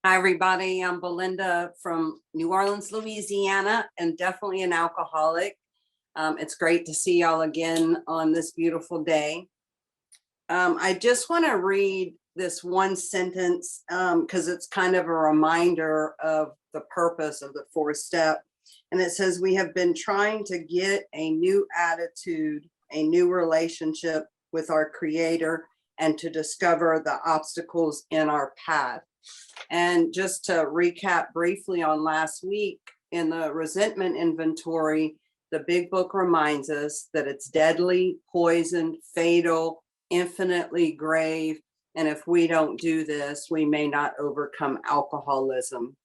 Hi, everybody. I'm Belinda from New Orleans, Louisiana, and definitely an alcoholic. It's great to see y'all again on this beautiful day. I just want to read this one sentence because it's kind of a reminder of the purpose of the fourth step. And it says, we have been trying to get a new attitude, a new relationship with our Creator, and to discover the obstacles in our path. And just to recap briefly on last week, in the resentment inventory, the big book reminds us that it's deadly, poisoned, fatal, infinitely grave. And if we don't do this, we may not overcome alcoholism.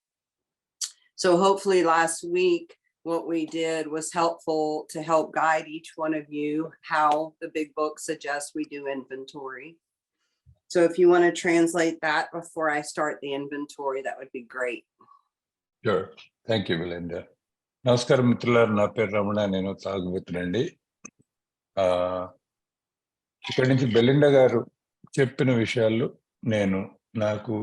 So hopefully last week, what we did was helpful to help guide each one of you how the big book suggests we do inventory. So if you want to translate that before I start the inventory, that would be great. Sure. Thank you, Belinda. నమస్కారం మిత్రులారు, నా పేరు రమణ, నేను తాగుబోతునండి. ఇక్కడి నుంచి Belinda గారు చెప్పిన విషయాలు నేను నాకు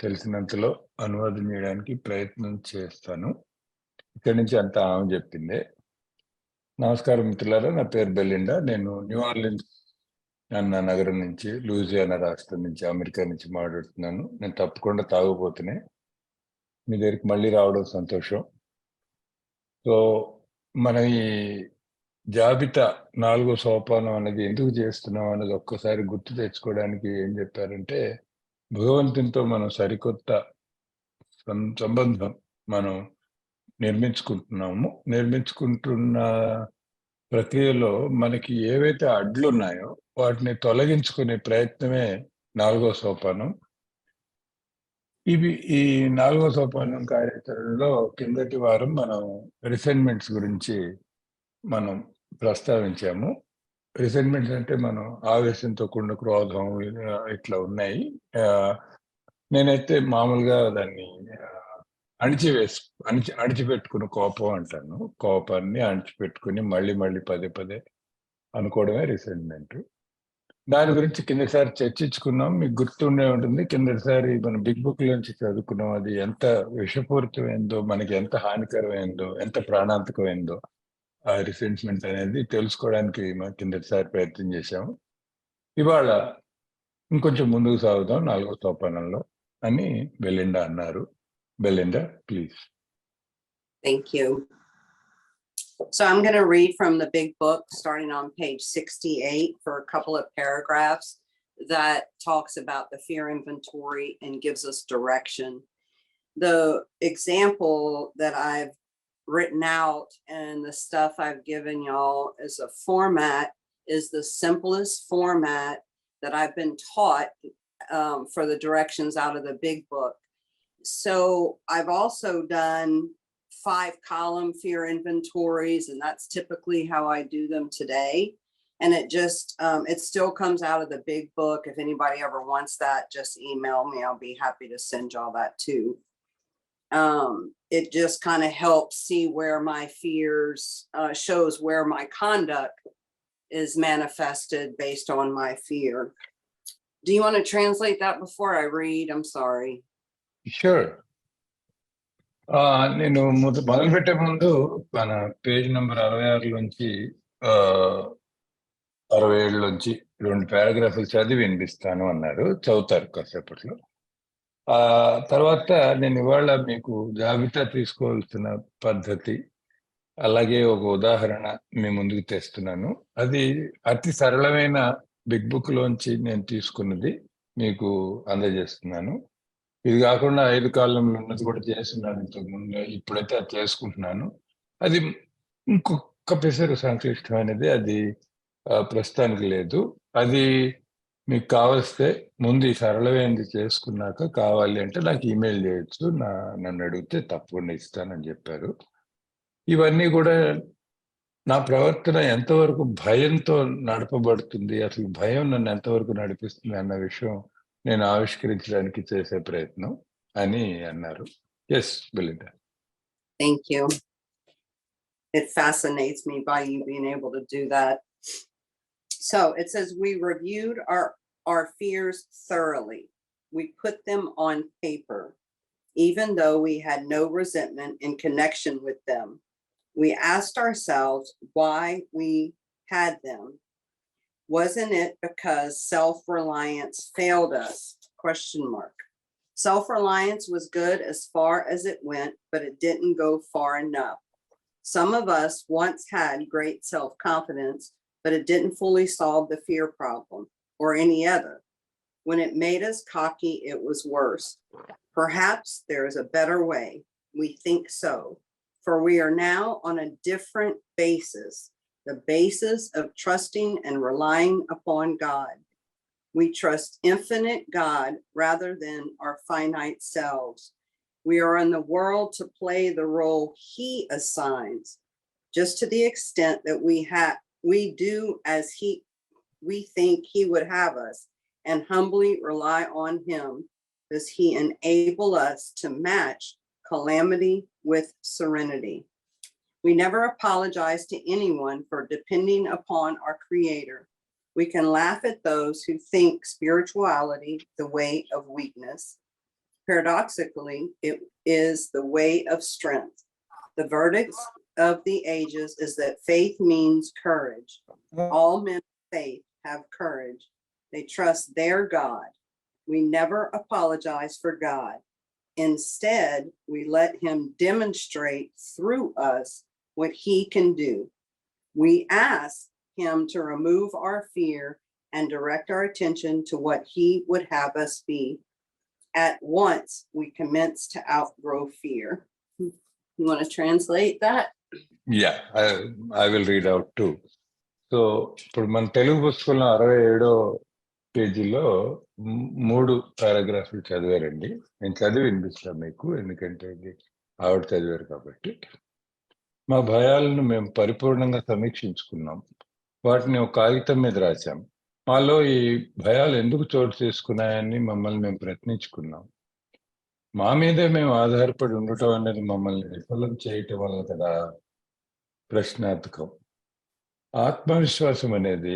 తెలిసినంతలో అనువాదం చేయడానికి ప్రయత్నం చేస్తాను. ఇక్కడి నుంచి అంతా ఆమె చెప్పిందే. నమస్కారం మిత్రులారా, నా పేరు బెలిండా. నేను న్యూ ఆర్లిన్స్ అన్న నగరం నుంచి, లూజియానా రాష్ట్రం నుంచి, అమెరికా నుంచి మాట్లాడుతున్నాను. నేను తప్పకుండా తాగుబోతునే. మీ దగ్గరికి మళ్ళీ రావడం సంతోషం. సో మన ఈ జాబితా 4వ సోపానం అనేది ఎందుకు చేస్తున్నాం అనేది ఒక్కసారి గుర్తు తెచ్చుకోవడానికి ఏం చెప్పారంటే, భగవంతునితో మనం సరికొత్త సంబంధం మనం నిర్మించుకుంటున్న ప్రక్రియలో మనకి ఏవైతే అడ్లు ఉన్నాయో వాటిని తొలగించుకునే ప్రయత్నమే 4వ సోపానం. ఈ 4వ సోపానం కార్యాచరణలో కిందటి వారం మనం రిసెంట్మెంట్స్ గురించి మనం ప్రస్తావించాము. రిసెంట్మెంట్స్ అంటే మనం ఆవేశంతో కూడిన క్రోధం ఇట్లా ఉన్నాయి. నేనైతే మామూలుగా దాన్ని అణిచిపెట్టుకుని కోపం అంటాను. కోపాన్ని అణిచిపెట్టుకుని మళ్ళీ పదే పదే అనుకోవడమే రిసెంట్మెంట్. దాని గురించి కిందసారి చర్చించుకున్నాం. మీకు గుర్తుండే ఉంటుంది, కిందసారి మన బిగ్ బుక్ లోంచి చదువుకున్నాం. అది ఎంత విషపూరితమైందో, మనకి ఎంత హానికరమైందో, ఎంత ప్రాణాంతకమైందో ఆ రిసెంట్మెంట్ అనేది తెలుసుకోవడానికి మనం కిందసారి ప్రయత్నం చేశాము. ఇవాళ ఇంకొంచెం ముందుకు సాగుదాం 4వ సోపానంలో అని బెలిండా అన్నారు. Belinda, please. Thank you. So I'm going to read from the big book starting on page 68 for a couple of paragraphs that talks about the fear inventory and gives us direction. The example that I've written out and the stuff I've given y'all as a format is the simplest format that I've been taught for the directions out of the big book. So I've also done 5-column fear inventories, and that's typically how I do them today. And it still comes out of the big book. If anybody ever wants that, just email me. I'll be happy to send y'all that too. It just kind of helps see where my fears, shows where my conduct is manifested based on my fear. Do you want to translate that before I read? I'm sorry. Sure. నేను మొదలు పెట్టే ముందు మన page number 66 67 2 పారాగ్రాఫ్లు చదివి వినిపిస్తాను అన్నారు. చదువుతారు కాసేపట్లో. తర్వాత నేను ఇవాళ మీకు జాబితా తీసుకోవాల్సిన పద్ధతి, అలాగే ఒక ఉదాహరణ మీ ముందుకు తెస్తున్నాను. అది అతి సరళమైన బిగ్ బుక్ లోంచి నేను తీసుకున్నది మీకు అందజేస్తున్నాను. ఇది కాకుండా 5 కాలంలో ఉన్నది కూడా చేస్తున్నాను ఇంతకుముందు. ఇప్పుడైతే అది చేసుకుంటున్నాను. అది ఇంకొక పెసరు సంక్లిష్టమైనది. అది ప్రస్తుతానికి లేదు. అది మీకు కావలిస్తే ముందు ఈ సరళమైనది చేసుకున్నాక కావాలి అంటే నాకు ఈమెయిల్ చేయొచ్చు. నన్ను అడిగితే తప్పకుండా ఇస్తానని చెప్పారు. ఇవన్నీ కూడా నా ప్రవర్తన ఎంతవరకు భయంతో నడపబడుతుంది, అసలు భయం నన్ను ఎంతవరకు నడిపిస్తుంది అన్న విషయం నేను ఆవిష్కరించడానికి చేసే ప్రయత్నం అని అన్నారు. Yes Belinda. Thank you. It fascinates me by you being able to do that. So it says we reviewed our fears thoroughly. We put them on paper. even though we had no resentment in connection with them. We asked ourselves why we had them. Wasn't it because self-reliance failed us? Question mark. Self-reliance was good as far as it went, but it didn't go far enough. Some of us once had great self-confidence, but it didn't fully solve the fear problem or any other. When it made us cocky, it was worse. Perhaps there is a better way. We think so, for we are now on a different basis, the basis of trusting and relying upon God. We trust infinite God rather than our finite selves. We are in the world to play the role He assigns, just to the extent that we do as we think He would have us, and humbly rely on Him. Does He enable us to match calamity with serenity? We never apologize to anyone for depending upon our Creator. We can laugh at those who think spirituality the way of weakness. Paradoxically, it is the way of strength. The verdict of the ages is that faith means courage. All men of faith have courage. They trust their God. We never apologize for God. Instead, we let Him demonstrate through us what He can do. We ask Him to remove our fear and direct our attention to what He would have us be. At once, we commence to outgrow fear. You want to translate that? Yeah, I will read out too. So ఇప్పుడు మన తెలుగు పుస్తకంలో 67వ పేజీలో 3 పారాగ్రాఫ్లు చదివారండి. నేను చదివి వినిపిస్తాను మీకు, ఎందుకంటే ఇది ఆవిడ చదివారు కాబట్టి. మా భయాలను మేము పరిపూర్ణంగా సమీక్షించుకున్నాం. వాటిని ఒక కాగితం మీద రాశాం. మాలో ఈ భయాలు ఎందుకు చోటు చేసుకున్నాయని మమ్మల్ని మేము ప్రశ్నించుకున్నాం. మా మీదే మేము ఆధారపడి ఉండటం అనేది మమ్మల్ని విఫలం చేయటం వల్ల కదా ప్రశ్నార్థకం. ఆత్మవిశ్వాసం అనేది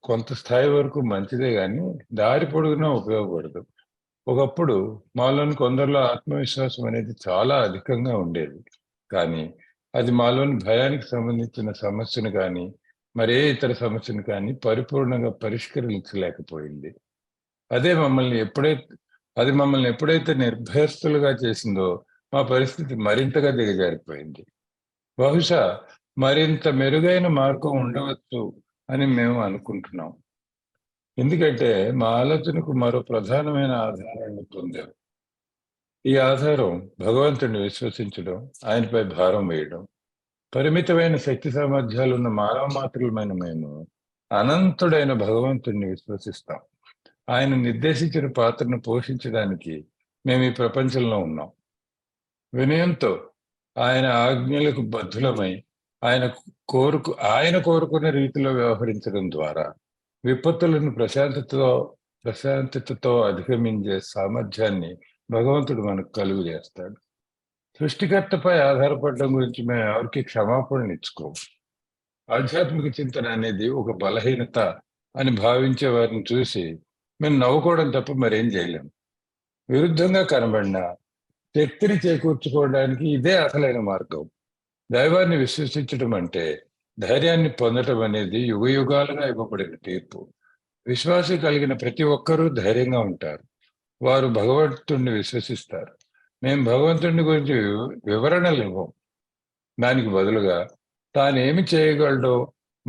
కొంత స్థాయి వరకు మంచిదే కానీ దారి పొడుగునా ఉపయోగపడదు. ఒకప్పుడు మాలోని కొందరిలో ఆత్మవిశ్వాసం అనేది చాలా అధికంగా ఉండేది, కానీ అది మాలోని భయానికి సంబంధించిన సమస్యను కానీ మరే ఇతర సమస్యను కానీ పరిపూర్ణంగా పరిష్కరించలేకపోయింది. అది మమ్మల్ని ఎప్పుడైతే నిర్భయస్తులుగా చేసిందో మా పరిస్థితి మరింతగా దిగజారిపోయింది. బహుశా మరింత మెరుగైన మార్గం ఉండవచ్చు అని మేము అనుకుంటున్నాం, ఎందుకంటే మా ఆలోచనకు మరో ప్రధానమైన ఆధారాన్ని పొందాం. ఈ ఆధారం భగవంతుడిని విశ్వసించడం, ఆయనపై భారం వేయడం. పరిమితమైన శక్తి సామర్థ్యాలు ఉన్న మానవ మాత్రమైన మేము అనంతుడైన భగవంతుడిని విశ్వసిస్తాం. ఆయన నిర్దేశించిన పాత్రను పోషించడానికి మేము ఈ ప్రపంచంలో ఉన్నాం. వినయంతో ఆయన ఆజ్ఞలకు బద్ధులమై ఆయన కోరుకున్న రీతిలో వ్యవహరించడం ద్వారా విపత్తులను ప్రశాంతతతో అధిగమించే సామర్థ్యాన్ని భగవంతుడు మనకు కలుగు చేస్తాడు. సృష్టికర్తపై ఆధారపడడం గురించి మేము ఎవరికి క్షమాపణలు ఇచ్చుకోము. ఆధ్యాత్మిక చింతన అనేది ఒక బలహీనత అని భావించే వారిని చూసి మేము నవ్వుకోవడం తప్ప మరేం చేయలేము. విరుద్ధంగా కనబడిన శక్తిని చేకూర్చుకోవడానికి ఇదే అసలైన మార్గం. దైవాన్ని విశ్వసించడం అంటే ధైర్యాన్ని పొందటం అనేది యుగాలుగా ఇవ్వబడిన తీర్పు. విశ్వాసం కలిగిన ప్రతి ఒక్కరూ ధైర్యంగా ఉంటారు. వారు భగవంతుడిని విశ్వసిస్తారు. మేము భగవంతుడిని గురించి వివరణలు ఇవ్వం. దానికి బదులుగా తానేమి చేయగలడో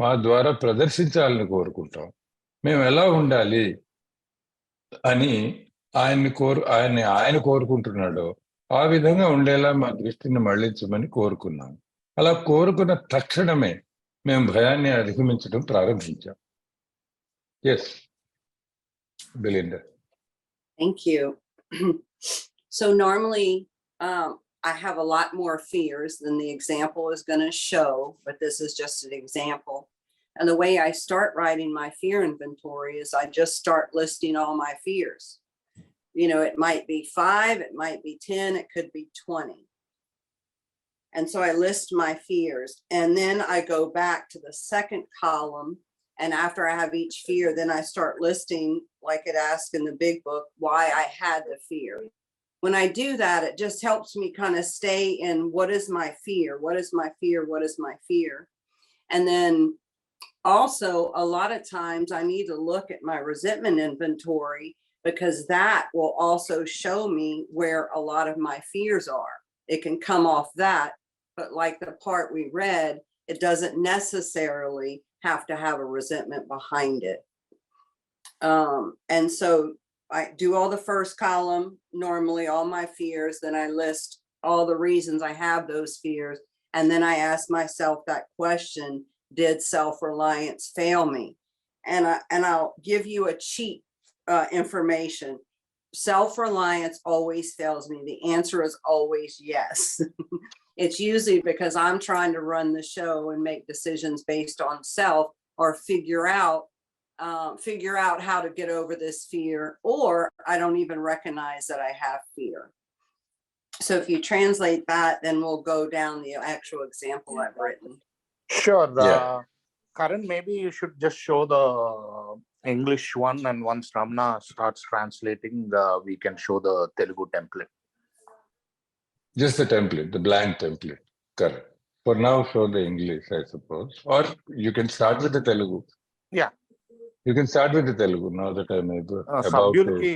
మా ద్వారా ప్రదర్శించాలని కోరుకుంటాం. మేము ఎలా ఉండాలి అని ఆయన కోరుకుంటున్నాడో ఆ విధంగా ఉండేలా మా దృష్టిని మళ్లించమని కోరుకున్నాం. అలా కోరుకున్న తక్షణమే మేము భయాన్ని అధిగమించడం ప్రారంభించాం. Yes, Belinda. Thank you. So normally I have a lot more fears than the example is going to show, but this is just an example. And the way I start writing my fear inventory is I just start listing all my fears. You know, it might be 5, it might be 10, it could be 20. And so I list my fears, and then I go back to the second column. And after I have each fear, then I start listing, like it asks in the big book, why I had the fear. when I do that, it just helps me kind of stay in what is my fear? What is my fear? What is my fear? And then also, a lot of times I need to look at my resentment inventory, because that will also show me where a lot of my fears are. It can come off that, but like the part we read, it doesn't necessarily have to have a resentment behind it. And so I do all the first column, normally all my fears, then I list all the reasons I have those fears. And then I ask myself that question, did self-reliance fail me? And I'll give you a cheat information. Self-reliance always fails me. The answer is always yes. It's usually because I'm trying to run the show and make decisions based on self, or figure out how to get over this fear, or I don't even recognize that I have fear. So if you translate that, then we'll go down the actual example I've written. Sure. Yeah. Karan, maybe you should just show the English one, and once Ramna starts translating, we can show the Telugu template. Just the template, the blank template. Correct. For now, show the English, I suppose. Or you can start with the Telugu. Yeah. You can start with the Telugu now that I'm about సభ్యులకి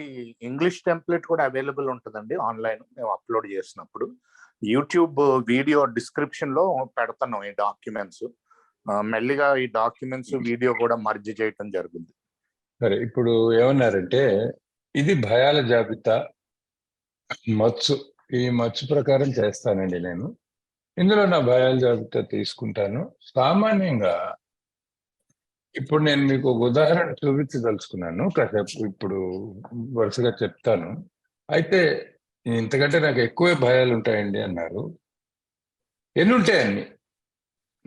English template కూడా available ఉంటుందండి online, మేము upload చేసినప్పుడు. YouTube video description లో పెడతాను ఈ documents. మెల్లిగా ఈ డాక్యుమెంట్స్ వీడియో కూడా మర్జ్ చేయటం జరుగుతుంది. సరే, ఇప్పుడు ఏమన్నారంటే ఇది భయాల జాబితా మచ్చు. ఈ మచ్చు ప్రకారం చేస్తానండి నేను. ఇందులో నా భయాల జాబితా తీసుకుంటాను. సామాన్యంగా ఇప్పుడు నేను మీకు ఒక ఉదాహరణ చూపించదలుచుకున్నాను. కాసేపు ఇప్పుడు వరుసగా చెప్తాను. అయితే ఇంతకంటే నాకు ఎక్కువే భయాలు ఉంటాయండి అన్నారు. ఎన్ని ఉంటాయండి?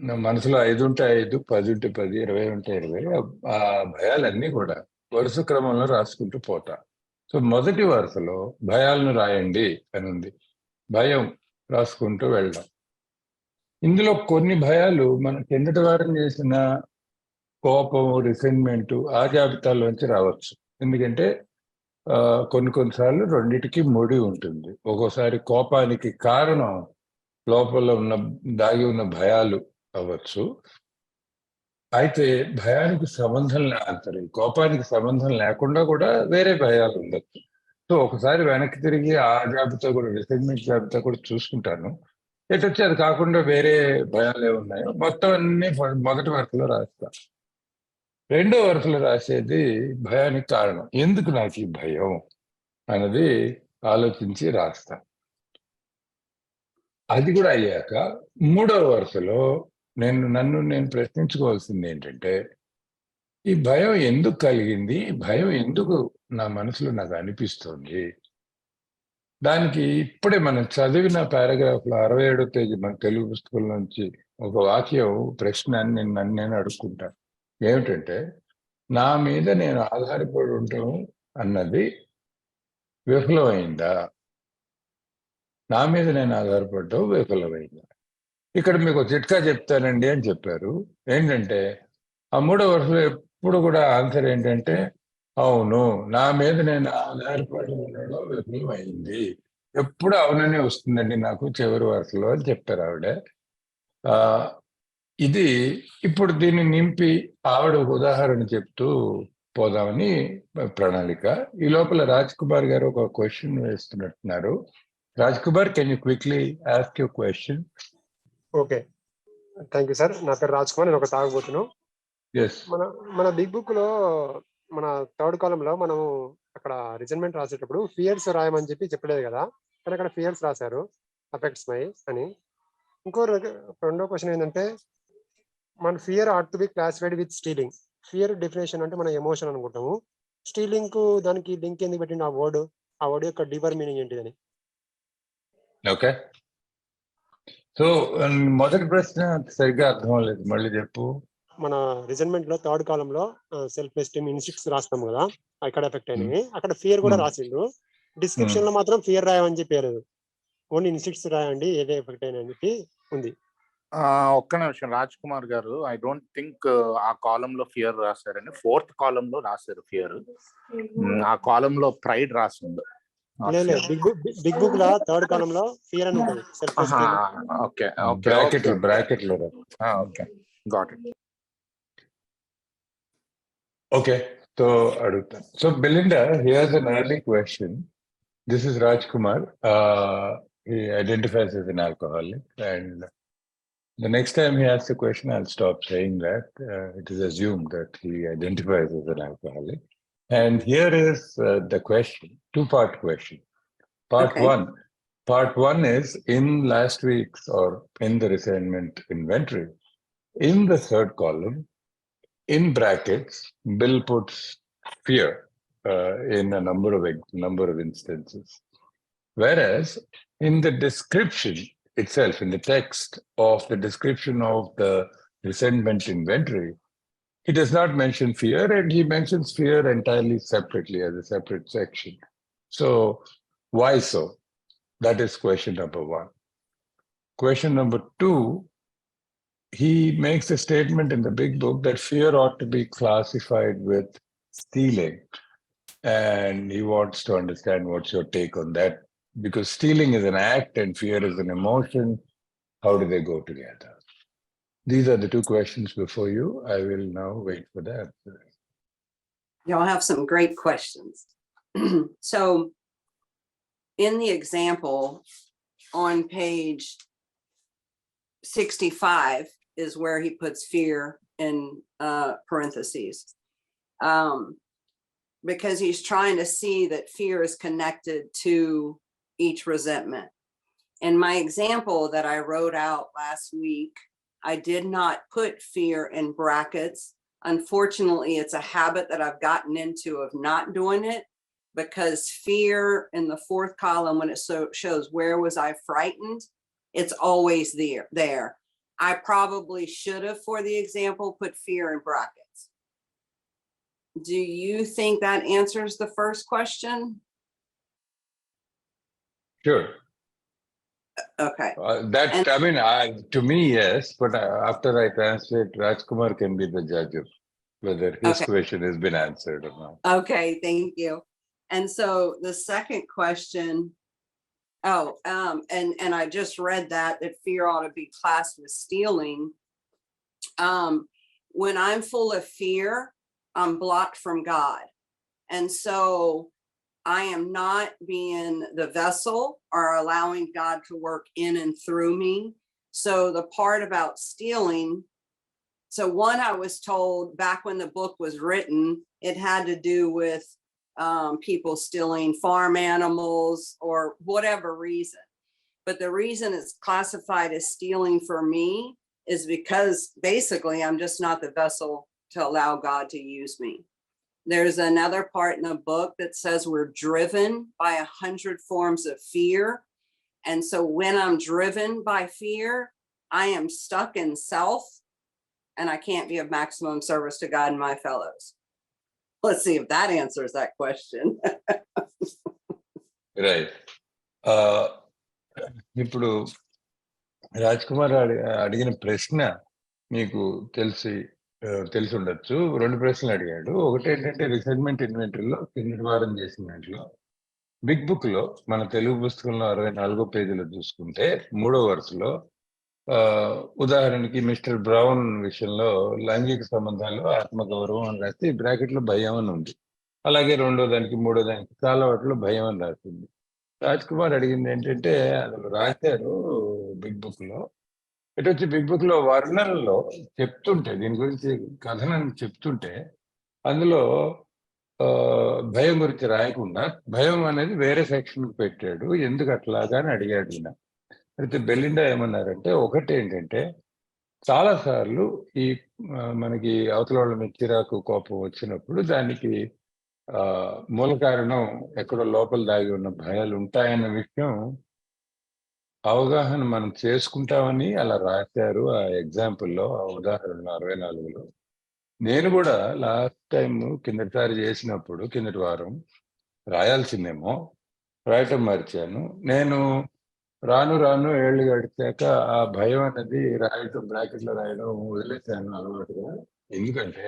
నా మనసులో 5 ఉంటే 5, 10 ఉంటే 10, 20 ఉంటే 20. ఆ భయాలన్నీ కూడా వరుస క్రమంలో రాసుకుంటూ పోతా. సో మొదటి వరుసలో భయాలను రాయండి అని ఉంది. భయం రాసుకుంటూ వెళ్ళడం. ఇందులో కొన్ని భయాలు మన కిందటి వారం చేసిన కోపం, రిసెంట్మెంట్ ఆ జాబితాలోంచి రావచ్చు. ఎందుకంటే కొన్నిసార్లు రెండిటికి ముడి ఉంటుంది. ఒక్కోసారి కోపానికి కారణం లోపల దాగి ఉన్న భయాలు అవ్వచ్చు. అయితే భయానికి సంబంధం కోపానికి సంబంధం లేకుండా కూడా వేరే భయాలు ఉండొచ్చు. సో ఒకసారి వెనక్కి తిరిగి ఆ జాబితా కూడా, రిసెంట్మెంట్ జాబితా కూడా చూసుకుంటాను. ఎటొచ్చి అది కాకుండా వేరే భయాలు ఏమున్నాయో మొత్తం అన్ని మొదటి వరుసలో రాస్తా. రెండో వరుసలో రాసేది భయానికి కారణం. ఎందుకు నాకు ఈ భయం అన్నది ఆలోచించి రాస్తా. అది కూడా అయ్యాక మూడవ వరుసలో నన్ను నేను ప్రశ్నించుకోవాల్సింది ఏంటంటే, ఈ భయం ఎందుకు కలిగింది? భయం ఎందుకు నా మనసులో నాకు అనిపిస్తుంది? దానికి ఇప్పుడే మనం చదివిన పారాగ్రాఫ్లో 67వ పేజీ మన తెలుగు పుస్తకం నుంచి ఒక వాక్యం, ప్రశ్న నన్ను నేను అడుక్కుంటాను. ఏమిటంటే, నా మీద నేను ఆధారపడి ఉంటాం అన్నది విఫలమైందా? నా మీద నేను ఆధారపడటం విఫలమైందా? ఇక్కడ మీకు చిట్కా చెప్తానండి అని చెప్పారు. ఏంటంటే, ఆ మూడో వరుసలో ఎప్పుడు కూడా ఆన్సర్ ఏంటంటే, అవును, నా మీద నేను ఆధారపడి ఉండడం విఫలమైంది. ఎప్పుడు అవుననే వస్తుందండి నాకు చివరి వరుసలో అని చెప్పారు ఆవిడ. ఇది ఇప్పుడు దీన్ని నింపి ఆవిడ ఒక ఉదాహరణ చెప్తూ పోదామని ప్రణాళిక. ఈ లోపల రాజ్ కుమార్ గారు ఒక క్వశ్చన్ వేస్తున్నట్టున్నారు. Raj Kumar, can you quickly ask your question? Okay, thank you sir. నా పేరు రాజ్ కుమార్, నేను ఒక తాగుబోతును. మన బిగ్ బుక్ లో మన థర్డ్ కాలంలో మనము అక్కడ రిజన్మెంట్ రాసేటప్పుడు ఫియర్స్ రాయమని చెప్పలేదు కదా, కానీ అక్కడ ఫియర్స్ రాశారు, అఫెక్ట్స్ మై అని. రెండో క్వశ్చన్ ఏంటంటే, మన fear ought to be classified with stealing. Fear definition అంటే మన ఎమోషన్ అనుకుంటాము. స్టీలింగ్ కు దానికి లింక్ ఎందుకు పెట్టింది? ఆ వర్డ్ యొక్క డీపర్ మీనింగ్ ఏంటిదని. ఓకే, సో మొదటి ప్రశ్న సరిగ్గా అర్థం అవ్వలేదు, మళ్ళీ చెప్పు. మన రిజన్మెంట్ లో థర్డ్ కాలంలో సెల్ఫ్ ఎస్టీమ్, ఇన్స్టింక్ట్స్ రాస్తాం కదా, అక్కడ ఎఫెక్ట్ అయినాయి. అక్కడ ఫియర్ కూడా రాసిండు. డిస్క్రిప్షన్ లో మాత్రం ఫియర్ రాయమని చెప్పారు, ఓన్లీ ఇన్స్టింక్ట్స్ రాయండి ఏదే ఎఫెక్ట్ అయినా అని చెప్పి ఉంది. ఒక్క నిమిషం రాజ్ కుమార్ గారు, ఐ డోంట్ థింక్ ఆ కాలంలో ఫియర్ రాశారండి. 4th కాలంలో రాశారు ఫియర్. ఆ కాలంలో ప్రైడ్ రాసింది. లేదు బిగ్ బుక్ లో థర్డ్ కాలమ్ లో ఫియర్ అని ఉంటుంది. Self esteem. ఓకే బ్రాకెట్లు okay got it. Okay, so adugutan. So Belinda, here's an early question. This is Rajkumar. He identifies as an alcoholic, and the next time he asks a question, I'll stop saying that. It is assumed that he identifies as an alcoholic. And here is the question, two-part question. Okay. Part one is in last week's or in the resignment inventory, in the third column, in brackets, Bill puts fear in a number of instances. Whereas in the description itself, in the text of the description of the resentment inventory, he does not mention fear, and he mentions fear entirely separately as a separate section. So why so? That is question number one. Question number two, he makes a statement in the big book that fear ought to be classified with stealing. And he wants to understand what's your take on that, because stealing is an act and fear is an emotion. How do they go together? These are the two questions before you. I will now wait for the answer. Y'all have some great questions. So in the example on page 65 is where he puts fear in parentheses. Because he's trying to see that fear is connected to each resentment. In my example that I wrote out last week, I did not put fear in brackets. Unfortunately, it's a habit that I've gotten into of not doing it, because fear in the fourth column, when it shows where was I frightened, it's always there. I probably should have, for the example, put fear in brackets. Do you think that answers the first question? Sure. Okay. To me, yes, but after I translate, Rajkumar can be the judge of whether his question has been answered or not. Okay, thank you. And so the second question, and I just read that fear ought to be classed with stealing. When I'm full of fear, I'm blocked from God. And so I am not being the vessel or allowing God to work in and through me. So the part about stealing, so one, I was told back when the book was written, it had to do with people stealing farm animals or whatever reason. But the reason it's classified as stealing for me is because basically I'm just not the vessel to allow God to use me. There's another part in the book that says we're driven by 100 forms of fear. And so when I'm driven by fear, I am stuck in self and I can't be of maximum service to God and my fellows. Let's see if that answers that question. Right. ఇప్పుడు రాజ్ కుమార్ అడిగిన ప్రశ్న మీకు తెలిసి ఉండొచ్చు. రెండు ప్రశ్నలు అడిగాడు. ఒకటి ఏంటంటే రిసైన్మెంట్ ఇన్వెంటరీలో కిందటి వారం చేసిన దాంట్లో బిగ్ బుక్ లో మన తెలుగు పుస్తకంలో 64 పేజీలో చూసుకుంటే 3వ వరుసలో ఉదాహరణకి మిస్టర్ బ్రౌన్ విషయంలో లైంగిక సంబంధాలు ఆత్మగౌరవం అని రాస్తే ఈ బ్రాకెట్ లో భయం అని ఉంది. అలాగే రెండో దానికి మూడో దానికి చాలా వాటిలో భయం అని రాసింది. రాజ్ కుమార్ అడిగింది ఏంటంటే అసలు రాశారు బిగ్ బుక్ లో, ఇటు వచ్చి బిగ్ బుక్ లో వర్ణనలో చెప్తుంటే దీని గురించి కథనం చెప్తుంటే అందులో భయం గురించి రాయకుండా భయం అనేది వేరే సెక్షన్ కు పెట్టాడు, ఎందుకు అట్లాగా అని అడిగాడు ఈయన. అయితే బెలిండా ఏమన్నారంటే, ఒకటి ఏంటంటే చాలా సార్లు ఈ మనకి అవతల వాళ్ళ మీద చిరాకు కోపం వచ్చినప్పుడు దానికి మూల కారణం ఎక్కడో లోపల దాగి ఉన్న భయాలు ఉంటాయన్న విషయం అవగాహన మనం చేసుకుంటామని అలా రాశారు ఆ ఎగ్జాంపుల్లో, ఆ ఉదాహరణలో 64లో. నేను కూడా లాస్ట్ టైం కిందటిసారి చేసినప్పుడు కిందటి వారం రాయాల్సిందేమో రాయటం మర్చాను. నేను రాను ఏళ్ళు గడిచాక ఆ భయం అనేది రాయటం బ్రాకెట్లో రాయడం వదిలేసాను అలవాటుగా. ఎందుకంటే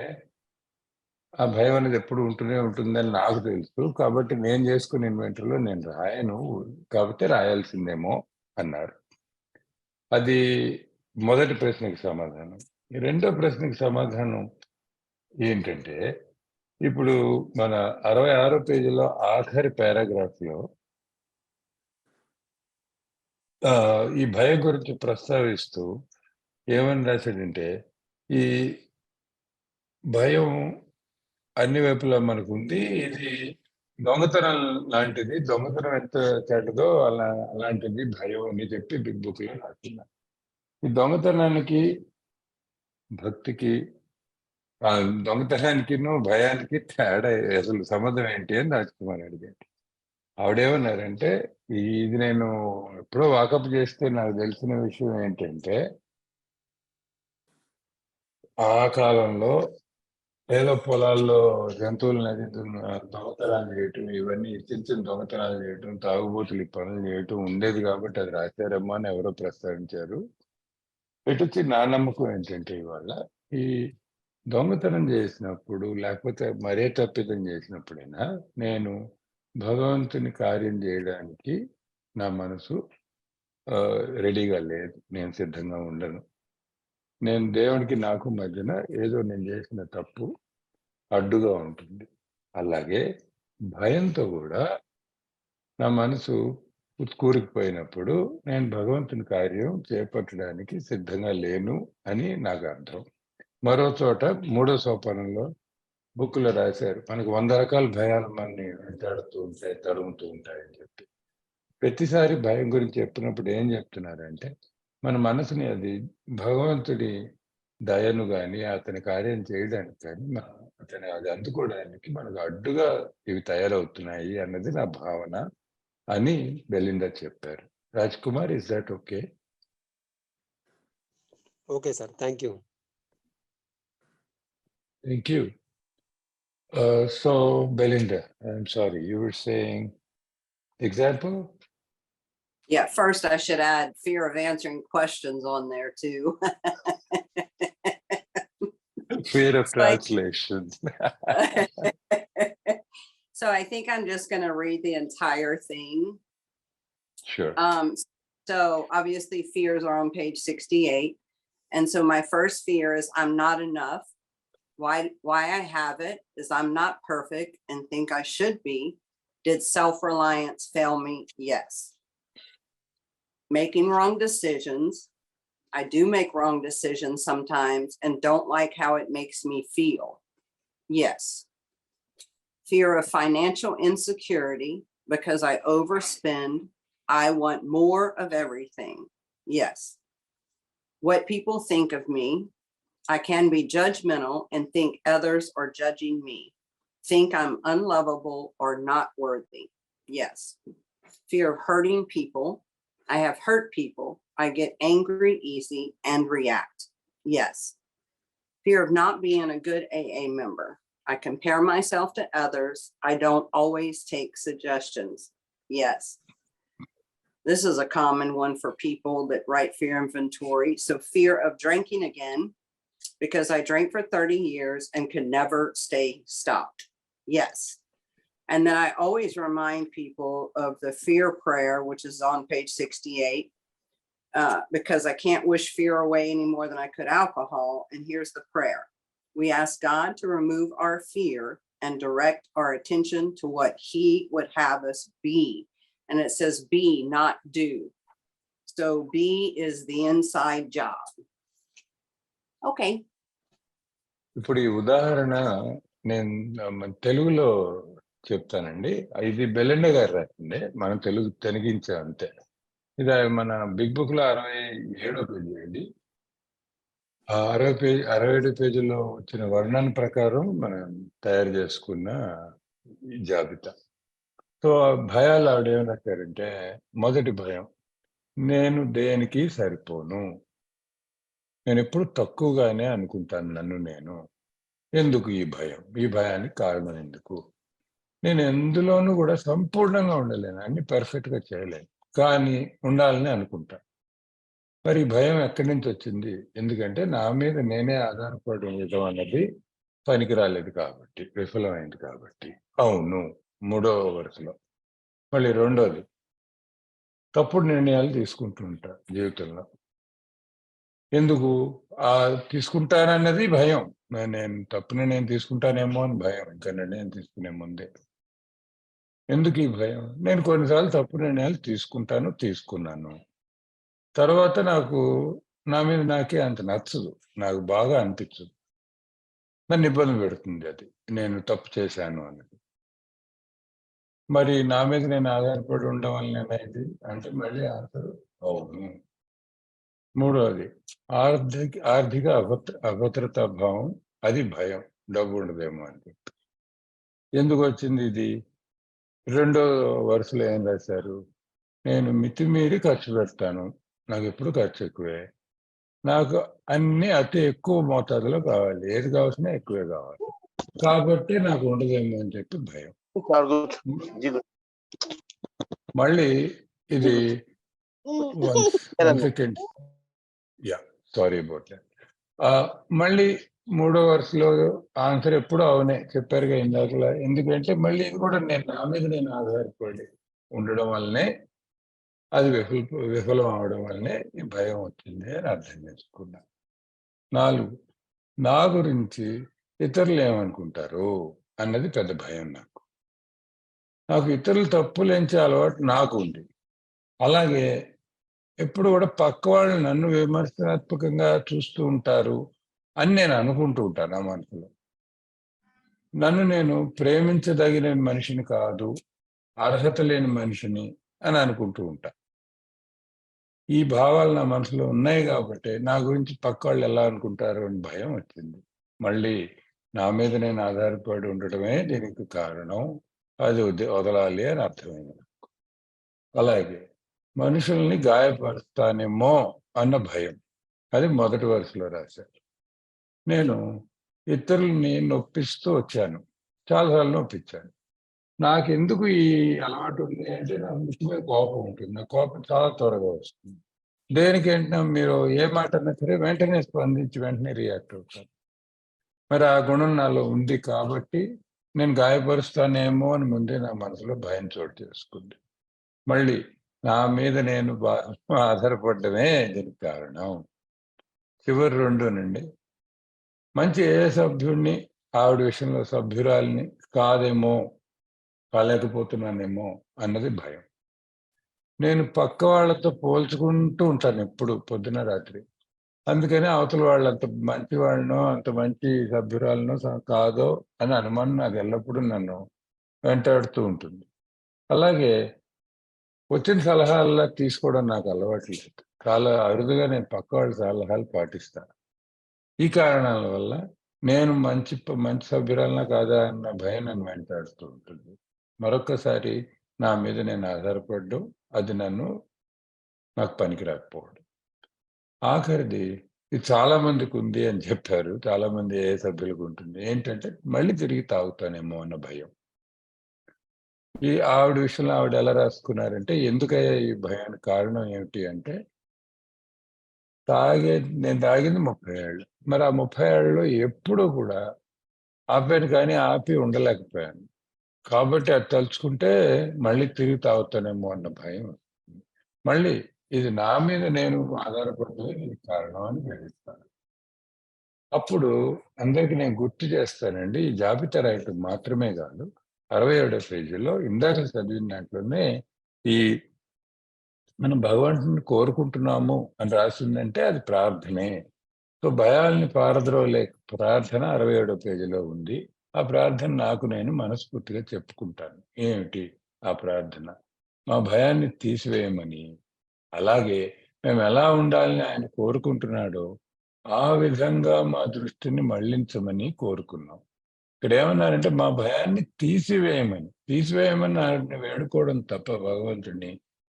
ఆ భయం అనేది ఎప్పుడు ఉంటూనే ఉంటుందని నాకు తెలుసు. కాబట్టి నేను చేసుకున్న ఇన్వెంటరీలో నేను రాయను. కాకపోతే రాయాల్సిందేమో అన్నారు. అది మొదటి ప్రశ్నకి సమాధానం. ఈ రెండో ప్రశ్నకి సమాధానం ఏంటంటే, ఇప్పుడు మన 66 పేజీలో ఆఖరి పారాగ్రాఫ్‌లో ఈ భయం గురించి ప్రస్తావిస్తూ ఏమని రాశాడంటే, ఈ భయం అన్ని వైపులా మనకుంది. ఇది దొంగతనం లాంటిది. దొంగతనం ఎంత చెడ్డదో అలాంటిది భయం అని చెప్పి బిగ్ బుక్‌లో రాసుకున్నారు. ఈ దొంగతనానికి, భక్తికి దొంగతనానికిను, భయానికి తేడా అసలు సంబంధం ఏంటి అని రాజ్‌కుమార్ అడిగారు. ఆవిడేమన్నారంటే, ఇది నేను ఎప్పుడో వాకప్ చేస్తే నాకు తెలిసిన విషయం ఏంటంటే, ఆ కాలంలో ఏదో పొలాల్లో జంతువులనది దొంగతనాలు చేయటం, ఇవన్నీ చిన్న చిన్న దొంగతనాలు చేయటం, తాగుబోతులు ఈ పనులు చేయటం ఉండేది కాబట్టి అది రాశారమ్మా అని ఎవరో ప్రస్తావించారు. ఇటొచ్చి నా నమ్మకం ఏంటంటే ఇవాళ ఈ దొంగతనం చేసినప్పుడు లేకపోతే మరే తప్పిదం చేసినప్పుడైనా నేను భగవంతుని కార్యం చేయడానికి నా మనసు రెడీగా లేదు. నేను సిద్ధంగా ఉండను. నేను దేవుడికి నాకు మధ్యన ఏదో నేను చేసిన తప్పు అడ్డుగా ఉంటుంది. అలాగే భయంతో కూడా నా మనసు కూరుకుపోయినప్పుడు నేను భగవంతుని కార్యం చేపట్టడానికి సిద్ధంగా లేను అని నాకు అర్థం. మరో చోట మూడో సోపానంలో బుక్‌లో రాశారు. మనకు 100 రకాల భయాలు మనల్ని వెంటాడుతూ ఉంటాయి, తరుముతూ ఉంటాయని చెప్పి. ప్రతిసారి భయం గురించి చెప్పినప్పుడు ఏం చెప్తున్నారంటే, మన మనసుని అది భగవంతుడి దయను గాని, అతని కార్యం చేయడానికి కానీ, అతని అది అందుకోవడానికి మనకు అడ్డుగా ఇవి తయారవుతున్నాయి అన్నది నా భావన అని బెలిండా చెప్పారు. Raj Kumar, is that okay? Okay sir. Thank you. Thank you. So Belinda, I'm sorry, you were saying example? Yeah, first I should add fear of answering questions on there too. Fear of So translation. So I think I'm just going to read the entire thing. Sure. So obviously fears are on page 68. And so my first fear is I'm not enough. Why I have it is I'm not perfect and think I should be. Did self-reliance fail me? Yes. Making wrong decisions. I do make wrong decisions sometimes and don't like how it makes me feel. Yes. Fear of financial insecurity because I overspend. I want more of everything. Yes. What people think of me. I can be judgmental and think others are judging me. Think I'm unlovable or not worthy. Yes. Fear of hurting people. I have hurt people. I get angry easy and react. Yes. Fear of not being a good AA member. I compare myself to others. I don't always take suggestions. Yes. This is a common one for people that write fear inventory. So fear of drinking again, because I drank for 30 years and could never stay stopped. Yes. And then I always remind people of the fear prayer, which is on page 68, because I can't wish fear away any more than I could alcohol. And here's the prayer. We ask God to remove our fear and direct our attention to what he would have us be. And it says be, not do. So be is the inside job. Okay. ఇప్పుడు ఈ ఉదాహరణ నేను మన తెలుగులో చెప్తానండి. ఇది Belinda గారు రాసిందే, మనం తెనిగించాం అంతే. ఇది మన బిగ్ బుక్ లో 67వ పేజీ అండి. 67 పేజీలో వచ్చిన వర్ణన ప్రకారం మనం తయారు చేసుకున్న ఈ జాబితా. సో భయాలు ఆవిడేమని రాశారంటే, మొదటి భయం, నేను దేనికి సరిపోను. నేను ఎప్పుడు తక్కువగానే అనుకుంటాను నన్ను నేను. ఎందుకు ఈ భయం? ఈ భయానికి కారణం ఎందుకు? నేను ఎందులోనూ కూడా సంపూర్ణంగా ఉండలేను, అన్ని పర్ఫెక్ట్గా చేయలేను, కానీ ఉండాలని అనుకుంటా. మరి భయం ఎక్కడి నుంచి వచ్చింది? ఎందుకంటే నా మీద నేనే ఆధారపడి ఉండటం అన్నది పనికి రాలేదు కాబట్టి, విఫలమైంది కాబట్టి. అవును, 3వ వరుసలో. మళ్ళీ 2వది, తప్పుడు నిర్ణయాలు తీసుకుంటూ ఉంటా జీవితంలో. ఎందుకు తీసుకుంటానన్నది భయం. నేను తప్పు నిర్ణయం తీసుకుంటానేమో అని భయం, ఇంకా నిర్ణయం తీసుకునే ముందే. ఎందుకు ఈ భయం? నేను కొన్నిసార్లు తప్పు నిర్ణయాలు తీసుకున్నాను. తర్వాత నా మీద నాకే అంత నచ్చదు, నాకు బాగా అనిపించదు, నన్ను ఇబ్బంది పెడుతుంది అది, నేను తప్పు చేశాను అన్నది. మరి నా మీద నేను ఆధారపడి ఉండడం వల్ల ఇది అంటే మళ్ళీ ఆన్సర్ అవును. 3వది, ఆర్థిక అభద్రతా భావం, అది భయం, డబ్బు ఉండదేమో అని చెప్పి. ఎందుకు వచ్చింది ఇది? 2వ వరుసలో ఏం రాశారు? నేను మితిమీరి ఖర్చు పెడతాను, నాకు ఎప్పుడు ఖర్చు ఎక్కువే, నాకు అన్ని అతి ఎక్కువ మోతాదులో కావాలి, ఏది కావాల్సినా ఎక్కువే కావాలి, కాబట్టి నాకు ఉండదేమో అని చెప్పి భయం. మళ్ళీ ఇది 1 సెకండ్, సారీ అబౌట్ దట్. మళ్ళీ 3వ వరుసలో ఆన్సర్ ఎప్పుడు అవునే చెప్పారుగా ఇందాకలా. ఎందుకంటే మళ్ళీ ఇది కూడా నా మీద నేను ఆధారపడి ఉండడం వల్లనే, అది విఫలం అవడం వల్లనే ఈ భయం వచ్చింది అని అర్థం చేసుకున్నా. 4, నా గురించి ఇతరులు ఏమనుకుంటారు అన్నది పెద్ద భయం నాకు ఇతరులు తప్పులేంచే అలవాటు నాకు ఉంది. అలాగే ఎప్పుడు కూడా పక్క వాళ్ళు నన్ను విమర్శనాత్మకంగా చూస్తూ ఉంటారు అని నేను అనుకుంటూ ఉంటాను నా మనసులో. నన్ను నేను ప్రేమించదగిన మనిషిని కాదు, అర్హత లేని మనిషిని అని అనుకుంటూ ఉంటా. ఈ భావాలు నా మనసులో ఉన్నాయి కాబట్టి నా గురించి పక్క వాళ్ళు ఎలా అనుకుంటారు అని భయం వచ్చింది. మళ్ళీ నా మీద నేను ఆధారపడి ఉండటమే దీనికి కారణం, అది వదలాలి అని అర్థమైంది. అలాగే మనుషుల్ని గాయపరుస్తానేమో అన్న భయం, అది మొదటి వరుసలో రాశారు. నేను ఇతరుల్ని నొప్పిస్తూ వచ్చాను, చాలాసార్లు నొప్పించాను. నాకెందుకు ఈ అలవాటు ఉంది అంటే, నా దృష్టి మీద కోపం ఉంటుంది, నా కోపం చాలా త్వరగా వస్తుంది. దేనికేంటన్నా మీరు ఏ మాట అన్నా సరే వెంటనే స్పందించి వెంటనే రియాక్ట్ అవుతాను. మరి ఆ గుణం నాలో ఉంది కాబట్టి నేను గాయపరుస్తానేమో అని ముందే నా మనసులో భయం చోటు చేసుకుంది. మళ్ళీ నా మీద నేను ఆధారపడ్డమే దీనికి కారణం. చివరి 2నండి, మంచి ఏ సభ్యుడిని ఆవిడ విషయంలో సభ్యురాలిని కాలేకపోతున్నానేమో అన్నది భయం. నేను పక్క వాళ్ళతో పోల్చుకుంటూ ఉంటాను ఎప్పుడు పొద్దున రాత్రి. అందుకని అవతల వాళ్ళు అంత మంచి వాళ్ళనో అంత మంచి సభ్యురాలనో కాదో అని అనుమానం నాకు ఎల్లప్పుడూ నన్ను వెంటాడుతూ ఉంటుంది. అలాగే వచ్చిన సలహాల్లో తీసుకోవడం నాకు అలవాటు లేదు. చాలా అరుదుగా నేను పక్క వాళ్ళ సలహాలు పాటిస్తాను. ఈ కారణాల వల్ల నేను మంచి సభ్యురాలనా కాదా అన్న భయం నన్ను వెంటాడుతూ ఉంటుంది. మరొక్కసారి నా మీద నేను ఆధారపడ్డం, అది నాకు పనికి రాకపోవడం. ఆఖరిది, ఇది చాలా మందికి ఉంది అని చెప్పారు. చాలా మంది ఏ సభ్యులకు ఉంటుంది. ఏంటంటే మళ్ళీ తిరిగి తాగుతానేమో అన్న భయం. ఈ ఆవిడ విషయంలో ఆవిడ ఎలా రాసుకున్నారంటే, ఎందుకయ్యా ఈ భయానికి కారణం ఏమిటి అంటే, నేను తాగింది 30 ఏళ్ళు. మరి ఆ 30 ఏళ్ళలో ఎప్పుడూ కూడా ఆపాను కానీ ఆపి ఉండలేకపోయాను. కాబట్టి అది తలుచుకుంటే మళ్ళీ తిరిగి తాగుతానేమో అన్న భయం. మళ్ళీ ఇది నా మీద నేను ఆధారపడటమే దీనికి కారణం అని గ్రహిస్తాను. అప్పుడు అందరికి నేను గుర్తు చేస్తానండి, ఈ జాబితా రాయటం మాత్రమే కాదు, 67వ పేజీలో ఇందాక చదివిన దాంట్లోనే ఈ మనం భగవంతుని కోరుకుంటున్నాము అని రాసిందంటే అది ప్రార్థనే. సో భయాల్ని పారద్రోలే ప్రార్థన 67వ పేజీలో ఉంది. ఆ ప్రార్థన నాకు నేను మనస్ఫూర్తిగా చెప్పుకుంటాను. ఏమిటి ఆ ప్రార్థన? మా భయాన్ని తీసివేయమని, అలాగే మేము ఎలా ఉండాలని ఆయన కోరుకుంటున్నాడో ఆ విధంగా మా దృష్టిని మళ్లించమని కోరుకున్నాం. ఇక్కడ ఏమన్నారంటే మా భయాన్ని తీసివేయమని ఆయన్ని వేడుకోవడం తప్ప భగవంతుడిని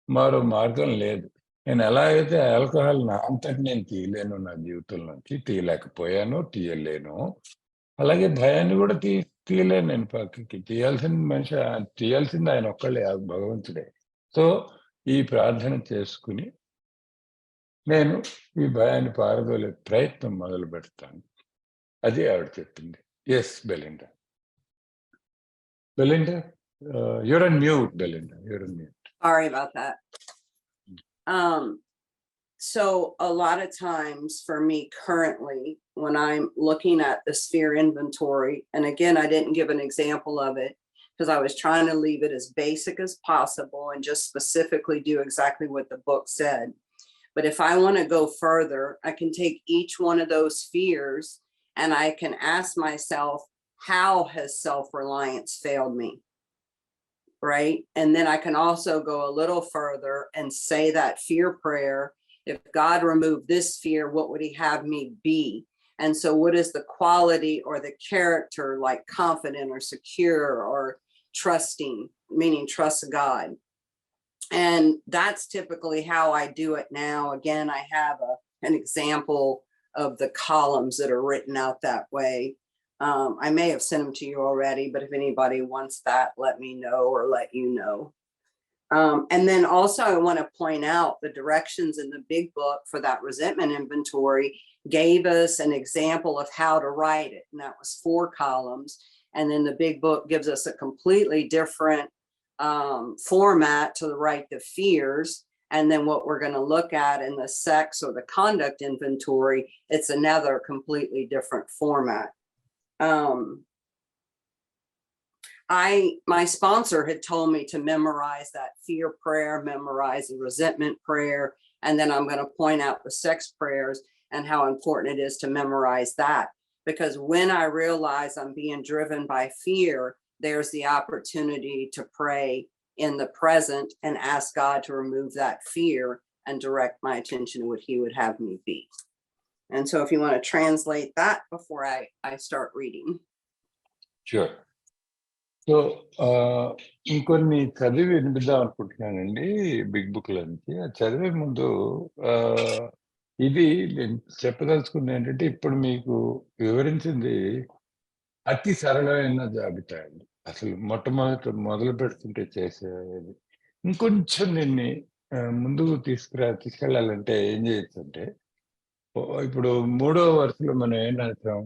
మరో మార్గం లేదు. నేను ఎలా అయితే ఆల్కహాల్ నా అంతటి నేను తీయలేను, నా జీవితం నుంచి తీయలేకపోయాను, తీయలేను, అలాగే భయాన్ని కూడా తీయలేను నేను పక్కకి. తీయాల్సింది ఆయన ఒక్కళ్ళే, భగవంతుడే. సో ఈ ప్రార్థన చేసుకుని నేను ఈ భయాన్ని పారదోలే ప్రయత్నం మొదలు పెడతాను. అది ఆవిడ చెప్పింది. Yes, Belinda. Belinda, you're on mute, Belinda. You're on mute. Sorry about that. So a lot of times for me currently, when I'm looking at the sphere inventory, and again, I didn't give an example of it because I was trying to leave it as basic as possible and just specifically do exactly what the book said. But if I want to go further, I can take each one of those spheres and I can ask myself, how has self-reliance failed me? Right? And then I can also go a little further and say that fear prayer. If God removed this fear, what would he have me be? And so what is the quality or the character, like confident or secure or trusting, meaning trust God? And that's typically how I do it now. Again, I have an example of the columns that are written out that way. I may have sent them to you already, but if anybody wants that, let me know or let you know. And then also I want to point out the directions in the big book for that resentment inventory gave us an example of how to write it. And that was 4 columns. And then the big book gives us a completely different format to write the fears. And then what we're going to look at in the sex or the conduct inventory, it's another completely different format. My sponsor had told me to memorize that fear prayer, memorize the resentment prayer, and then I'm going to point out the sex prayers and how important it is to memorize that. Because when I realize I'm being driven by fear, there's the opportunity to pray in the present and ask God to remove that fear and direct my attention to what he would have me be. And so if you want to translate that before I start reading. Sure. So ఇంకొన్ని చదివి వినిపిద్దాం అనుకుంటున్నానండి big book నుంచి. చదివే ముందు ఇది నేను చెప్పదలుచుకుంది ఏంటంటే, ఇప్పుడు మీకు వివరించింది అతి సరళమైన జాబితా అండి. అసలు మొదలు పెడుతుంటే చేసేది. ఇంకొంచెం దీన్ని ముందుకు తీసుకెళ్ళాలంటే ఏం చేయొచ్చంటే, ఇప్పుడు 3వ వరుసలో మనం ఏం రాసాం,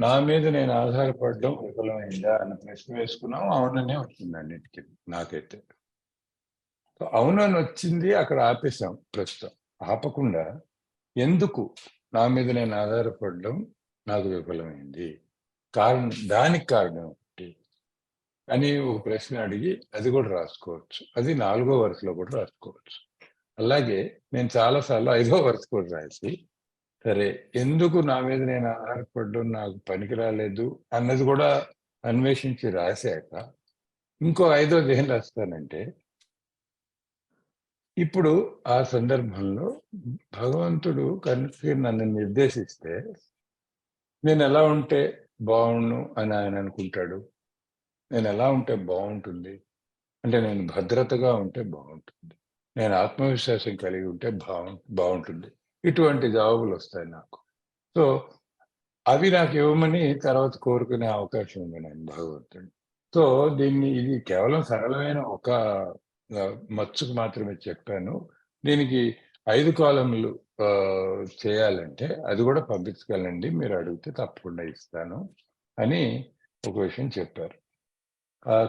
నా మీద నేను ఆధారపడడం విఫలమైందా అన్న ప్రశ్న వేసుకున్నాం. అవుననే వచ్చింది అన్నిటికీ నాకైతే. అవునని వచ్చింది, అక్కడ ఆపేశాం. ప్రస్తుతం ఆపకుండా ఎందుకు నా మీద నేను ఆధారపడడం నాకు విఫలమైంది, దానికి కారణం ఏంటి అని ఒక ప్రశ్న అడిగి అది కూడా రాసుకోవచ్చు. అది 4వ వరుసలో కూడా రాసుకోవచ్చు. అలాగే నేను చాలాసార్లు 5వ వరుస కూడా రాసి, సరే ఎందుకు నా మీద నేను ఆధారపడడం నాకు పనికి రాలేదు అన్నది కూడా అన్వేషించి రాశాక ఇంకో 5వది ఏం రాస్తానంటే, ఇప్పుడు ఆ సందర్భంలో భగవంతుడు కనుక నన్ను నిర్దేశిస్తే నేను ఎలా ఉంటే బాగుండు అని ఆయన అనుకుంటాడు, నేను ఎలా ఉంటే బాగుంటుంది అంటే, నేను భద్రతగా ఉంటే బాగుంటుంది, నేను ఆత్మవిశ్వాసం కలిగి ఉంటే బాగుంటుంది. ఇటువంటి జవాబులు వస్తాయి నాకు. సో అవి నాకు ఇవ్వమని తర్వాత కోరుకునే అవకాశం ఉంది నేను భగవంతుడు. సో ఇది కేవలం సరళమైన ఒక మచ్చుకు మాత్రమే చెప్పాను. దీనికి 5 కాలములు చేయాలంటే అది కూడా పంపించగలండి, మీరు అడిగితే తప్పకుండా ఇస్తాను అని ఒక విషయం చెప్పారు.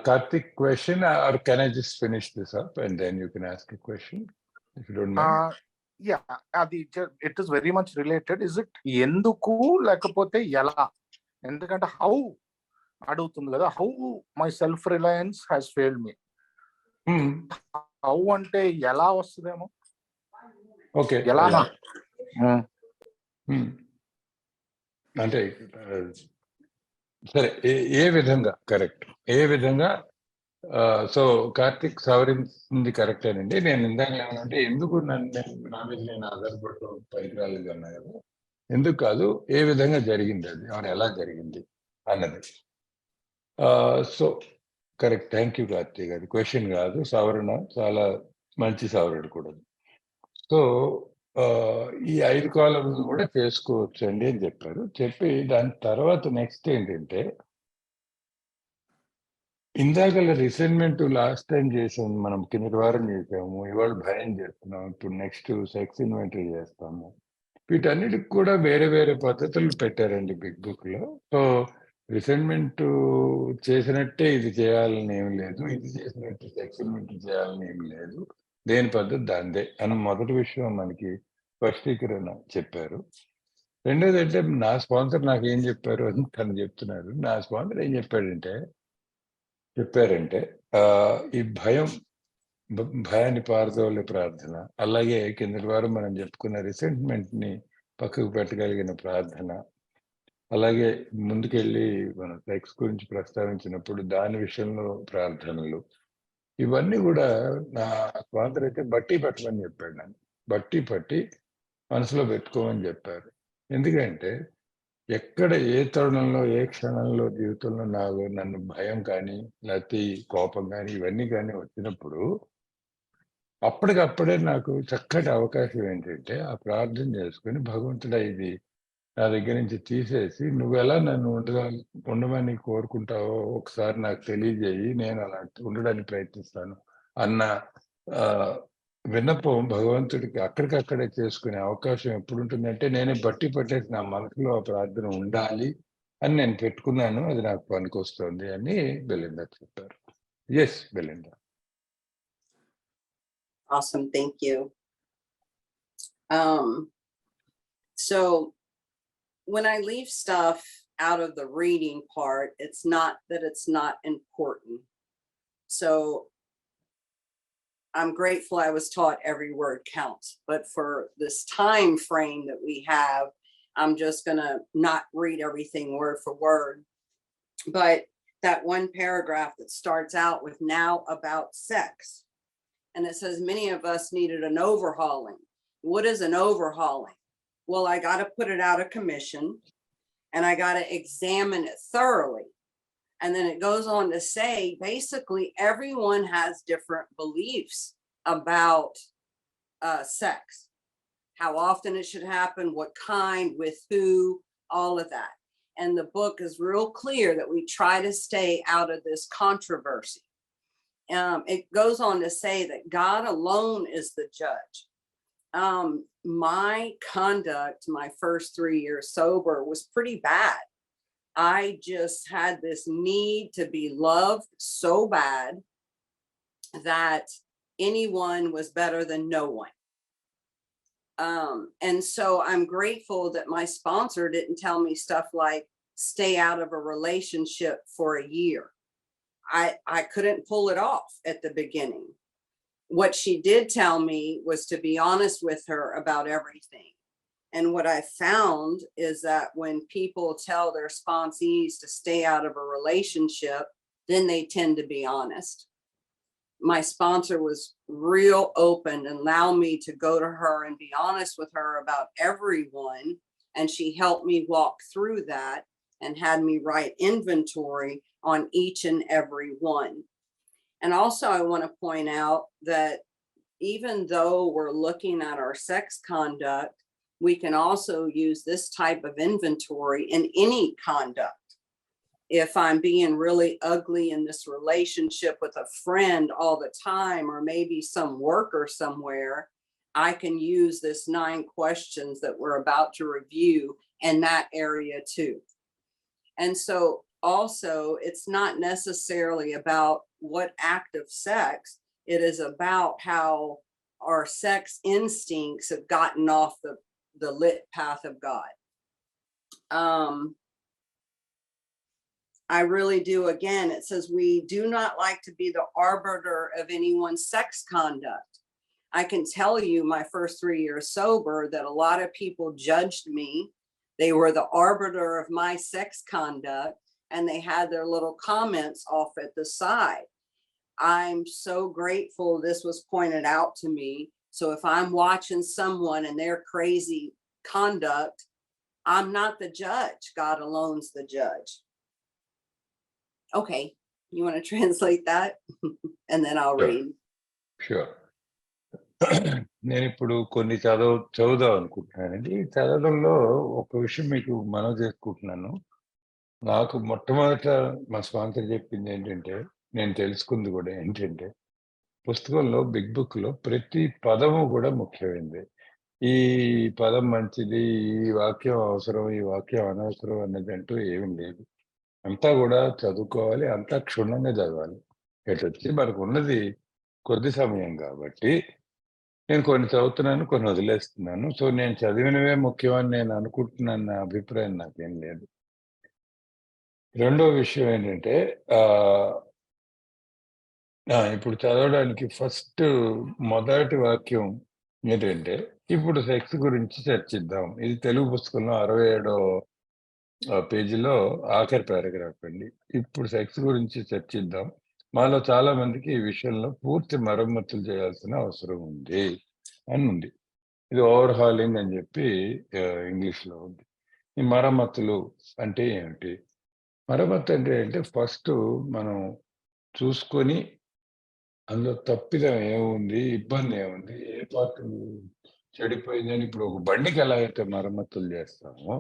Karthik, question, or can I just finish this up and then you can ask a question if you don't mind? Yeah, it is very much related. Is it ఎందుకు లేకపోతే ఎలా? ఎందుకంటే హౌ అడుగుతుంది కదా, how my self Reliance has failed me. How అంటే ఎలా వస్తుందేమో. Okay, ఎలా అంటే సరే, ఏ విధంగా కరెక్ట్, ఏ విధంగా. సో కార్తిక్ సవరించింది కరెక్టేనండి. నేను ఇందాక ఏమనంటే, ఎందుకు నా మీద నేను ఆధారపడటం పనికిరాలేదు అన్నా కదా, ఎందుకు కాదు, ఏ విధంగా జరిగింది అది, ఎలా జరిగింది అన్నది. So correct, thank you Karthik. అది క్వశ్చన్ కాదు, సవరణ. చాలా మంచి సవరణ కూడా. సో ఈ 5 కాలమ్స్ కూడా చేసుకోవచ్చు అండి అని చెప్పారు. చెప్పి దాని తర్వాత నెక్స్ట్ ఏంటంటే, ఇందాక రిసైన్మెంట్ లాస్ట్ టైం చేసాము, మనం కిందటి వారం చేసాము, ఇవాళ భయం చేస్తున్నాం, ఇప్పుడు నెక్స్ట్ సెక్స్ ఇన్వెంటరీ చేస్తాము. వీటన్నిటికి కూడా వేరే వేరే పద్ధతులు పెట్టారండి బిగ్ బుక్ లో. సో రిసెంట్మెంట్ చేసినట్టే ఇది చేయాలని ఏమి లేదు, ఇది చేసినట్టు సెక్స్మెంట్ చేయాలని ఏమి లేదు, దేని పద్ధతి దాందే అని మొదటి విషయం మనకి స్పష్టీకరణ చెప్పారు. రెండోది అంటే నా స్పాన్సర్ నాకు ఏం చెప్పారు అని తను చెప్తున్నారు. నా స్పాన్సర్ ఏం చెప్పారంటే ఈ భయాన్ని పారదోలే ప్రార్థన, అలాగే కిందటి వారం మనం చెప్పుకున్న రిసెంట్మెంట్ ని పక్కకు పెట్టగలిగిన ప్రార్థన, అలాగే ముందుకెళ్ళి మనం సెక్స్ గురించి ప్రస్తావించినప్పుడు దాని విషయంలో ప్రార్థనలు, ఇవన్నీ కూడా నా స్పాన్సర్ అయితే బట్టి పట్టమని చెప్పాడు. నన్ను బట్టి పట్టి మనసులో పెట్టుకోమని చెప్పారు. ఎందుకంటే ఎక్కడ ఏ తరుణంలో ఏ క్షణంలో జీవితంలో నన్ను భయం కానీ లేకపోతే కోపం కానీ ఇవన్నీ కానీ వచ్చినప్పుడు అప్పటికప్పుడే నాకు చక్కటి అవకాశం ఏంటంటే ఆ ప్రార్థన చేసుకుని, భగవంతుడా ఇది నా దగ్గర నుంచి తీసేసి నువ్వెలా నన్ను ఉండమని కోరుకుంటావో ఒకసారి నాకు తెలియజేయి, నేను అలా ఉండడానికి ప్రయత్నిస్తాను అన్న విన్నపం భగవంతుడికి అక్కడికక్కడే చేసుకునే అవకాశం ఎప్పుడు ఉంటుందంటే నేనే బట్టి పట్టేసి నా మనసులో ఆ ప్రార్థన ఉండాలి అని నేను పెట్టుకున్నాను, అది నాకు పనికొస్తుంది అని బెలిందా చెప్పారు. Yes బెలిందా. Awesome, thank you. So when I leave stuff out of the reading part, it's not that it's not important. So I'm grateful I was taught every word counts, but for this time frame that we have, I'm just gonna not read everything word for word. But that one paragraph that starts out with "now about sex," and it says many of us needed an overhauling. What is an overhauling? Well, I got to put it out of commission and I got to examine it thoroughly. And then it goes on to say, basically, everyone has different beliefs about sex, how often it should happen, what kind, with who, all of that. And the book is real clear that we try to stay out of this controversy. It goes on to say that God alone is the judge. My conduct, my first 3 years sober, was pretty bad. I just had this need to be loved so bad that anyone was better than no one. And so I'm grateful that my sponsor didn't tell me stuff like stay out of a relationship for a year. I couldn't pull it off at the beginning. What she did tell me was to be honest with her about everything. And what I found is that when people tell their sponsees to stay out of a relationship, then they tend to be honest. My sponsor was real open and allowed me to go to her and be honest with her about everyone. And she helped me walk through that and had me write inventory on each and every one. And also I want to point out that even though we're looking at our sex conduct, we can also use this type of inventory in any conduct. If I'm being really ugly in this relationship with a friend all the time, or maybe some worker somewhere, I can use this 9 questions that we're about to review in that area too. And so also, it's not necessarily about what act of sex, it is about how our sex instincts have gotten off the lit path of God. I really do. Again, it says we do not like to be the arbiter of anyone's sex conduct. I can tell you my first 3 years sober that a lot of people judged me. They were the arbiter of my sex conduct, and they had their little comments off at the side. I'm so grateful this was pointed out to me. So if I'm watching someone and their crazy conduct, I'm not the judge. God alone's the judge. Okay, you want to translate that? And then I'll read. Sure. నేను ఇప్పుడు కొన్ని చదువుదాం అనుకుంటున్నానండి. ఈ చదవడంలో ఒక విషయం మీకు మనవి చేసుకుంటున్నాను. నాకు మొట్టమొదట మా స్పాన్సర్ చెప్పింది ఏంటంటే, నేను తెలుసుకుంది కూడా ఏంటంటే, పుస్తకంలో బిగ్ బుక్లో ప్రతి పదము కూడా ముఖ్యమైనది. ఈ పదం మంచిది, ఈ వాక్యం అవసరం, ఈ వాక్యం అనవసరం అన్నదంటూ ఏమీ లేదు. అంతా కూడా చదువుకోవాలి, అంతా క్షుణ్ణంగా చదవాలి. ఎటొచ్చి మనకు ఉన్నది కొద్ది సమయం కాబట్టి నేను కొన్ని చదువుతున్నాను, కొన్ని వదిలేస్తున్నాను. సో, నేను చదివినవే ముఖ్యమని నేను అనుకుంటున్నాను. నా అభిప్రాయం నాకేం లేదు. రెండో విషయం ఏంటంటే ఆహ్, ఇప్పుడు చదవడానికి మొదటి వాక్యం ఏంటంటే, ఇప్పుడు సెక్స్ గురించి చర్చిద్దాం. ఇది తెలుగు పుస్తకంలో 67 పేజీలో ఆఖరి పారాగ్రాఫ్ అండి. ఇప్పుడు సెక్స్ గురించి చర్చిద్దాం. మాలో చాలా మందికి ఈ విషయంలో పూర్తి మరమ్మతులు చేయాల్సిన అవసరం ఉంది అని ఉంది. ఇది ఓవర్‌హాలింగ్ అని చెప్పి ఇంగ్లీష్‌లో ఉంది. ఈ మరమ్మతులు అంటే ఏమిటి? మరమ్మతు అంటే ఫస్టు మనం చూసుకొని అందులో తప్పిదం ఏముంది? ఇబ్బంది ఏముంది? ఏ పార్ట్ చెడిపోయిందని ఇప్పుడు ఒక బండికి ఎలాగైతే మరమ్మతులు చేస్తామో,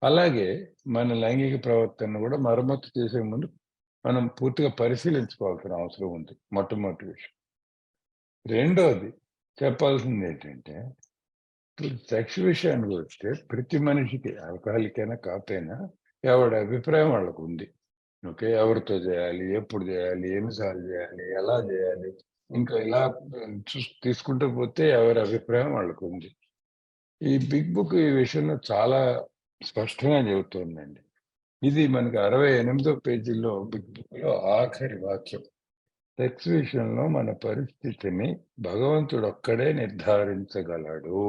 అలాగే మన లైంగిక ప్రవర్తనను కూడా మరమ్మతు చేసే ముందు మనం పూర్తిగా పరిశీలించుకోవాల్సిన అవసరం ఉంది. మొట్టమొదటి విషయం. రెండోది చెప్పాల్సింది ఏంటంటే, ఇప్పుడు సెక్స్ విషయానికి వస్తే ప్రతి మనిషికి ఆల్కహాలిక్ అయినా, కాకపోయినా ఎవడి అభిప్రాయం వాళ్ళకుంది. ఓకే. ఎవరితో చేయాలి? ఎప్పుడు చేయాలి? ఎన్నిసార్లు చేయాలి? ఎలా చేయాలి? ఇంకా ఇలా తీసుకుంటూ పోతే ఎవరి అభిప్రాయం వాళ్ళకుంది. ఈ బిగ్ బుక్ ఈ విషయంలో చాలా స్పష్టంగా చెబుతోందండి. ఇది మనకి 68 పేజీలో బిగ్ బుక్‌లో ఆఖరి వాక్యం. సెక్స్ విషయంలో మన పరిస్థితిని భగవంతుడొక్కడే నిర్ధారించగలడు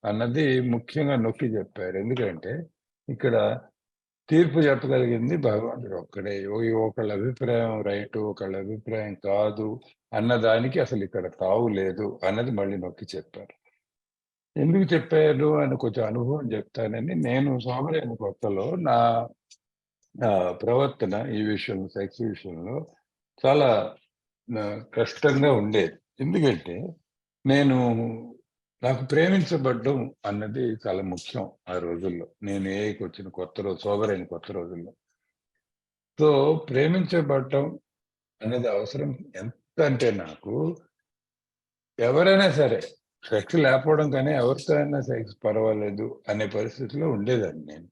అన్నది ముఖ్యంగా నొక్కి చెప్పారు. ఎందుకంటే ఇక్కడ తీర్పు చెప్పగలిగింది భగవంతుడు ఒక్కడే. ఒకళ్ళ అభిప్రాయం రైటు, ఒకళ్ళ అభిప్రాయం కాదు అన్నదానికి అసలు ఇక్కడ తావు లేదు అన్నది మళ్ళీ నొక్కి చెప్పారు. ఎందుకు చెప్పారు అని కొంచెం అనుభవం చెప్తానని. నేను సోమరైన కొత్తలో నా ప్రవర్తన ఈ విషయంలో, సెక్స్ విషయంలో చాలా కష్టంగా ఉండేది. ఎందుకంటే నేను నాకు ప్రేమించబడ్డం అన్నది చాలా ముఖ్యం ఆ రోజుల్లో. నేను ఏఐకొచ్చిన సోబరైన కొత్త రోజుల్లో. సో, ప్రేమించబడ్డం అనేది అవసరం ఎంత అంటే నాకు ఎవరైనా సరే సెక్స్ లేకపోవడం కానీ ఎవరితో అయినా సెక్స్ పర్వాలేదు అనే పరిస్థితిలో ఉండేదాన్ని నేను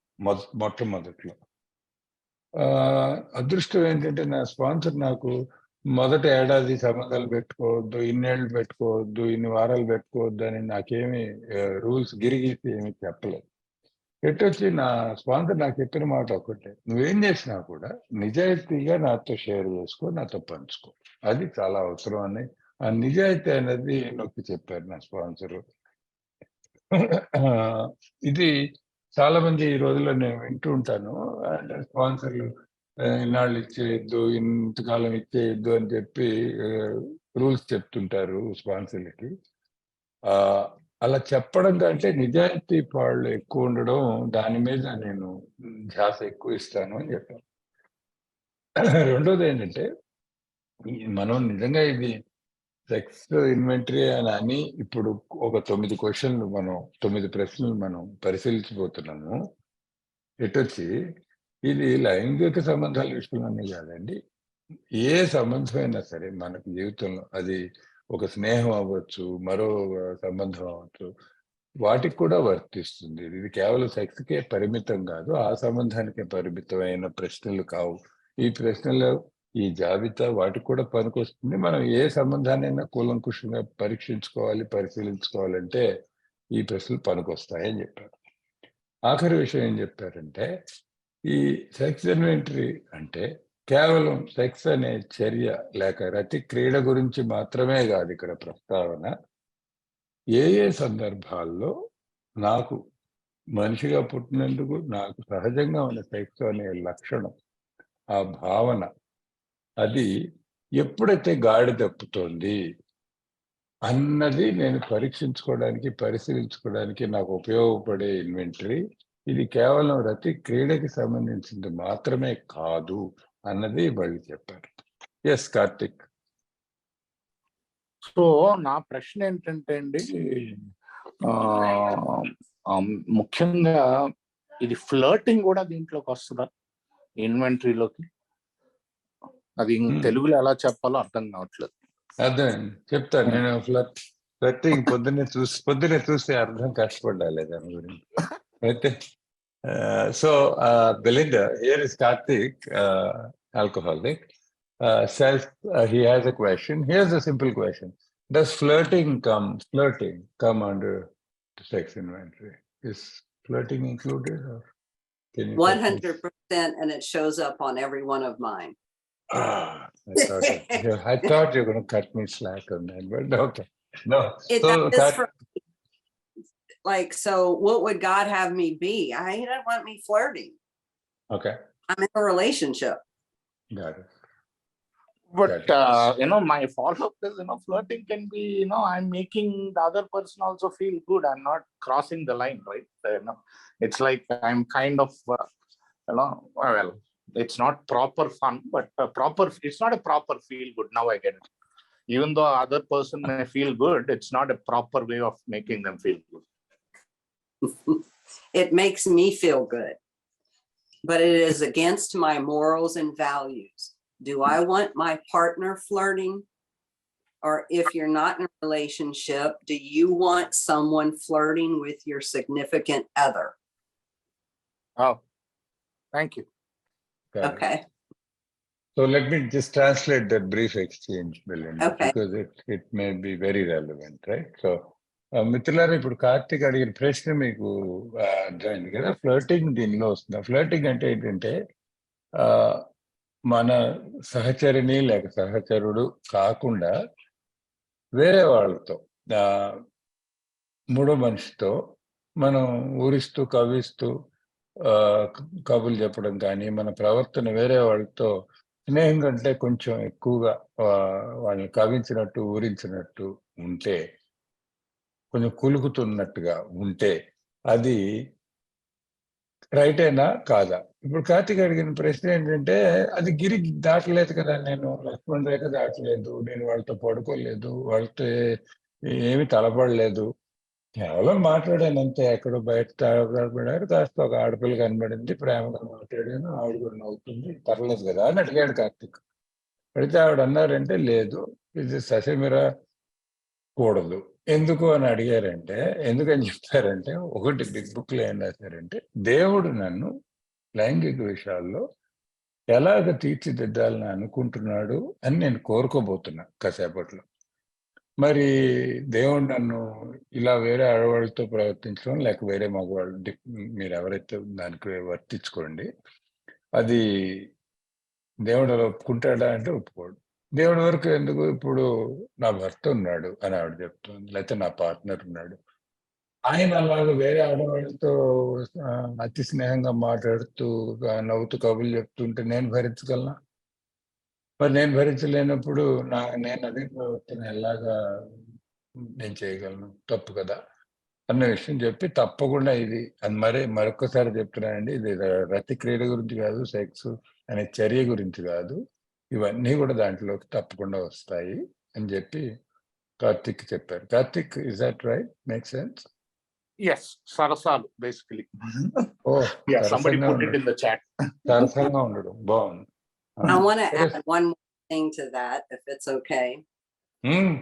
మొట్టమొదట్లో. అదృష్టం ఏంటంటే నా స్పాన్సర్ నాకు మొదటి ఏడాది సంబంధాలు పెట్టుకోవద్దు, ఇన్నేళ్ళు పెట్టుకోవద్దు, ఇన్ని వారాలు పెట్టుకోవద్దు అని నాకేమి రూల్స్ గిరిగీసి ఏమి చెప్పలేదు. ఎటొచ్చి నా స్పాన్సర్ నాకు చెప్పిన మాట ఒకటే, నువ్వేం చేసినా కూడా నిజాయితీగా నాతో షేర్ చేసుకో, నాతో పంచుకో. అది చాలా అవసరం అని ఆ నిజాయితీ అనేది నొక్కి చెప్పారు నా స్పాన్సరు. ఇది చాలా మంది ఈ రోజుల్లో నేను వింటూ ఉంటాను. అంటే స్పాన్సర్లు ఇన్నాళ్ళు ఇచ్చేయొద్దు, ఇంతకాలం ఇచ్చేయొద్దు అని చెప్పి రూల్స్ చెప్తుంటారు స్పాన్సర్లకి. అలా చెప్పడం కంటే నిజాయితీ వాళ్ళు ఎక్కువ ఉండడం, దాని మీద నేను ధ్యాస ఎక్కువ ఇస్తాను అని చెప్పాను. రెండోది ఏంటంటే, మనం నిజంగా ఇది సెక్స్ ఇన్వెంటరీ అని ఇప్పుడు ఒక 9 ప్రశ్నలు మనం పరిశీలించబోతున్నాము. ఎటొచ్చి ఇది లైంగిక సంబంధాల విషయంలోనే కాదండి. ఏ సంబంధమైనా సరే మనకు జీవితంలో అది ఒక స్నేహం అవ్వచ్చు, మరో సంబంధం అవ్వచ్చు, వాటికి కూడా వర్తిస్తుంది. ఇది కేవలం సెక్స్‌కే పరిమితం కాదు. ఆ సంబంధానికే పరిమితమైన ప్రశ్నలు కావు. ఈ ప్రశ్నలు, ఈ జాబితా వాటికి కూడా పనికొస్తుంది. మనం ఏ సంబంధాన్నైనా కూలంకుషంగా పరీక్షించుకోవాలి, పరిశీలించుకోవాలంటే ఈ ప్రశ్నలు పనికొస్తాయని చెప్పారు. ఆఖరి విషయం ఏం చెప్పారంటే, ఈ సెక్స్ ఇన్వెంటరీ అంటే కేవలం సెక్స్ అనే చర్య లేక రతి క్రీడ గురించి మాత్రమే కాదు ఇక్కడ ప్రస్తావన. ఏ సందర్భాల్లో నాకు మనిషిగా పుట్టినందుకు నాకు సహజంగా ఉన్న సెక్స్ అనే లక్షణం, ఆ భావన అది ఎప్పుడైతే గాడి తప్పుతోంది అన్నది నేను పరిశీలించుకోవడానికి నాకు ఉపయోగపడే ఇన్వెంటరీ. ఇది కేవలం రతి క్రీడకి సంబంధించింది మాత్రమే కాదు అన్నది వాళ్ళు చెప్పారు. ఎస్ కార్తిక్. సో నా ప్రశ్న ఏంటంటే అండి, ముఖ్యంగా ఇది ఫ్లర్టింగ్ కూడా దీంట్లోకి వస్తుందా ఇన్వెంటరీలోకి? అది తెలుగులో ఎలా చెప్పాలో అర్థం కావట్లేదు. అర్థం చెప్తాను నేను. ఫ్లర్టింగ్ పొద్దున్నే చూస్తే అర్థం కష్టపడాలి దాని గురించి. అయితే Belinda, here is Karthik, alcoholic. He has a question. Here's a simple question. Does flirting come under the sex inventory? Is flirting included? Or can you 100%, and it shows up on every one of mine. I thought you were going to cut me slack on that, but okay. No. So what would God have me be? He doesn't want me flirting. Okay. I'm in a relationship. Got it. But my follow-up is, flirting can be, I'm making the other person also feel good. I'm not crossing the line, right? It's like I'm kind of, well, it's not proper fun, but it's not a proper feel good. Now I get it. Even though other person may feel good, it's not a proper way of making them feel good. It makes me feel good, but it is against my morals and values. Do I want my partner flirting? Or if you're not in a relationship, do you want someone flirting with your significant other? Oh, thank you. Okay. So let me just translate that brief exchange, Belinda, Okay. because it may be very relevant, right? So, మిత్రులారా ఇప్పుడు కార్తీక్ అడిగిన ప్రశ్న మీకు అర్థమైంది కదా. Flirting దీనిలో వస్తుంది. Flirting అంటే ఏంటంటే మన సహచరిని లేక సహచరుడు కాకుండా వేరే వాళ్ళతో మూడో మనిషితో మనం ఊరిస్తూ కవిస్తూ కబుర్లు చెప్పడం కానీ మన ప్రవర్తన వేరే వాళ్ళతో స్నేహం కంటే కొంచెం ఎక్కువగా వాళ్ళని కవించినట్టు ఊరించినట్టు ఉంటే, కొంచెం కులుకుతున్నట్టుగా ఉంటే అది రైటేనా కాదా? ఇప్పుడు కార్తీక్ అడిగిన ప్రశ్న ఏంటంటే అది గిరి దాటలేదు కదా, నేను లక్ష్మణ రేఖ దాటలేదు, నేను వాళ్ళతో పడుకోలేదు, వాళ్ళతో ఏమి తలపడలేదు, కేవలం మాట్లాడానంతే. ఎక్కడో బయట తాగబడారు, కాస్త ఒక ఆడపిల్ల కనబడింది, ప్రేమగా మాట్లాడాను, ఆవిడ కూడా నవ్వుతుంది, పర్లేదు కదా అని అడిగాడు కార్తీక్. అడిగితే ఆవిడ అన్నారంటే లేదు, ఇది ససేమిరా కూడదు. ఎందుకు అని అడిగారంటే, ఎందుకని చెప్తారంటే, ఒకటి బిగ్ బుక్ లో ఏం రాశారంటే, దేవుడు నన్ను లైంగిక విషయాల్లో ఎలాగ తీర్చిదిద్దాలని అనుకుంటున్నాడు అని నేను కోరుకోబోతున్నా కాసేపట్లో. మరి దేవుడు నన్ను ఇలా వేరే ఆడవాళ్ళతో ప్రవర్తించడం, లేక వేరే మగవాళ్ళు, మీరు ఎవరైతే దానికి వర్తించుకోండి, అది దేవుడు అలా ఒప్పుకుంటాడా అంటే ఒప్పుకోడు. దేవుడి వరకు ఎందుకు, ఇప్పుడు నా భర్త ఉన్నాడు అని ఆవిడ చెప్తుంది, లేకపోతే నా పార్ట్నర్ ఉన్నాడు, ఆయన అలాగా వేరే ఆడవాళ్ళతో అతి స్నేహంగా మాట్లాడుతూ నవ్వుతూ కబుర్లు చెప్తుంటే నేను భరించగలనా? మరి నేను భరించలేనప్పుడు నేను అదే ప్రవర్తన ఎలాగా నేను చేయగలను? తప్పు కదా అన్న విషయం చెప్పి, తప్పకుండా ఇది అది మరొకసారి చెప్తున్నానండి, ఇది రతి క్రీడ గురించి కాదు, సెక్స్ అనే చర్య గురించి కాదు, ఇవన్నీ కూడా దాంట్లోకి తప్పకుండా వస్తాయి అని చెప్పి కార్తిక్ చెప్పారు. Karthik, is that right? Make sense? Yes, Sarasalu basically. Somebody put it in the chat. సరసంగా ఉండడం బాగుంది. I want to add one more thing to that, if it's okay.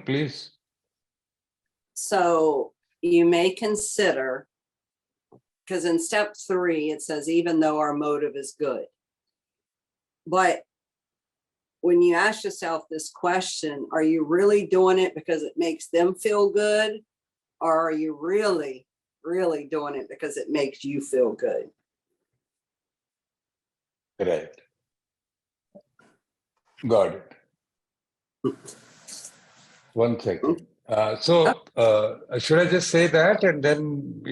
Please. So you may consider, because in step 3 it says even though our motive is good, but when you ask yourself this question, are you really doing it because it makes them feel good, or are you really doing it because it makes you feel good? Right. Got it. One second. Should I just say that and then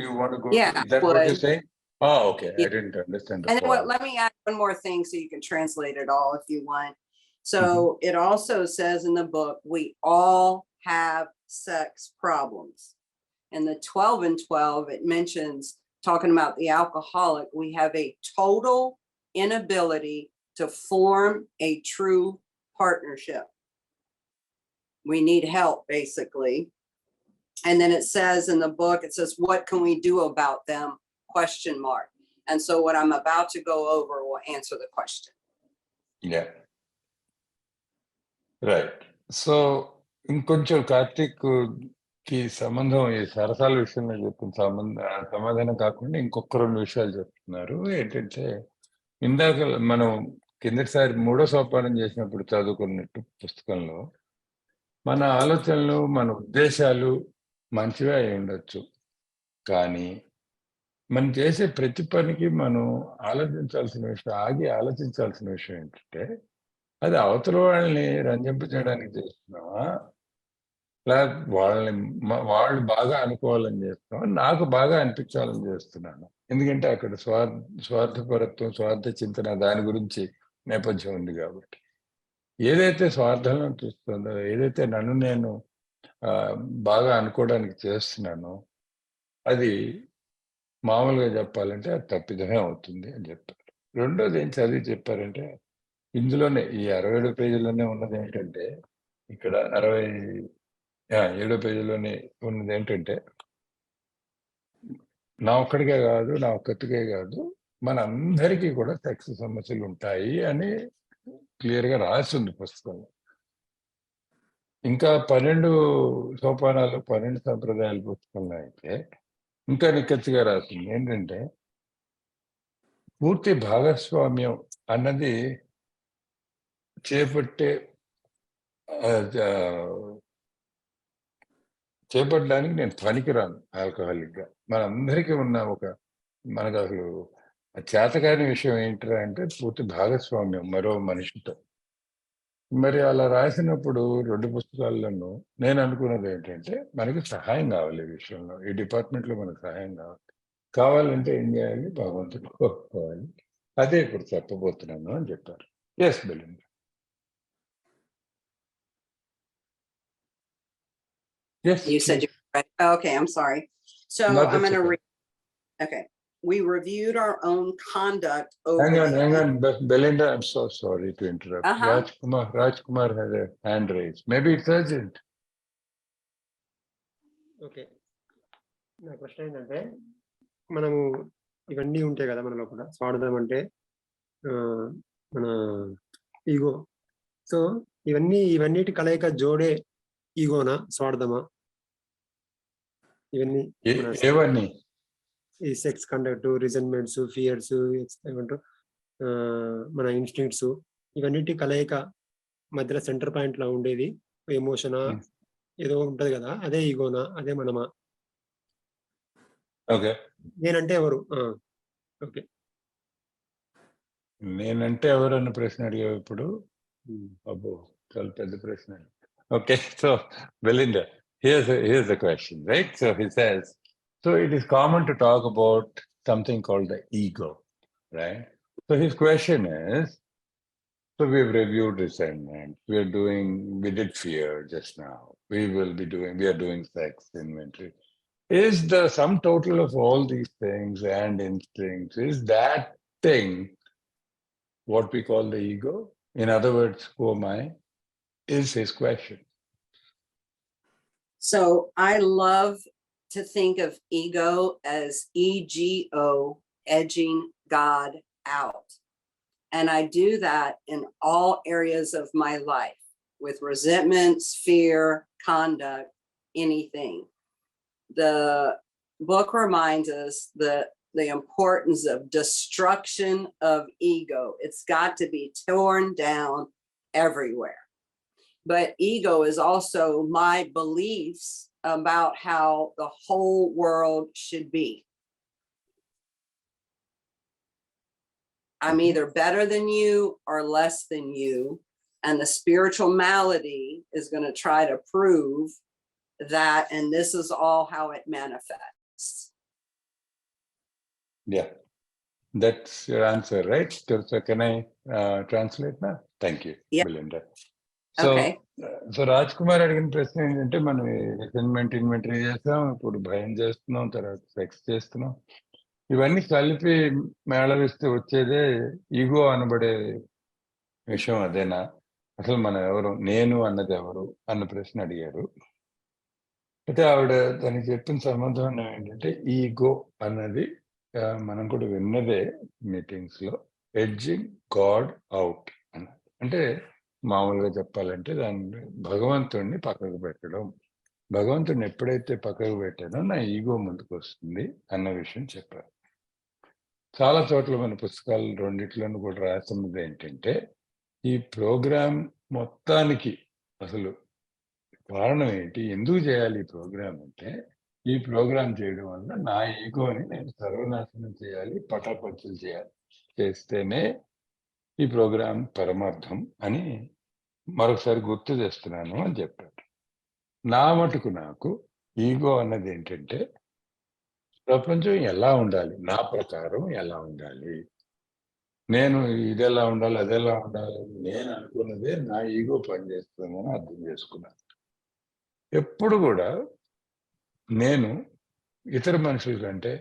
you want to go? Yeah, is that what you're saying? Oh, okay. Yeah. I didn't understand. And let me add one more thing so you can translate it all if you want. So it also says in the book, we all have sex problems. In the 12 and 12, it mentions, talking about the alcoholic, we have a total inability to form a true partnership. We need help, basically. And then it says in the book, it says, what can we do about them? ? And so what I'm about to go over will answer the question. Yeah. Right. So, ఇంకొంచెం కార్తిక్ కి సంబంధం ఈ సరసాల విషయంలో చెప్పిన సమాధానం కాకుండా ఇంకొక 2 విషయాలు చెప్తున్నారు. ఏంటంటే ఇందాక మనం కిందటిసారి 3వ సోపానం చేసినప్పుడు చదువుకున్నట్టు పుస్తకంలో మన ఆలోచనలు, మన ఉద్దేశాలు మంచివే అయి ఉండొచ్చు. కానీ మనం చేసే ప్రతి పనికి మనం ఆలోచించాల్సిన విషయం, ఆగి ఆలోచించాల్సిన విషయం ఏంటంటే అది అవతల వాళ్ళని రంజింపజేయడానికి చేస్తున్నావా? వాళ్ళని వాళ్ళు బాగా అనుకోవాలని చేస్తున్నావా? నాకు బాగా అనిపించాలని చేస్తున్నాను. ఎందుకంటే అక్కడ స్వార్థపరత్వం, స్వార్థ చింతన దాని గురించి నేపథ్యం ఉంది కాబట్టి. ఏదైతే స్వార్థంలో చూస్తుందో, ఏదైతే నన్ను నేను బాగా అనుకోవడానికి చేస్తున్నానో అది మామూలుగా చెప్పాలంటే అది తప్పిదమే అవుతుంది అని చెప్పారు. రెండోది ఏం చదివి చెప్పారంటే ఇందులోనే ఈ 67 పేజీలోనే ఉన్నది ఏంటంటే ఇక్కడ 7 పేజీలోనే ఉన్నది ఏంటంటే నా ఒక్కడికే కాదు, నా ఒక్కతికే కాదు, మనందరికీ కూడా సెక్స్ సమస్యలు ఉంటాయి అని క్లియర్గా రాసింది పుస్తకంలో. ఇంకా 12 సోపానాలు, 12 సంప్రదాయాల పుస్తకంలో అయితే ఇంకా నిక్కచ్చిగా రాసింది ఏంటంటే పూర్తి భాగస్వామ్యం అన్నది చేపట్టడానికి నేను పనికిరాను ఆల్కహాలిక్గా. మనందరికీ ఉన్న మనకు అసలు చేతకాని విషయం ఏంటంటే అంటే పూర్తి భాగస్వామ్యం మరో మనిషితో. మరి అలా రాసినప్పుడు 2 పుస్తకాల్లోనూ నేను అనుకున్నది ఏంటంటే మనకి సహాయం కావాలి ఈ విషయంలో. ఈ డిపార్ట్మెంట్లో మనకు సహాయం కావాలంటే ఏం చేయాలి? భగవంతుడు కోరుకోవాలి. అదే ఇప్పుడు చెప్పబోతున్నాను అని చెప్పారు. Yes Belinda. Yes. You said you read. Okay, I'm sorry. So I'm going to read. Okay. We reviewed our own conduct over. Hang on, Belinda, I'm so sorry to interrupt. Rajkumar has a hand raised. Maybe it's urgent. Okay. నా ప్రశ్న ఏంటంటే మనము ఇవన్నీ ఉంటాయి కదా మన లోపల. స్వార్థం అంటే మన ఈగో. సో ఇవన్నిటి కలయిక జోడే ఈగోనా, స్వార్థమా? ఇవన్నీ ఏవన్నీ? ఈ సెక్స్ కండక్ట్, రిజన్మెంట్స్, ఫియర్స్, ఏమంటారు మన ఇన్స్టింక్ట్స్, ఇవన్నిటి కలయిక మధ్యలో సెంటర్ పాయింట్ లా ఉండేది ఎమోషనా ఏదో ఉంటది కదా, అదే ఈగోనా, అదే మనమా? ఓకే. నేనంటే ఎవరు? ఓకే. నేనంటే ఎవరు అన్న ప్రశ్న అడిగావు ఇప్పుడు. అబ్బో, చాలా పెద్ద ప్రశ్న. Okay, so Belinda, here's the question, right? So he says, so it is common to talk about something called the ego, right? So his question is, so we've reviewed resentment, we did fear just now, we are doing sex inventory. Is the sum total of all these things and instincts, is that thing what we call the ego? In other words, who am I? Is his question. So I love to think of ego as EGO, edging God out. And I do that in all areas of my life with resentments, fear, conduct, anything. The book reminds us that the importance of destruction of ego. It's got to be torn down everywhere. But ego is also my beliefs about how the whole world should be. I'm either better than you or less than you. And the spiritual malady is going to try to prove that, and this is all how it manifests. Yeah, that's your answer, right? So can I translate now? Thank you, Belinda. So Raj Kumar అడిగిన ప్రశ్న ఏంటంటే మనం resentment inventory చేస్తాం, ఇప్పుడు భయం చేస్తున్నాం, తర్వాత sex చేస్తున్నాం, ఇవన్నీ కలిపి మేళవిస్తే వచ్చేదే ఈగో అనబడే విషయం. అదేనా అసలు మనం ఎవరు, నేను అన్నది ఎవరు అన్న ప్రశ్న అడిగారు. అయితే ఆవిడ దానికి చెప్పిన సమాధానం ఏంటంటే ఈగో అన్నది మనం కూడా విన్నదే మీటింగ్స్ లో, ఎడ్జింగ్ గాడ్ అవుట్ అన్నది. అంటే మామూలుగా చెప్పాలంటే దాన్ని భగవంతుడిని పక్కకు పెట్టడం భగవంతుని ఎప్పుడైతే పక్కకు పెట్టానో నా ఈగో ముందుకు వస్తుంది అన్న విషయం చెప్పారు. చాలా చోట్ల మన పుస్తకాలు రెండిట్లను కూడా రాస్తున్నది ఏంటంటే, ఈ ప్రోగ్రాం మొత్తానికి అసలు కారణం ఏంటి, ఎందుకు చేయాలి ఈ ప్రోగ్రాం అంటే, ఈ ప్రోగ్రాం చేయడం వల్ల నా ఈగోని నేను సర్వనాశనం చేయాలి, పటాపంచలు చేయాలి, చేస్తేనే ఈ ప్రోగ్రాం పరమార్థం అని మరొకసారి గుర్తు చేస్తున్నాను అని చెప్పారు. నా మటుకు నాకు ఈగో అన్నది ఏంటంటే, ప్రపంచం ఎలా ఉండాలి, నా ప్రకారం ఎలా ఉండాలి, నేను ఇది ఎలా ఉండాలి, అది ఎలా ఉండాలి, నేను అనుకున్నదే నా ఈగో పనిచేస్తుందని అర్థం చేసుకున్నాను. ఎప్పుడు కూడా నేను ఇతర మనుషుల కంటే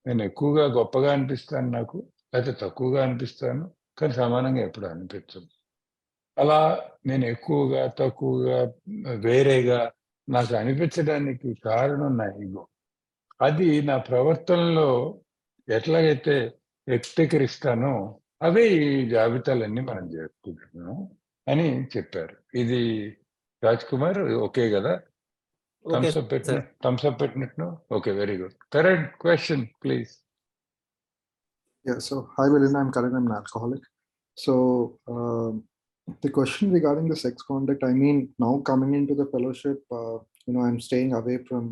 నేను ఎక్కువగా గొప్పగా అనిపిస్తాను, నాకు లేకపోతే తక్కువగా అనిపిస్తాను, కానీ సమానంగా ఎప్పుడు అనిపించదు. అలా నేను ఎక్కువగా తక్కువగా వేరేగా నాకు అనిపించడానికి కారణం నా ఈగో. అది నా ప్రవర్తనలో ఎట్లాగైతే వ్యక్తీకరిస్తానో అవే ఈ జాబితాలన్నీ మనం చేసుకుంటున్నాం అని చెప్పారు. ఇది రాజ్ కుమార్ ఓకే కదా? థమ్స్ అప్ పెట్టినట్టు. Okay, very good. Current question please. Yeah, so hi Belinda, I'm Karan, I'm an alcoholic. So the question regarding the sex conduct, I mean, now coming into the fellowship, I'm staying away from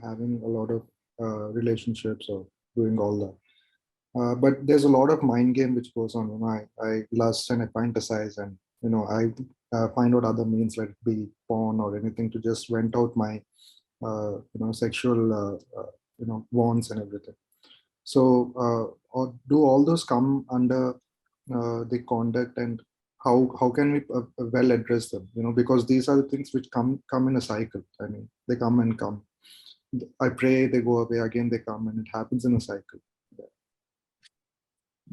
having a lot of relationships or doing all that. But there's a lot of mind game which goes on. I lust and I fantasize, and I find out other means, let it be porn or anything, to just vent out my sexual wants and everything. So or do all those come under the conduct, and how can we well address them? Because these are the things which come in a cycle. I mean, they come and come. I pray, they go away, again they come, and it happens in a cycle.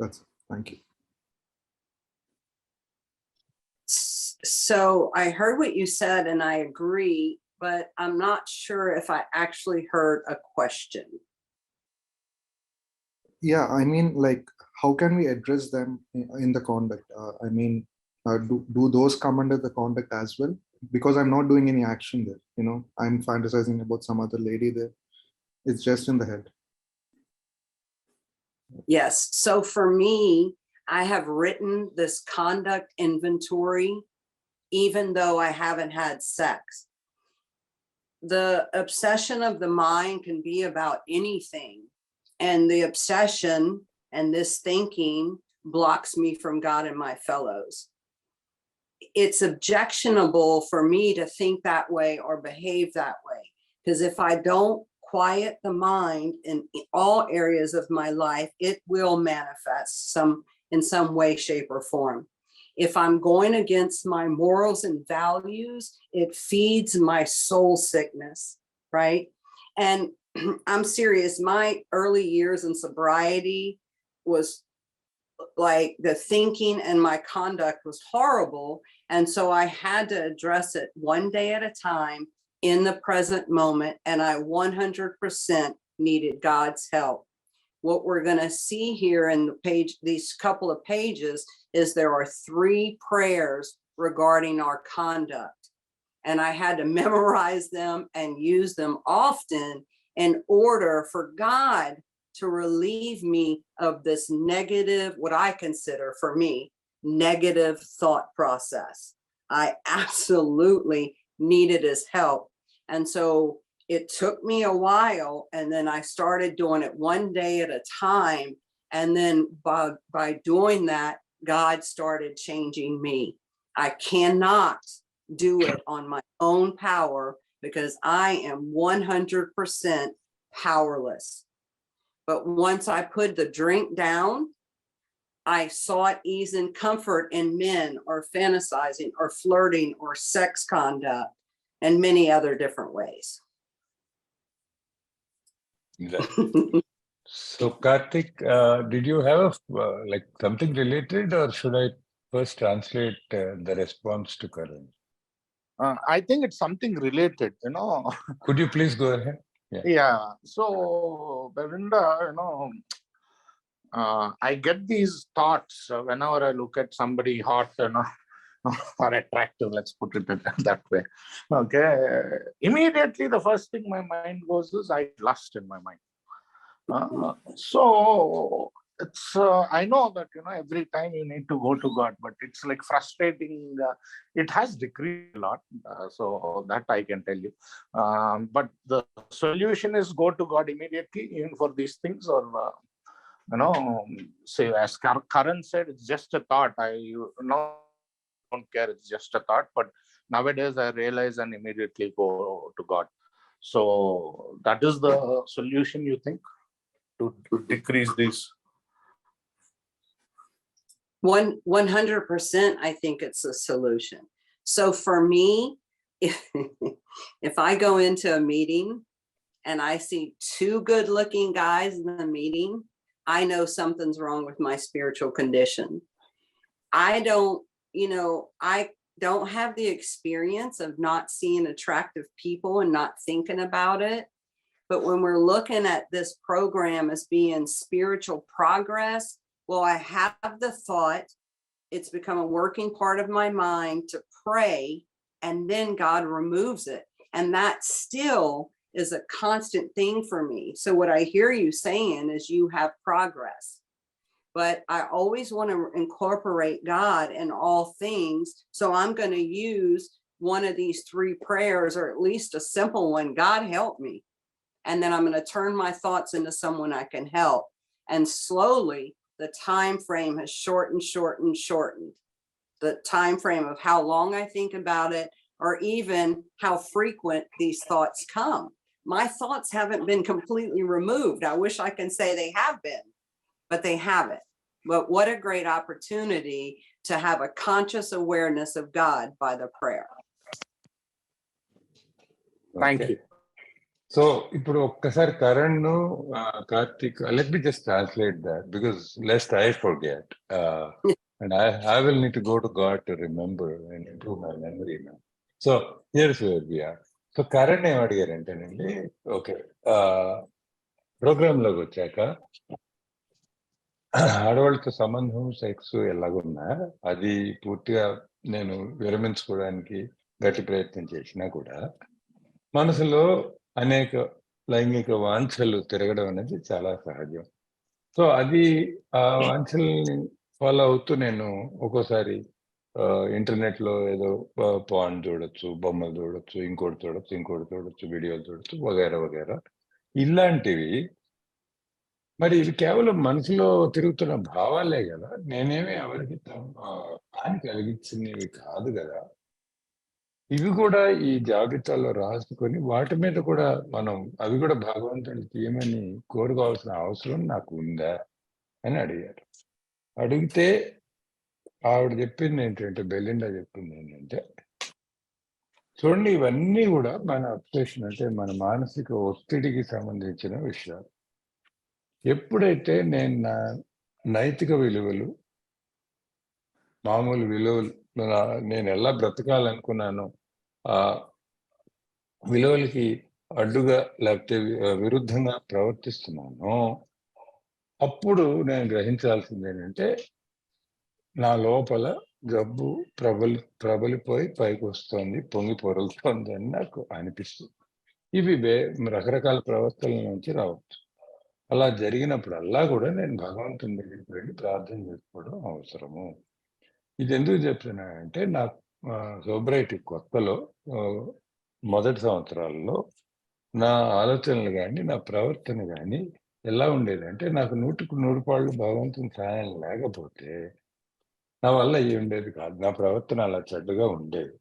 That's it. Thank you. So I heard what you said and I agree, but I'm not sure if I actually heard a question. Yeah, I mean, like, how can we address them in the conduct? I mean, do those come under the conduct as well? Because I'm not doing any action there. I'm fantasizing about some other lady there. It's just in the head. Yes. So for me, I have written this conduct inventory, even though I haven't had sex. The obsession of the mind can be about anything. And the obsession and this thinking blocks me from God and my fellows. It's objectionable for me to think that way or behave that way, because if I don't quiet the mind in all areas of my life, it will manifest in some way, shape, or form. If I'm going against my morals and values, it feeds my soul sickness, right? And I'm serious. My early years in sobriety was like, the thinking and my conduct was horrible. And so I had to address it one day at a time in the present moment. And I 100% needed God's help. What we're going to see here in the page, these couple of pages, is there are 3 prayers regarding our conduct. And I had to memorize them and use them often in order for God to relieve me of this negative, what I consider for me, negative thought process. I absolutely needed his help. And so it took me a while, and then I started doing it one day at a time. And then by doing that, God started changing me. I cannot do it on my own power, because I am 100% powerless. But once I put the drink down, I sought ease and comfort in men, or fantasizing, or flirting, or sex conduct, and many other different ways. So Karthik, did you have like something related, or should I first translate the response to Karan? I think it's something related, Could you please go ahead? Yeah. So Belinda, I get these thoughts whenever I look at somebody hot, or attractive, let's put it that way. Okay, immediately the first thing my mind goes is I lust in my mind. So it's I know that every time you need to go to God, but it's like frustrating. It has decreased a lot, so that I can tell you. But the solution is go to God immediately, even for these things, or say as Karan said, it's just a thought. I don't care, it's just a thought. But nowadays I realize and immediately go to God. So that is the solution, you think, to decrease this? 100%, I think it's a solution. So for me, if I go into a meeting and I see two good-looking guys in the meeting, I know something's wrong with my spiritual condition. I don't have the experience of not seeing attractive people and not thinking about it. But when we're looking at this program as being spiritual progress, well, I have the thought, it's become a working part of my mind to pray, and then God removes it. And that still is a constant thing for me. So what I hear you saying is you have progress. But I always want to incorporate God in all things. So I'm going to use one of these three prayers, or at least a simple one. God help me. And then I'm going to turn my thoughts into someone I can help. And slowly the time frame has shortened. The time frame of how long I think about it, or even how frequent these thoughts come. My thoughts haven't been completely removed. I wish I can say they have been, but they haven't. But what a great opportunity to have a conscious awareness of God by the prayer. Thank you. So, ఇప్పుడు ఒక్కసారి Karan Karthik, let me just translate that, because lest I forget, and I will need to go to God to remember and improve my memory now. So here's where we are. So Karan ఏం అడిగారంటేనండి, okay, programme లోకి వచ్చాక ఆడవాళ్ళతో సంబంధం, sex ఎలాగున్నా అది పూర్తిగా నేను విరమించుకోవడానికి గట్టి ప్రయత్నం చేసినా కూడా మనసులో అనేక లైంగిక వాంఛలు తిరగడం అనేది చాలా సహజం. సో అది ఆ వాంఛల్ని ఫాలో అవుతూ నేను ఒక్కోసారి ఇంటర్నెట్ లో ఏదో పాన్ చూడొచ్చు, బొమ్మలు చూడొచ్చు, ఇంకోటి చూడొచ్చు, వీడియోలు చూడొచ్చు, వగైరా ఇలాంటివి. మరి ఇది కేవలం మనసులో తిరుగుతున్న భావాలే కదా, నేనేమి ఎవరికి హాని కలిగించినవి కాదు కదా. ఇవి కూడా ఈ జాబితాలో రాసుకొని వాటి మీద కూడా మనం అవి కూడా భగవంతుడికి ఏమని కోరుకోవాల్సిన అవసరం నాకు ఉందా అని అడిగారు. అడిగితే ఆవిడ చెప్పింది ఏంటంటే, బెలిండా చెప్పింది ఏంటంటే, చూడండి, ఇవన్నీ కూడా మన అబ్సెషన్, అంటే మన మానసిక ఒత్తిడికి సంబంధించిన విషయాలు. ఎప్పుడైతే నేను నా నైతిక విలువలు, మామూలు విలువలు, నేను ఎలా బ్రతకాలనుకున్నానో ఆ విలువలకి అడ్డుగా లేకపోతే విరుద్ధంగా ప్రవర్తిస్తున్నాను, అప్పుడు నేను గ్రహించాల్సింది ఏంటంటే, నా లోపల జబ్బు ప్రబలిపోయి పైకి వస్తుంది, పొంగి పొరుగుతోంది అని నాకు అనిపిస్తుంది. ఇవి రకరకాల ప్రవర్తనల నుంచి రావచ్చు. అలా జరిగినప్పుడల్లా కూడా నేను భగవంతుని దగ్గరికి వెళ్ళి ప్రార్థన చేసుకోవడం అవసరము. ఇది ఎందుకు చెప్తున్నానంటే, నా సోబ్రైటీ కొత్తలో మొదటి సంవత్సరాల్లో నా ఆలోచనలు కానీ నా ప్రవర్తన కానీ ఎలా ఉండేదంటే, నాకు 100కు 100 భగవంతుని సాయం లేకపోతే నా వల్ల అయ్యి ఉండేది కాదు. నా ప్రవర్తన అలా చెడ్డగా ఉండేది.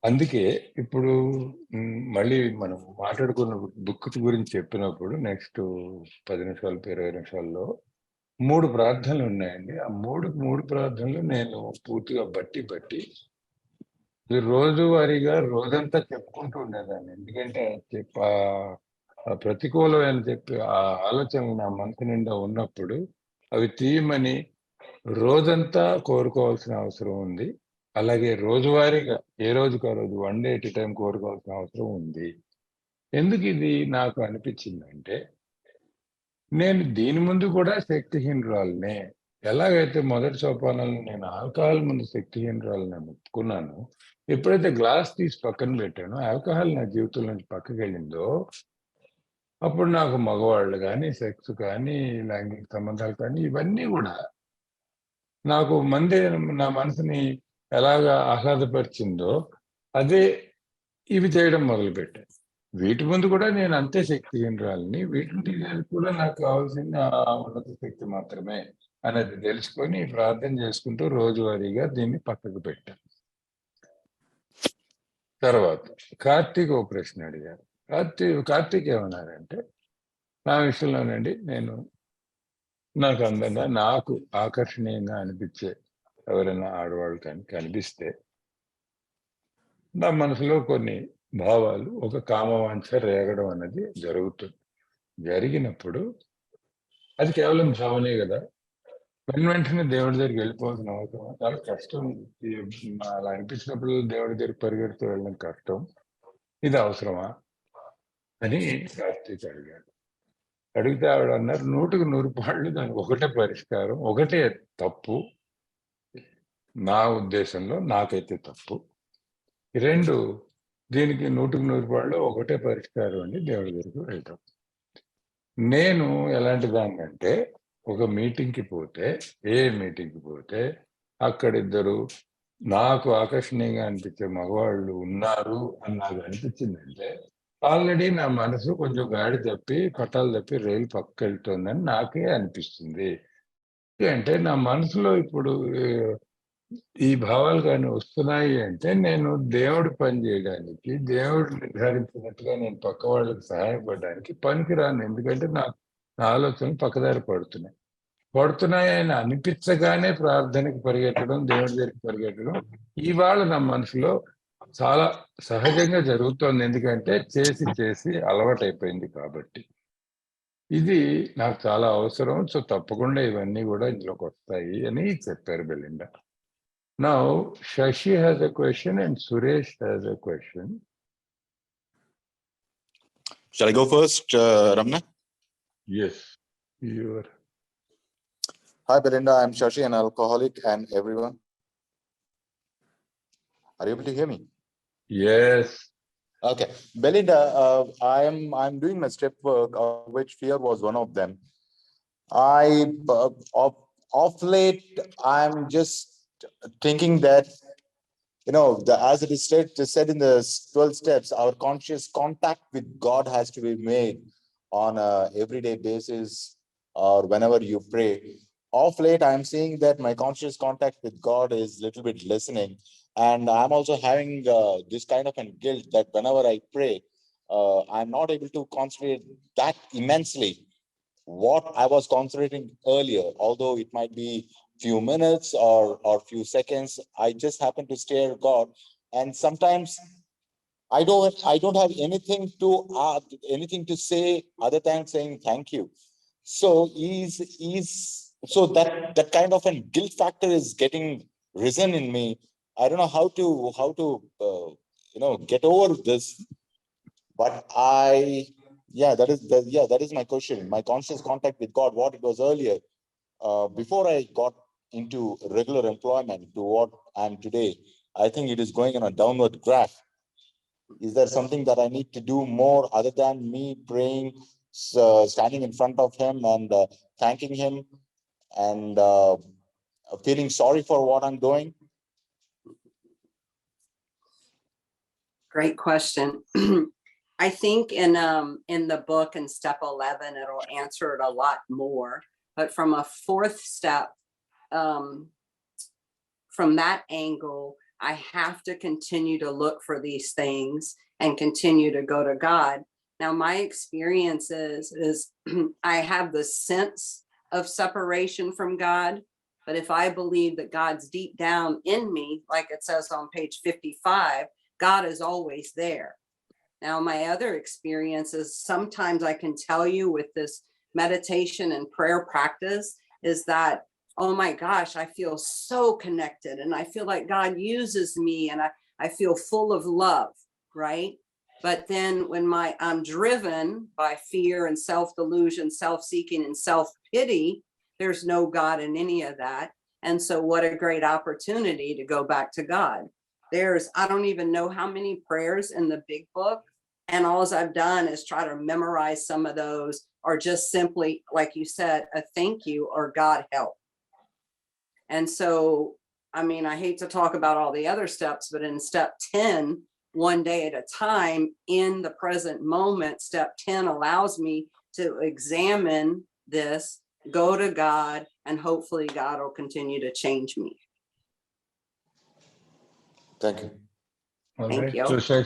అందుకే ఇప్పుడు మళ్ళీ మనం మాట్లాడుకున్న బుక్ గురించి చెప్పినప్పుడు నెక్స్ట్ 10 నిమిషాలు 20 నిమిషాల్లో 3 ప్రార్థనలు ఉన్నాయండి. ఆ 3 ప్రార్థనలు నేను పూర్తిగా బట్టి రోజువారీగా రోజంతా చెప్పుకుంటూ ఉండేదాన్ని. ఎందుకంటే ప్రతికూలమైన ఆ ఆలోచనలు నా మనసు నిండా ఉన్నప్పుడు అవి తీయమని రోజంతా కోరుకోవాల్సిన అవసరం ఉంది. అలాగే రోజువారీగా ఏ రోజుకు ఆ రోజు 1 day at a time కోరుకోవాల్సిన అవసరం ఉంది. ఎందుకు ఇది నాకు అనిపించిందంటే, నేను దీని ముందు కూడా శక్తిహీనురాలనే. ఎలాగైతే మొదటి సోపానాలు నేను ఆల్కహాల్ ముందు శక్తిహీనరాలు నేను ఒప్పుకున్నాను, ఎప్పుడైతే గ్లాస్ తీసి పక్కన పెట్టానో, ఆల్కహాల్ నా జీవితం నుంచి పక్కకి వెళ్ళిందో, అప్పుడు నాకు మగవాళ్ళు కానీ, సెక్స్ కానీ, లైంగిక సంబంధాలు కానీ ఇవన్నీ కూడా నాకు మందే నా మనసుని ఎలాగా ఆహ్లాదపరిచిందో అదే ఇవి చేయడం మొదలుపెట్టాను. వీటి ముందు కూడా నేను అంతే శక్తిహీనరాలని, వీటి కూడా నాకు కావాల్సిన ఉన్నత శక్తి మాత్రమే అనేది తెలుసుకొని ప్రార్థన చేసుకుంటూ రోజువారీగా దీన్ని పక్కకు పెట్టాను. తర్వాత కార్తీక్ ఓ ప్రశ్న అడిగారు. కార్తీక్ ఏమన్నారంటే, నా విషయంలోనండి నాకు అందంగా, నాకు ఆకర్షణీయంగా అనిపించే ఎవరైనా ఆడవాళ్ళు కానీ కనిపిస్తే నా మనసులో కొన్ని భావాలు, ఒక కామవాంఛ రేగడం అనేది జరుగుతుంది. జరిగినప్పుడు అది కేవలం భావనే కదా, వెంటనే దేవుడి దగ్గరికి వెళ్ళిపోవాల్సిన అవసరం చాలా కష్టం. అలా అనిపించినప్పుడు దేవుడి దగ్గరికి పరిగెడుతూ వెళ్ళడం కష్టం. ఇది అవసరమా అని కార్తీక్ అడిగాడు. అడిగితే ఆవిడ అన్నారు, 100కి 100 పాళ్ళు దానికి ఒకటే పరిష్కారం, ఒకటే తప్పు. నా ఉద్దేశంలో నాకైతే తప్పు. 2, దీనికి 100కి 100 పాళ్ళు ఒకటే పరిష్కారం అండి, దేవుడి దగ్గరికి వెళ్తాం. నేను ఎలాంటి దాన్ని అంటే, ఒక మీటింగ్కి పోతే, ఏ మీటింగ్కి పోతే అక్కడిద్దరు నాకు ఆకర్షణీయంగా అనిపించే మగవాళ్ళు ఉన్నారు అని నాకు అనిపించిందంటే, ఆల్రెడీ నా మనసు కొంచెం గాడి తప్పి, పట్టాలు తప్పి రైలు పక్కకి వెళ్తుందని నాకే అనిపిస్తుంది. అంటే నా మనసులో ఇప్పుడు ఈ భావాలు కానీ వస్తున్నాయి అంటే, నేను దేవుడి పని చేయడానికి, దేవుడు నిర్ధారించినట్టుగా నేను పక్క వాళ్ళకి సహాయపడడానికి పనికిరాను. ఎందుకంటే నా ఆలోచనలు పక్కదారి పడుతున్నాయని అనిపించగానే ప్రార్థనకి పరిగెట్టడం, దేవుడి దగ్గరికి పరిగెట్టడం ఇవాళ నా మనసులో చాలా సహజంగా జరుగుతోంది. ఎందుకంటే చేసి అలవాటైపోయింది కాబట్టి. ఇది నాకు చాలా అవసరం. సో తప్పకుండా ఇవన్నీ కూడా ఇందులోకి వస్తాయి అని చెప్పారు Belinda. Now, Shashi has a question and Suresh has a question. Shall I go first, Ramna? Yes, you are. Hi, Belinda. I'm Shashi, an alcoholic, and everyone. Are you able to hear me? Yes. Okay, Belinda. I'm doing my step work, of which fear was one of them. Of late, I'm just thinking that, as it is said in the 12 steps, our conscious contact with God has to be made on a everyday basis or whenever you pray. Of late, I'm seeing that my conscious contact with God is a little bit lessening. And I'm also having this kind of a guilt that whenever I pray, I'm not able to concentrate that immensely what I was concentrating earlier, although it might be few minutes or few seconds. I just happen to stare at God, and sometimes I don't have anything to say other than saying thank you. So so that kind of a guilt factor is getting risen in me. I don't know how to get over this, but that is my question. My conscious contact with God, what it was earlier, before I got into regular employment to what I'm today, I think it is going on a downward graph. Is there something that I need to do more other than me praying, standing in front of him and thanking him and feeling sorry for what I'm doing? Great question. I think in the book in step 11, it'll answer it a lot more. But from a fourth step, from that angle, I have to continue to look for these things and continue to go to God. Now, my experience is I have the sense of separation from God, but if I believe that God's deep down in me, like it says on page 55, God is always there. Now, my other experience is sometimes I can tell you with this meditation and prayer practice is that, oh my gosh, I feel so connected and I feel like God uses me and I feel full of love, right? But then when I'm driven by fear and self-delusion, self-seeking and self-pity, there's no God in any of that. And so what a great opportunity to go back to God. I don't even know how many prayers in the big book. And all I've done is try to memorize some of those, or just simply, like you said, a thank you or God help. And so, I mean, I hate to talk about all the other steps, but in step 10, one day at a time, in the present moment, step 10 allows me to examine this, go to God, and hopefully God will continue to change me. Thank you. All Thank right. you.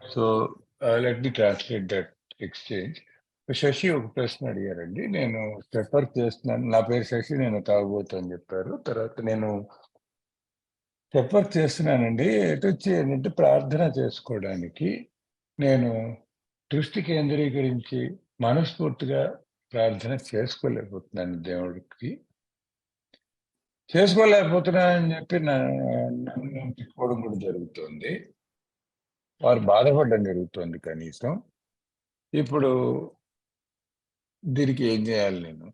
So let me translate that exchange. Shashi ఒక ప్రశ్న అడిగారండి. నేను step work చేస్తున్నాను, నా పేరు శశి, నేను తాగుబోతని చెప్పారు. తర్వాత నేను స్టెప్ వర్క్ చేస్తున్నానండి, ఎటు వచ్చి ఏంటంటే ప్రార్థన చేసుకోవడానికి నేను దృష్టి కేంద్రీకరించి మనస్ఫూర్తిగా ప్రార్థన చేసుకోలేకపోతున్నాను, దేవుడికి చేసుకోలేకపోతున్నానని చెప్పి నన్ను తిట్టుకోవడం కూడా జరుగుతుంది, వారు బాధపడడం జరుగుతుంది. కనీసం ఇప్పుడు దీనికి ఏం చేయాలి నేను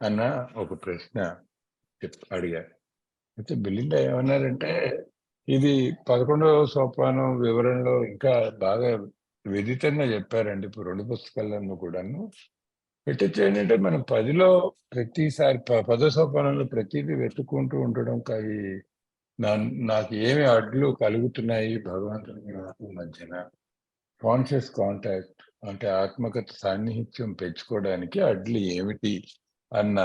అన్న ఒక ప్రశ్న అడిగారు. అయితే బిలిండా ఏమన్నారంటే, ఇది 11వ సోపానం వివరణలో ఇంకా బాగా విదితంగా చెప్పారండి. ఇప్పుడు 2 పుస్తకాలను కూడాను పెట్టచ్చు. ఏంటంటే మనం 10లో ప్రతిసారి 10వ సోపానంలో ప్రతిదీ వెతుక్కుంటూ ఉండడం, అవి నాకు ఏమి అడ్లు కలుగుతున్నాయి భగవంతునికి నాకు మధ్యన, కాన్షియస్ కాంటాక్ట్ అంటే ఆత్మగత సాన్నిహిత్యం పెంచుకోవడానికి అడ్లు ఏమిటి అన్న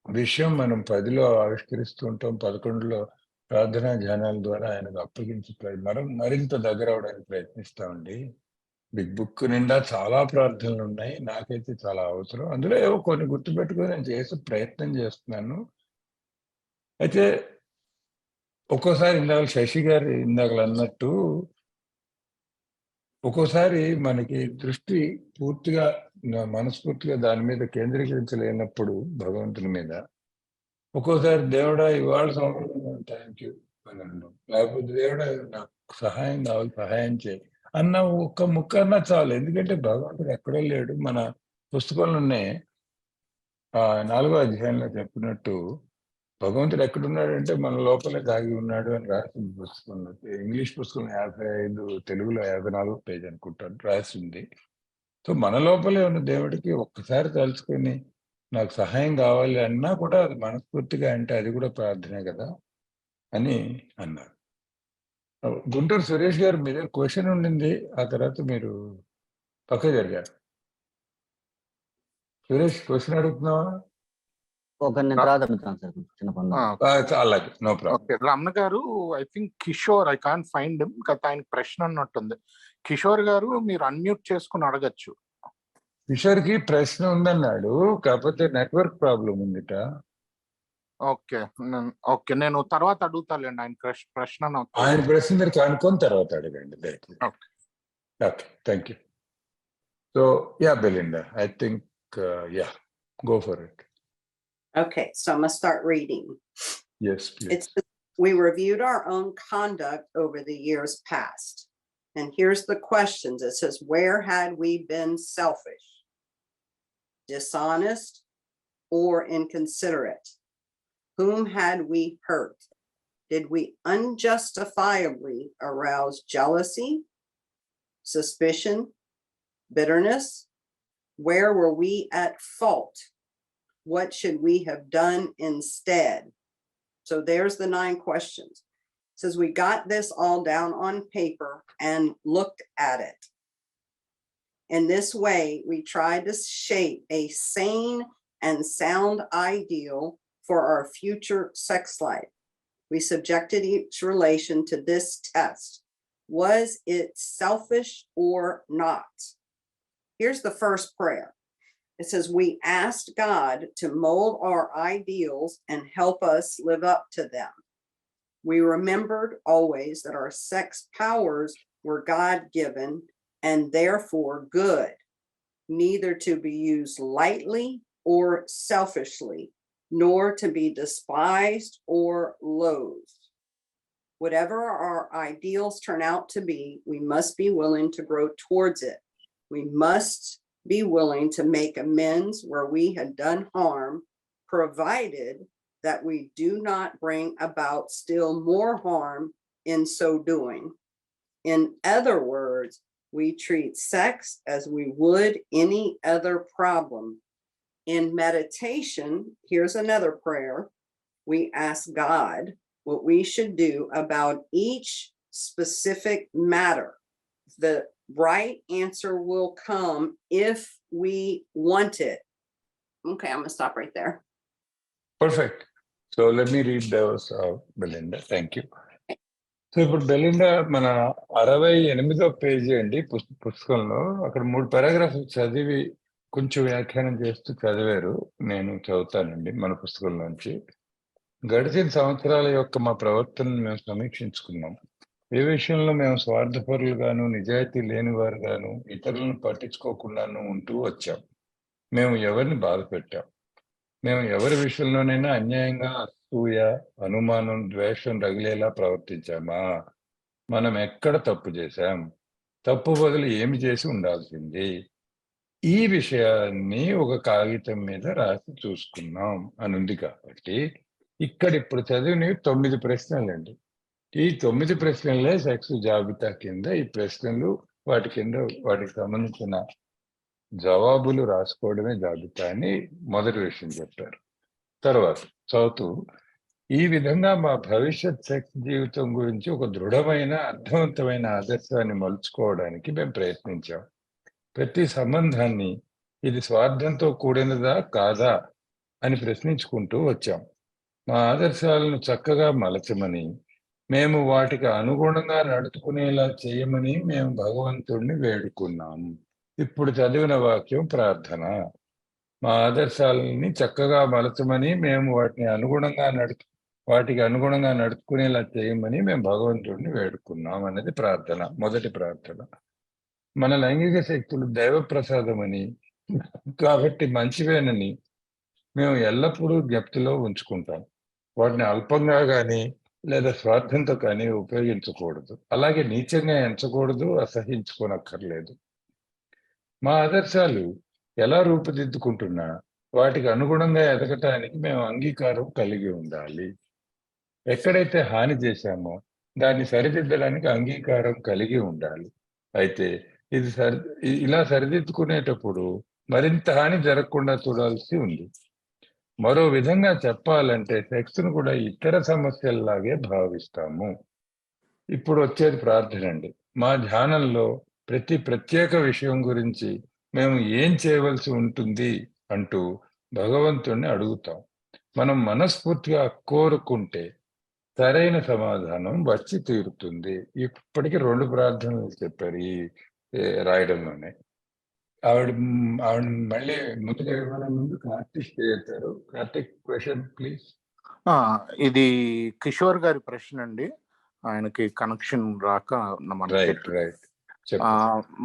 విషయం మనం 10లో ఆవిష్కరిస్తూ ఉంటాం. 11లో ప్రార్థనా ధ్యానాల ద్వారా ఆయనకు అప్పగించి మరింత దగ్గర అవడానికి ప్రయత్నిస్తామండి. బిగ్ బుక్ నిండా చాలా ప్రార్థనలు ఉన్నాయి, నాకైతే చాలా అవసరం. అందులో ఏవో కొన్ని గుర్తుపెట్టుకొని నేను చేసే ప్రయత్నం చేస్తున్నాను. అయితే ఒక్కోసారి ఇందాక శశి గారు అన్నట్టు, ఒక్కోసారి మనకి దృష్టి పూర్తిగా మనస్ఫూర్తిగా దాని మీద కేంద్రీకరించలేనప్పుడు భగవంతుని మీద, ఒక్కోసారి దేవుడా ఇవాళ థ్యాంక్ యూ అని అన్నాం, లేకపోతే దేవుడా నాకు సహాయం కావాలి, సహాయం చేయి అన్న ఒక్క ముక్క అన్నా చాలు. ఎందుకంటే భగవంతుడు ఎక్కడో లేడు. మన పుస్తకంలోనే 4వ అధ్యాయంలో చెప్పినట్టు భగవంతుడు ఎక్కడున్నాడంటే మన లోపలే దాగి ఉన్నాడు అని రాసింది పుస్తకంలో. ఇంగ్లీష్ పుస్తకం 55, తెలుగులో 54వ పేజ్ అనుకుంటాను రాసింది. సో మన లోపలే ఉన్న దేవుడికి ఒక్కసారి తలుచుకొని నాకు సహాయం కావాలి అన్నా కూడా అది మనస్ఫూర్తిగా అంటే అది కూడా ప్రార్థనే కదా అని అన్నారు. గుంటూరు సురేష్ గారు మీ దగ్గర క్వశ్చన్ ఉండింది, ఆ తర్వాత మీరు పక్క జరిగారు. సురేష్ క్వశ్చన్ అడుగుతున్నావా? అలాగే, no problem. Ramana garu, I think Kishore, I can't find him, ఆయన ప్రశ్న అన్నట్టుంది. కిషోర్ గారు మీరు అన్మ్యూట్ చేసుకుని అడగచ్చు. కిషోర్ కి ప్రశ్న ఉందన్నాడు, కాకపోతే నెట్వర్క్ ప్రాబ్లం ఉందిట. ఓకే ఓకే, నేను తర్వాత అడుగుతాలేండి ఆయన ప్రశ్న. ఆయన ప్రశ్న మీరు కనుక్కొని తర్వాత అడగండి. Okay, thank you. So yeah Belinda, I think yeah, go for it. Okay, so I'm gonna start reading. Yes, please. We reviewed our own conduct over the years past. And here's the questions. It says, where had we been selfish, dishonest, or inconsiderate? Whom had we hurt? Did we unjustifiably arouse jealousy, suspicion, bitterness? Where were we at fault? What should we have done instead? So there's the 9 questions. It says we got this all down on paper and looked at it. In this way, we tried to shape a sane and sound ideal for our future sex life. We subjected each relation to this test. Was it selfish or not? Here's the first prayer. It says, we asked God to mold our ideals and help us live up to them. We remembered always that our sex powers were God-given and therefore good, neither to be used lightly or selfishly, nor to be despised or loathed. Whatever our ideals turn out to be, we must be willing to grow towards it. We must be willing to make amends where we had done harm provided that we do not bring about still more harm in so doing. In other words, we treat sex as we would any other problem. In meditation, here's another prayer. We ask God what we should do about each specific matter. The right answer will come if we want it. Okay, I'm gonna stop right there. Perfect. So let me read those, Belinda. Thank you. So ఇప్పుడు Belinda మన 68వ page అండి పుస్తకంలో అక్కడ 3 పారాగ్రాఫ్లు చదివి కొంచెం వ్యాఖ్యానం చేస్తూ చదివారు. నేను చదువుతానండి మన పుస్తకంలోంచి. గడిచిన సంవత్సరాల యొక్క మా ప్రవర్తనను మేము సమీక్షించుకున్నాం. ఏ విషయంలో మేము స్వార్థపరులుగాను, నిజాయితీ లేనివారుగాను, ఇతరులను పట్టించుకోకుండాను ఉంటూ వచ్చాం. మేము ఎవరిని బాధ పెట్టాం? మేము ఎవరి విషయంలోనైనా అన్యాయంగా అసూయ, అనుమానం, ద్వేషం రగిలేలా ప్రవర్తించామా? మనం ఎక్కడ తప్పు చేశాం? తప్పు బదులు ఏమి చేసి ఉండాల్సింది? ఈ విషయాన్ని ఒక కాగితం మీద రాసి చూసుకున్నాం అని ఉంది కాబట్టి ఇక్కడ ఇప్పుడు చదివినవి 9 ప్రశ్నలండి. ఈ 9 ప్రశ్నలే సెక్స్ జాబితా కింద ఈ ప్రశ్నలు వాటికి సంబంధించిన జవాబులు రాసుకోవడమే జాబితా అని మొదటి విషయం చెప్పారు. తర్వాత చదువుతూ ఈ విధంగా మా భవిష్యత్ సెక్స్ జీవితం గురించి ఒక దృఢమైన అర్థవంతమైన ఆదర్శాన్ని మలుచుకోవడానికి మేము ప్రయత్నించాం. ప్రతి సంబంధాన్ని ఇది స్వార్థంతో కూడినదా కాదా అని ప్రశ్నించుకుంటూ వచ్చాం. మా ఆదర్శాలను చక్కగా మలచమని, మేము వాటికి అనుగుణంగా నడుచుకునేలా చేయమని మేము భగవంతుడిని వేడుకున్నాము. ఇప్పుడు చదివిన వాక్యం ప్రార్థన. మా ఆదర్శాలని చక్కగా మలచమని, మేము వాటికి అనుగుణంగా నడుచుకునేలా చేయమని మేము భగవంతుడిని వేడుకున్నాం అన్నది ప్రార్థన, మొదటి ప్రార్థన. మన లైంగిక శక్తులు దైవ ప్రసాదమని, కాబట్టి మంచివేనని మేము ఎల్లప్పుడూ జ్ఞప్తిలో ఉంచుకుంటాం. వాటిని అల్పంగా కానీ లేదా స్వార్థంతో కానీ ఉపయోగించకూడదు. అలాగే నీచంగా ఎంచకూడదు, అసహించుకోనక్కర్లేదు. మా ఆదర్శాలు ఎలా రూపుదిద్దుకుంటున్నా వాటికి అనుగుణంగా ఎదగటానికి మేము అంగీకారం కలిగి ఉండాలి. ఎక్కడైతే హాని చేశామో దాన్ని సరిదిద్దడానికి అంగీకారం కలిగి ఉండాలి. అయితే ఇలా సరిదిద్దుకునేటప్పుడు మరింత హాని జరగకుండా చూడాల్సి ఉంది. మరో విధంగా చెప్పాలంటే సెక్స్ను కూడా ఇతర సమస్యల్లాగే భావిస్తాము. ఇప్పుడు వచ్చేది ప్రార్థన అండి. మా ధ్యానంలో ప్రతి ప్రత్యేక విషయం గురించి మేము ఏం చేయవలసి ఉంటుంది అంటూ భగవంతుణ్ణి అడుగుతాం. మనం మనస్ఫూర్తిగా కోరుకుంటే సరైన సమాధానం వచ్చి తీరుతుంది. ఇప్పటికీ 2 ప్రార్థనలు చెప్పారు ఈ రాయడంలోనే. ఆవిడ మళ్ళీ ముందుగా ముందు కార్తీక్ చేస్తారు. Karthik, question please. ఇది కిషోర్ గారి ప్రశ్న అండి. ఆయనకి కనెక్షన్ రాక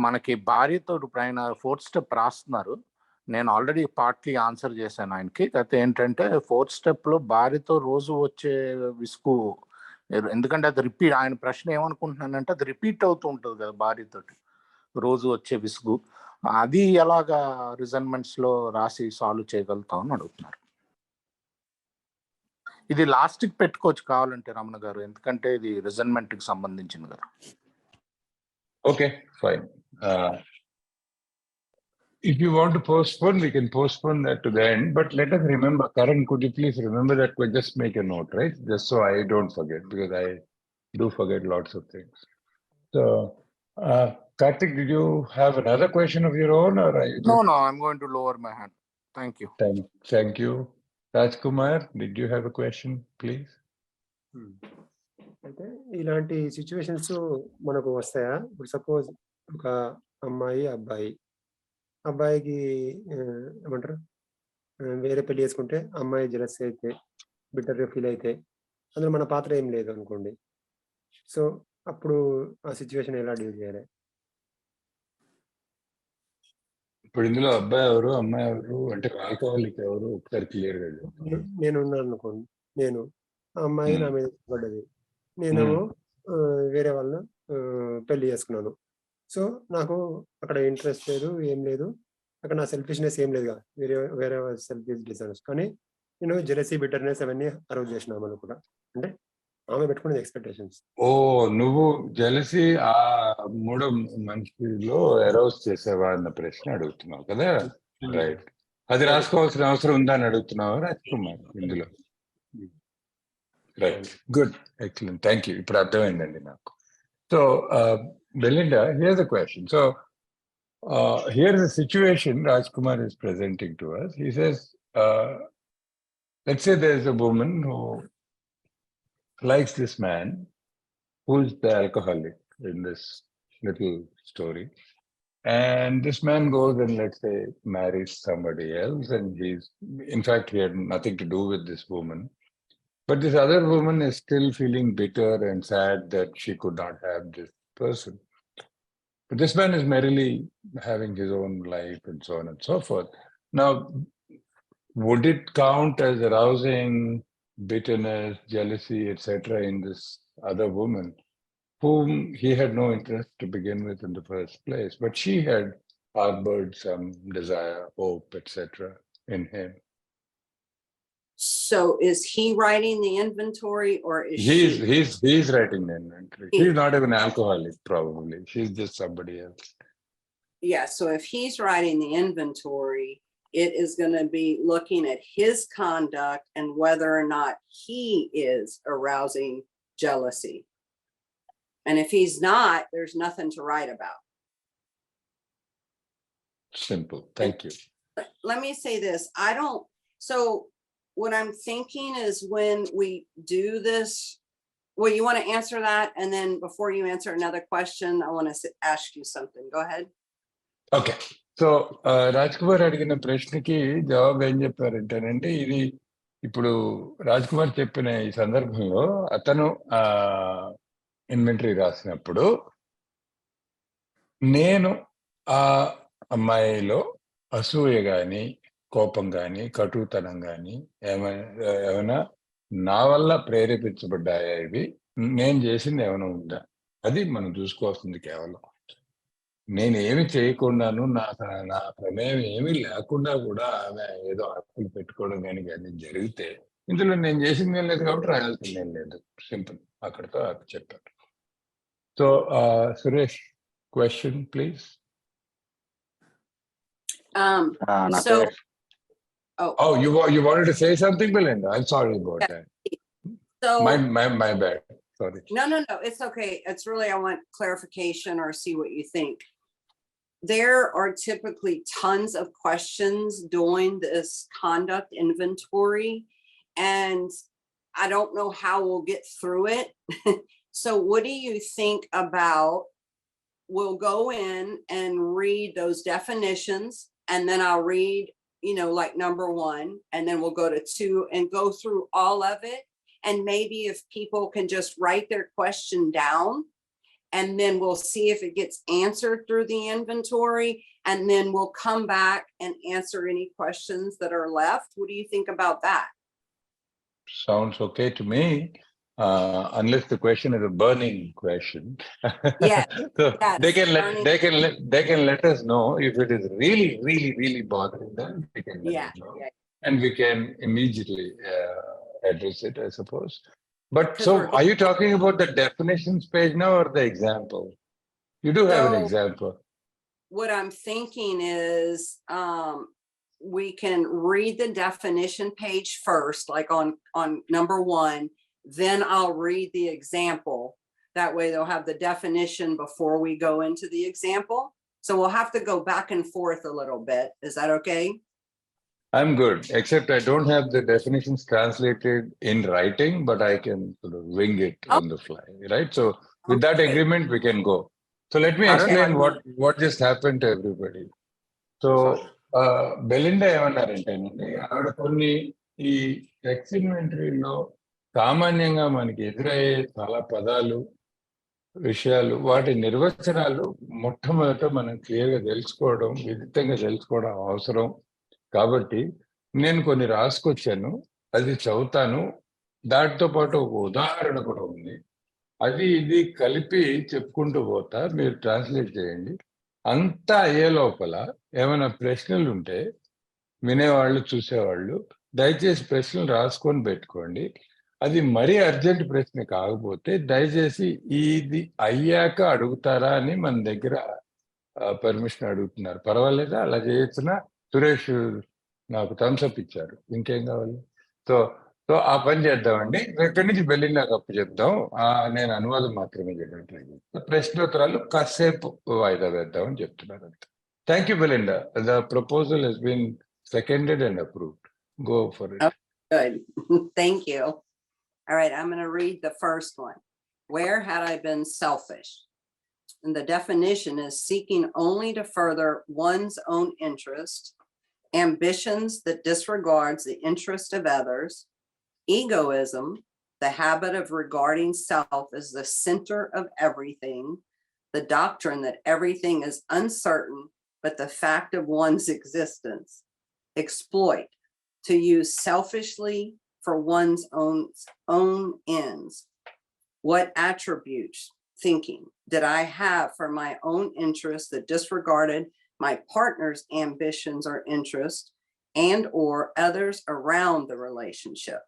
మనకి భార్యతో ఇప్పుడు ఆయన 4th స్టెప్ రాస్తున్నారు. నేను ఆల్రెడీ పార్ట్లీ ఆన్సర్ చేశాను ఆయనకి. అయితే ఏంటంటే 4th స్టెప్లో భార్యతో రోజు వచ్చే విసుగు, ఎందుకంటే అది రిపీట్, ఆయన ప్రశ్న ఏమనుకుంటున్నానంటే అది రిపీట్ అవుతూ ఉంటుంది కదా భార్యతోటి రోజు వచ్చే విసుగు, అది ఎలాగా రిజన్మెంట్స్ లో రాసి సాల్వ్ చేయగలుగుతాం అని అడుగుతున్నారు. ఇది లాస్ట్కి పెట్టుకోవచ్చు కావాలంటే రమణ గారు, ఎందుకంటే ఇది రిజన్మెంట్ కి సంబంధించింది కదా. Okay, fine. If you want to postpone, we can postpone that to the end. But let us remember, Karan, could you please remember that? Just make a note, right? Just so I don't forget, because I do forget lots of things. So, Karthik, did you have another question of your own, or are you No, I'm going to lower my hand. Thank you. Thank you. Rajkumar, did you have a question, please? అంటే ఇలాంటి situations మనకు వస్తాయా? ఇప్పుడు suppose ఒక అబ్బాయికి ఏమంటారు, వేరే పెళ్లి చేసుకుంటే అమ్మాయి జెలస్ అయితే, బిట్టర్గా ఫీల్ అయితే, అందులో మన పాత్ర ఏం లేదు అనుకోండి. సో అప్పుడు ఆ సిచ్యువేషన్ ఎలా డీల్ చేయాలి? ఇప్పుడు ఇందులో అబ్బాయి ఎవరు, అమ్మాయి ఎవరు, అంటే ఆల్కహాలిక్ ఎవరు, ఒకసారి క్లియర్ గా నేను ఉన్నాను అనుకోండి. నేను ఆ అమ్మాయి నా మీద పడ్డది, నేనేమో వేరే వాళ్ళని పెళ్లి చేసుకున్నాను. సో నాకు అక్కడ ఇంట్రెస్ట్ లేదు, ఏం లేదు, అక్కడ నా సెల్ఫిష్నెస్ ఏం లేదు, వేరే సెల్ఫిష్ డిజైన్స్. కానీ నేను జెలసీ, బిటర్నెస్ అవన్నీ అరౌజ్ చేసిన ఆమెను కూడా. అంటే ఆమె పెట్టుకునేది ఎక్స్పెక్టేషన్స్. ఓ నువ్వు జెలసీ ఆ మూడో మనిషిలో ఎరోస్ చేసేవా అన్న ప్రశ్న అడుగుతున్నావు కదా, రైట్. అది రాసుకోవాల్సిన అవసరం ఉందా అని అడుగుతున్నావు రాజ్కుమార్ ఇందులో. Right, good, excellent, thank you. ఇప్పుడు అర్థమైందండి నాకు. So Belinda, here's the question. So here's the situation Rajkumar is presenting to us. He says, let's say there's a woman who likes this man who's the alcoholic in this little story. And this man goes and, let's say, marries somebody else. And in fact, he had nothing to do with this woman. But this other woman is still feeling bitter and sad that she could not have this person. But this man is merrily having his own life and so on and so forth. Now, would it count as arousing bitterness, jealousy, etc. in this other woman whom he had no interest to begin with in the first place, but she had harbored some desire, hope, etc. in him? So is he writing the inventory or is she? He's writing the inventory. He's not even an alcoholic, probably. She's just somebody else. Yeah, so if he's writing the inventory, it is going to be looking at his conduct and whether or not he is arousing jealousy. And if he's not, there's nothing to write about. Simple. Thank you. Let me say this. So what I'm thinking is when we do this, well, you want to answer that? And then before you answer another question, I want to ask you something. Go ahead. Okay. So Rajkumar అడిగిన ప్రశ్నకి జవాబు ఏం చెప్పారంటేనంటే, ఇది ఇప్పుడు రాజ్కుమార్ చెప్పిన ఈ సందర్భంలో అతను ఇన్వెంటరీ రాసినప్పుడు నేను ఆ అమ్మాయిలో అసూయ గాని, కోపం గాని, కటుతనం గాని ఏమైనా నా వల్ల ప్రేరేపించబడ్డాయా, ఇవి నేను చేసింది ఏమైనా ఉందా, అది మనం చూసుకోవాల్సింది. కేవలం నేనేమి చేయకుండాను, నా ప్రమేయం ఏమీ లేకుండా కూడా ఆమె ఏదో హక్కులు పెట్టుకోవడం కానీ అది జరిగితే ఇందులో నేను చేసింది ఏం లేదు కాబట్టి రాయాల్సింది ఏం లేదు. సింపుల్, అక్కడితో చెప్పారు. So Suresh, question please. So you wanted to say something, Belinda? I'm sorry about that. So my bad. Sorry. No, it's okay. It's really, I want clarification or see what you think. There are typically tons of questions during this conduct inventory, and I don't know how we'll get through it. So what do you think about, we'll go in and read those definitions, and then I'll read, like number 1, and then we'll go to 2 and go through all of it. And maybe if people can just write their question down, and then we'll see if it gets answered through the inventory, and then we'll come back and answer any questions that are left. What do you think about that? Sounds okay to me, unless the question is a burning question. Yeah. So yes, they can let us know if it is really, really, really bothering them. They can let us know. Yeah. And we can immediately address it, I suppose. But so are you talking about the definitions page now or the example? You do have an example. What I'm thinking is we can read the definition page first, like on number 1, then I'll read the example. That way they'll have the definition before we go into the example. So we'll have to go back and forth a little bit. Is that okay? I'm good, except I don't have the definitions translated in writing, but I can sort of wing it on the fly, right? So with that agreement, we can go. So let me explain what just happened to everybody. So Belinda ఏమన్నారంటేనండి, ఆవిడ కొన్ని ఈ text ఇన్వెంటరీలో సామాన్యంగా మనకి ఎదురయ్యే చాలా పదాలు, విషయాలు, వాటి నిర్వచనాలు మొట్టమొదట మనం క్లియర్గా తెలుసుకోవడం, విదితంగా తెలుసుకోవడం అవసరం. కాబట్టి నేను కొన్ని రాసుకొచ్చాను, అది చదువుతాను. దాటితో పాటు ఒక ఉదాహరణ కూడా ఉంది. అది ఇది కలిపి చెప్పుకుంటూ పోతా, మీరు ట్రాన్స్లేట్ చేయండి. అంతా అయ్యే లోపల ఏమైనా ప్రశ్నలు ఉంటే వినేవాళ్ళు, చూసేవాళ్ళు దయచేసి ప్రశ్నలు రాసుకొని పెట్టుకోండి. అది మరీ అర్జెంట్ ప్రశ్న కాకపోతే దయచేసి ఇది అయ్యాక అడుగుతారా అని మన దగ్గర పర్మిషన్ అడుగుతున్నారు. పర్వాలేదా? అలా చేయొచ్చునా? సురేష్ నాకు థమ్స్అప్ ఇచ్చారు. ఇంకేం కావాలి? సో సో ఆ పని చేద్దామండి. ఇక్కడి నుంచి బెలిండాకి అప్పు చెప్దాం. నేను అనువాదం మాత్రమే చేయడానికి ట్రై చేస్తాను. ప్రశ్నోత్తరాలు కాసేపు వాయిదా వేద్దామని చెప్తున్నారు అంతే. Thank you Belinda. The proposal has been seconded and approved. Go for it. Oh, good. Thank you. All right, I'm going to read the first one. Where had I been selfish? And the definition is seeking only to further one's own interest, ambitions that disregards the interest of others, egoism, the habit of regarding self as the center of everything, the doctrine that everything is uncertain but the fact of one's existence, exploit, to use selfishly for one's own ends. What attributes, thinking, did I have for my own interests that disregarded my partner's ambitions or interests and or others around the relationship?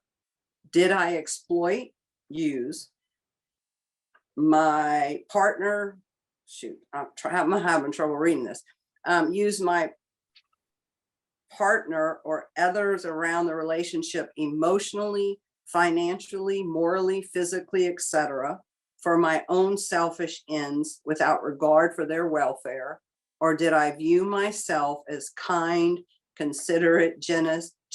Did I exploit, use my partner, I'm having trouble reading this, use my partner or others around the relationship emotionally, financially, morally, physically, etc., for my own selfish ends without regard for their welfare? Or did I view myself as kind, considerate,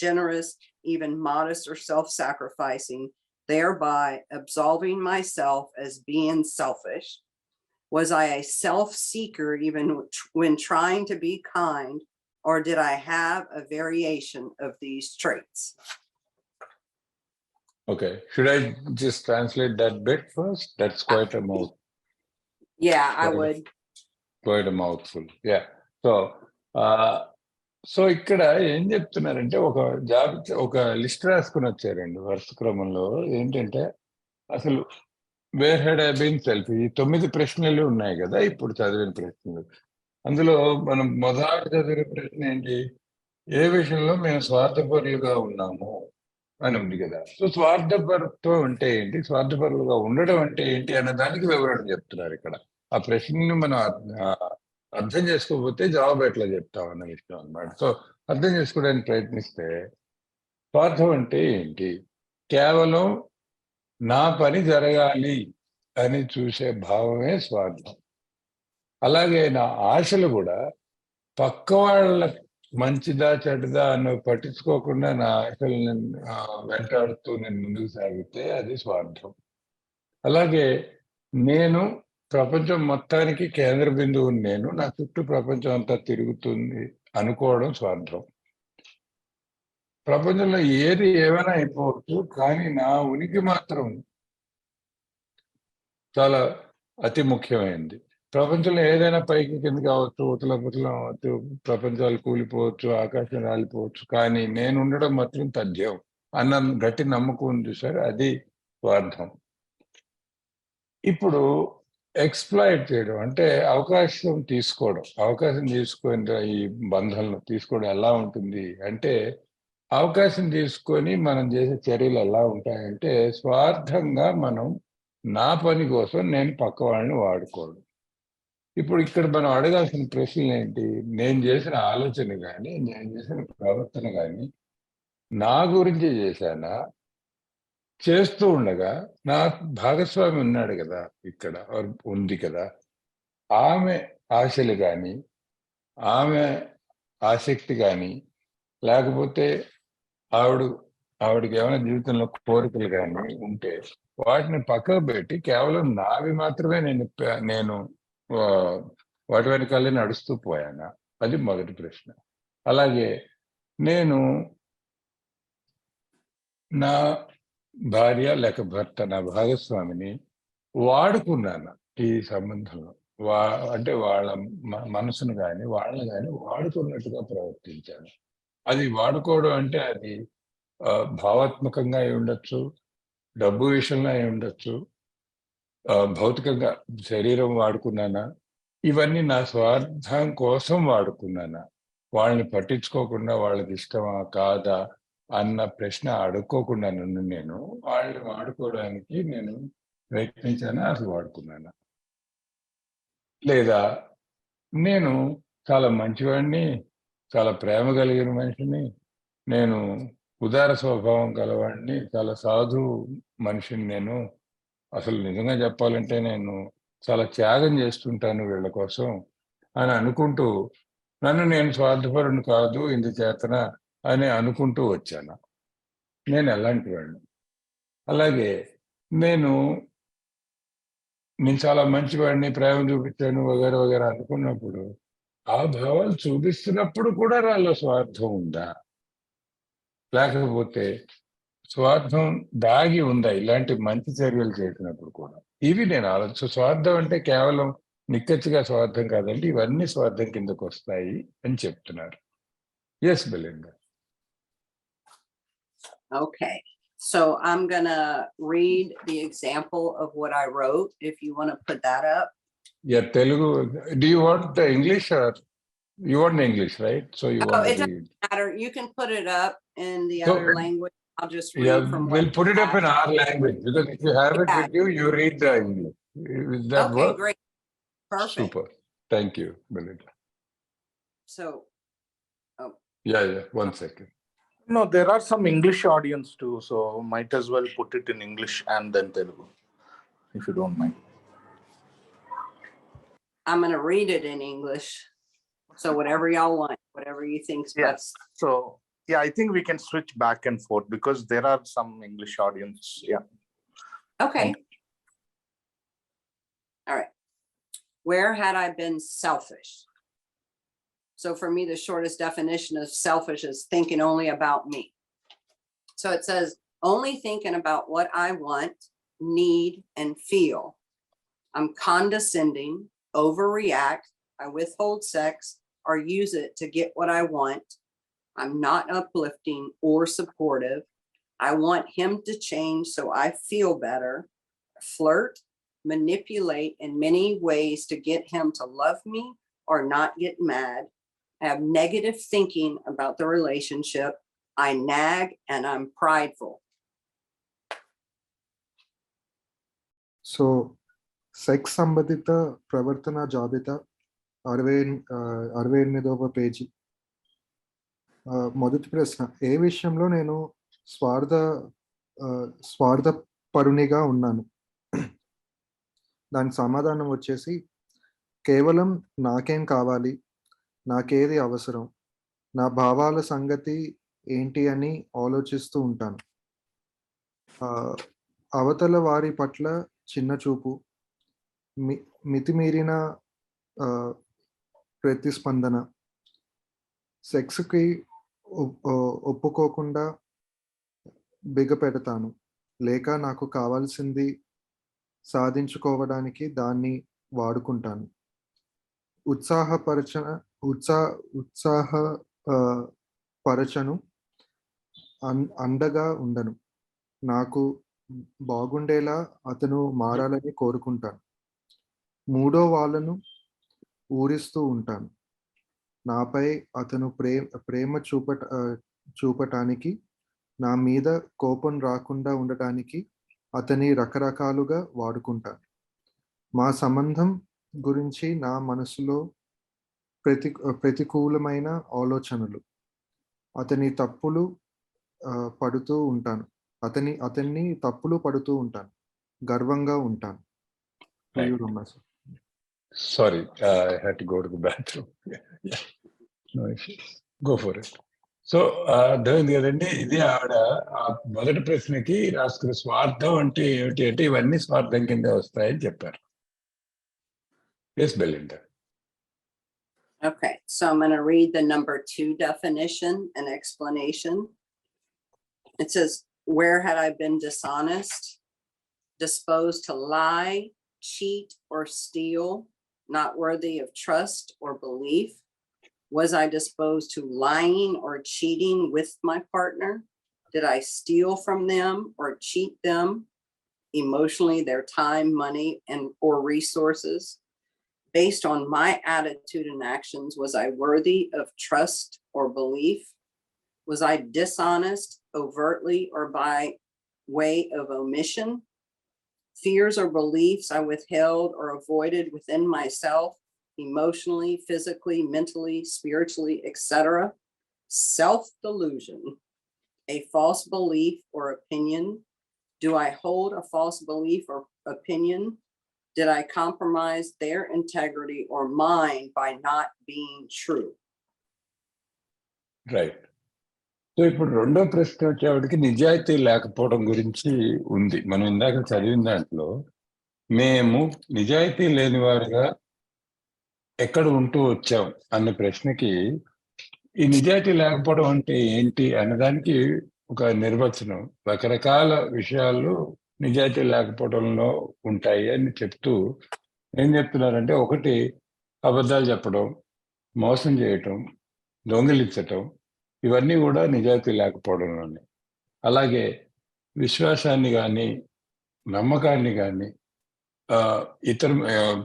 generous, even modest or self-sacrificing, thereby absolving myself as being selfish? Was I a self-seeker even when trying to be kind? Or did I have a variation of these traits? Okay, should I just translate that bit first? That's quite a mouth. Yeah, I would. Quite a mouthful. Yeah. So ఇక్కడ ఏం చెప్తున్నారంటే ఒక list రాసుకుని వచ్చారండి వరుస క్రమంలో. ఏంటంటే అసలు where had I been self, ఈ 9 ప్రశ్నలు ఉన్నాయి కదా ఇప్పుడు చదివిన ప్రశ్నలు. అందులో మనం మొదటి చదివిన ప్రశ్న ఏంటి? ఏ విషయంలో మేము స్వార్థపరులుగా ఉన్నాము అని ఉంది కదా. సో స్వార్థపరత్వం అంటే ఏంటి, స్వార్థపరులుగా ఉండడం అంటే ఏంటి అన్న దానికి వివరణ చెప్తున్నారు ఇక్కడ. ఆ ప్రశ్నని మనం అర్థం చేసుకోకపోతే జవాబు ఎట్లా చెప్తాం అన్న విషయం అన్నమాట. సో అర్థం చేసుకోవడానికి ప్రయత్నిస్తే స్వార్థం అంటే ఏంటి? కేవలం నా పని జరగాలి అని చూసే భావమే స్వార్థం. అలాగే నా ఆశలు కూడా పక్క వాళ్ళ మంచిదా చెడ్డదా అని పట్టించుకోకుండా నా ఆశలను వెంటాడుతూ నేను ముందుకు సాగితే అది స్వార్థం. అలాగే నేను ప్రపంచం మొత్తానికి కేంద్ర బిందువు, నేను నా చుట్టూ ప్రపంచం అంతా తిరుగుతుంది అనుకోవడం స్వార్థం. ప్రపంచంలో ఏది ఏమైనా అయిపోవచ్చు, కానీ నా ఉనికి మాత్రం చాలా అతి ముఖ్యమైనది. ప్రపంచంలో ఏదైనా పైకి కింద కావచ్చు, ఉతలపుతలం అవచ్చు, ప్రపంచాలు కూలిపోవచ్చు, ఆకాశం రాలిపోవచ్చు, కానీ నేను ఉండడం మాత్రం తథ్యం అన్న గట్టి నమ్మకం ఉంది చూసారు, అది స్వార్థం. ఇప్పుడు ఎక్స్ప్లాయిట్ చేయడం అంటే అవకాశం తీసుకోవడం. అవకాశం తీసుకుని ఈ బంధాలను తీసుకోవడం ఎలా ఉంటుంది అంటే, అవకాశం తీసుకొని మనం చేసే చర్యలు ఎలా ఉంటాయంటే, స్వార్థంగా మనం నా పని కోసం నేను పక్క వాళ్ళని వాడుకోవడం. ఇప్పుడు ఇక్కడ మనం అడగాల్సిన ప్రశ్నలు ఏంటి? నేను చేసిన ఆలోచన కానీ, నేను చేసిన ప్రవర్తన కానీ నా గురించి చేశానా? చేస్తూ ఉండగా నా భాగస్వామి ఉన్నాడు కదా, ఇక్కడ ఉంది కదా, ఆమె ఆశలు కానీ, ఆమె ఆసక్తి కానీ, లేకపోతే ఆవిడకి ఏమైనా జీవితంలో కోరికలు కానీ ఉంటే వాటిని పక్కకు పెట్టి కేవలం నావి మాత్రమే నేను వాటి వెనకాలే నడుస్తూ పోయానా? అది మొదటి ప్రశ్న. అలాగే నేను నా భార్య లేక భర్త, నా భాగస్వామిని వాడుకున్నాను ఈ సంబంధంలో. అంటే వాళ్ళ మనసును కానీ వాళ్ళని కానీ వాడుకున్నట్టుగా ప్రవర్తించాను. అది వాడుకోవడం అంటే అది భావాత్మకంగా అయి ఉండొచ్చు, డబ్బు విషయంలో అయి ఉండొచ్చు, భౌతికంగా శరీరం వాడుకున్నానా, ఇవన్నీ నా స్వార్థం కోసం వాడుకున్నానా, వాళ్ళని పట్టించుకోకుండా వాళ్ళకి ఇష్టమా కాదా అన్న ప్రశ్న అడుక్కోకుండా నన్ను నేను వాళ్ళు వాడుకోవడానికి నేను ప్రయత్నించాను, అసలు వాడుకున్నాను. లేదా నేను చాలా మంచివాడిని, చాలా ప్రేమ కలిగిన మనిషిని, నేను ఉదార స్వభావం గలవాడిని, చాలా సాధు మనిషిని, నేను అసలు నిజంగా చెప్పాలంటే నేను చాలా త్యాగం చేస్తుంటాను వీళ్ళ కోసం అని అనుకుంటూ, నన్ను నేను స్వార్థపరుని కాదు ఇందుచేతన అని అనుకుంటూ వచ్చాను. నేను ఎలాంటి వాడిని. అలాగే నేను చాలా మంచివాడిని, ప్రేమ చూపించాను వగేర వగేర అనుకున్నప్పుడు, ఆ భావాలు చూపిస్తున్నప్పుడు కూడా నాలో స్వార్థం ఉందా? లేకపోతే స్వార్థం దాగి ఉందా ఇలాంటి మంచి చర్యలు చేసినప్పుడు కూడా? ఇవి నేను స్వార్థం అంటే కేవలం నిక్కచ్చిగా స్వార్థం కాదండి, ఇవన్నీ స్వార్థం కిందకు వస్తాయి అని చెప్తున్నారు. Yes Belinda. Okay, so I'm gonna read the example of what I wrote, if you want to put that up. Yeah, Telugu. Do you want the English or you want the English, right? So you want It to doesn't read. matter. You can put it up in the So, other language. I'll just read yeah, from we'll what put it I up in have. our language, because if you have it Yeah. with you, you read the English. Does that Okay, work? great. Perfect. Super. Thank you, Belinda. So, Yeah, one second. No, there are some English audience too, so might as well put it in English and then Telugu, if you don't mind. I'm gonna read it in English. So whatever y'all want, whatever you think's Yeah. best. So yeah, I think we can switch back and forth because there are some English audience. Yeah. Okay. All right. Where had I been selfish? So for me, the shortest definition of selfish is thinking only about me. So it says, only thinking about what I want, need, and feel. I'm condescending, overreact, I withhold sex, or use it to get what I want. I'm not uplifting or supportive. I want him to change so I feel better. Flirt, manipulate in many ways to get him to love me or not get mad. I have negative thinking about the relationship. I nag and I'm prideful. So sex సంబంధిత ప్రవర్తన జాబితా 68వ page. మొదటి ప్రశ్న, ఏ విషయంలో నేను స్వార్థపరునిగా ఉన్నాను? దానికి సమాధానం వచ్చేసి, కేవలం నాకేం కావాలి, నాకేది అవసరం, నా భావాల సంగతి ఏంటి అని ఆలోచిస్తూ ఉంటాను. అవతల వారి పట్ల చిన్న చూపు, మితిమీరిన ప్రతిస్పందన, సెక్స్కి ఒప్పుకోకుండా బిగపెడతాను, లేక నాకు కావాల్సింది సాధించుకోవడానికి దాన్ని వాడుకుంటాను. ఉత్సాహపరచను, అండగా ఉండను, నాకు బాగుండేలా అతను మారాలని కోరుకుంటాను. మూడో వాళ్ళను ఊరిస్తూ ఉంటాను, నాపై అతను ప్రేమ చూపటానికి, నా మీద కోపం రాకుండా ఉండటానికి అతని రకరకాలుగా వాడుకుంటాను. మా సంబంధం గురించి నా మనసులో ప్రతికూలమైన ఆలోచనలు, అతన్ని తప్పులు పడుతూ ఉంటాను, గర్వంగా ఉంటాను. Sorry, I had to go to the bathroom. Yeah. No issues. Go for it. So అర్థమైంది కదండి. ఇది ఆవిడ మొదటి ప్రశ్నకి రాసుకున్న స్వార్థం అంటే ఏమిటి అంటే ఇవన్నీ స్వార్థం కింద వస్తాయని చెప్పారు. Yes Belinda. Okay, so I'm going to read the number 2 definition and explanation. It says, where had I been dishonest, disposed to lie, cheat, or steal, not worthy of trust or belief? Was I disposed to lying or cheating with my partner? Did I steal from them or cheat them emotionally, their time, money, or resources? Based on my attitude and actions, was I worthy of trust or belief? Was I dishonest overtly or by way of omission? Fears or beliefs I withheld or avoided within myself, emotionally, physically, mentally, spiritually, etc. Self-delusion, a false belief or opinion. Do I hold a false belief or opinion? Did I compromise their integrity or mine by not being true? Right. So ఇప్పుడు రెండో ప్రశ్న వచ్చేవాడికి నిజాయితీ లేకపోవడం గురించి ఉంది. మనం ఇందాక చదివిన దాంట్లో మేము నిజాయితీ లేని వారుగా ఎక్కడ ఉంటూ వచ్చాం అన్న ప్రశ్నకి ఈ నిజాయితీ లేకపోవడం అంటే ఏంటి అన్నదానికి ఒక నిర్వచనం, రకరకాల విషయాలు నిజాయితీ లేకపోవడంలో ఉంటాయి అని చెప్తూ ఏం చెప్తున్నారంటే, ఒకటి అబద్ధాలు చెప్పడం, మోసం చేయటం, దొంగిలించటం, ఇవన్నీ కూడా నిజాయితీ లేకపోవడంలోనే. అలాగే విశ్వాసాన్ని కానీ నమ్మకాన్ని కానీ ఇతర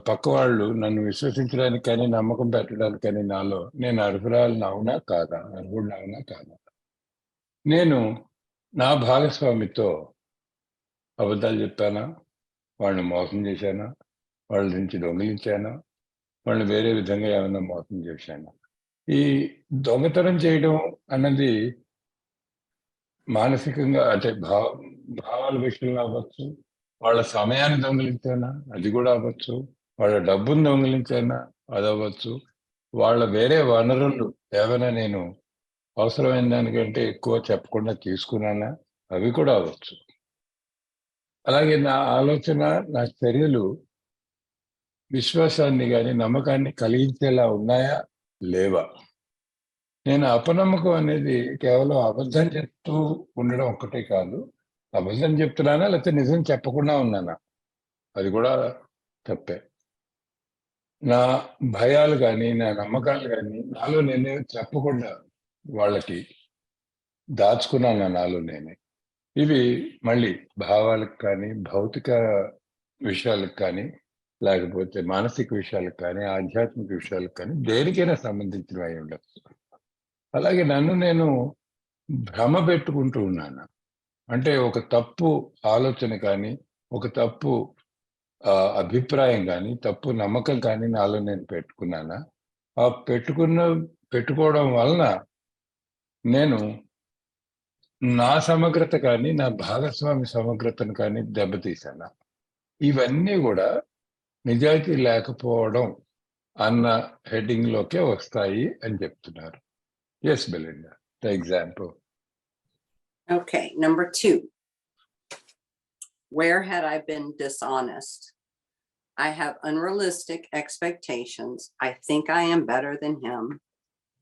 పక్క వాళ్ళు నన్ను విశ్వసించడానికి కానీ నమ్మకం పెట్టడానికి కానీ నాలో నేను అర్హురాలను అవునా కాదా, అర్హుడిని అవునా కాదా, నేను నా భాగస్వామితో అబద్ధాలు చెప్పానా, వాళ్ళని మోసం చేశానా, వాళ్ళ నుంచి దొంగిలించానా, వాళ్ళని వేరే విధంగా ఏమైనా మోసం చేశానా. ఈ దొంగతనం చేయడం అన్నది మానసికంగా అంటే భావాల విషయంలో అవ్వచ్చు, వాళ్ళ సమయాన్ని దొంగిలించానా అది కూడా అవ్వచ్చు, వాళ్ళ డబ్బును దొంగిలించానా అది అవ్వచ్చు, వాళ్ళ వేరే వనరులు ఏమైనా నేను అవసరమైన దానికంటే ఎక్కువ చెప్పకుండా తీసుకున్నానా అవి కూడా అవ్వచ్చు. అలాగే నా ఆలోచన, నా చర్యలు విశ్వాసాన్ని కానీ నమ్మకాన్ని కలిగించేలా ఉన్నాయా లేవా. నేను అపనమ్మకం అనేది కేవలం అబద్ధం చెప్తూ ఉండడం ఒక్కటే కాదు, అబద్ధం చెప్తున్నానా లేకపోతే నిజం చెప్పకుండా ఉన్నానా అది కూడా తప్పే. నా భయాలు కానీ నా నమ్మకాలు కానీ నాలో నేనే చెప్పకుండా వాళ్ళకి దాచుకున్నాను నాలో నేనే. ఇవి మళ్ళీ భావాలకు కానీ భౌతిక విషయాలకు కానీ లేకపోతే మానసిక విషయాలకు కానీ ఆధ్యాత్మిక విషయాలకు కానీ దేనికైనా సంబంధించినవి అయి ఉండొచ్చు. అలాగే నన్ను నేను భ్రమ పెట్టుకుంటూ ఉన్నాను. అంటే ఒక తప్పు ఆలోచన కానీ ఒక తప్పు అభిప్రాయం కానీ తప్పు నమ్మకం కానీ నాలో నేను పెట్టుకున్నానా, ఆ పెట్టుకోవడం వలన నేను నా సమగ్రత కానీ నా భాగస్వామి సమగ్రతను కానీ దెబ్బతీశానా. ఇవన్నీ కూడా నిజాయితీ లేకపోవడం అన్న హెడ్డింగ్ లోకే వస్తాయి అని చెప్తున్నారు. Yes, Belinda, the example. Okay, number 2. Where had I been dishonest? I have unrealistic expectations. I think I am better than him.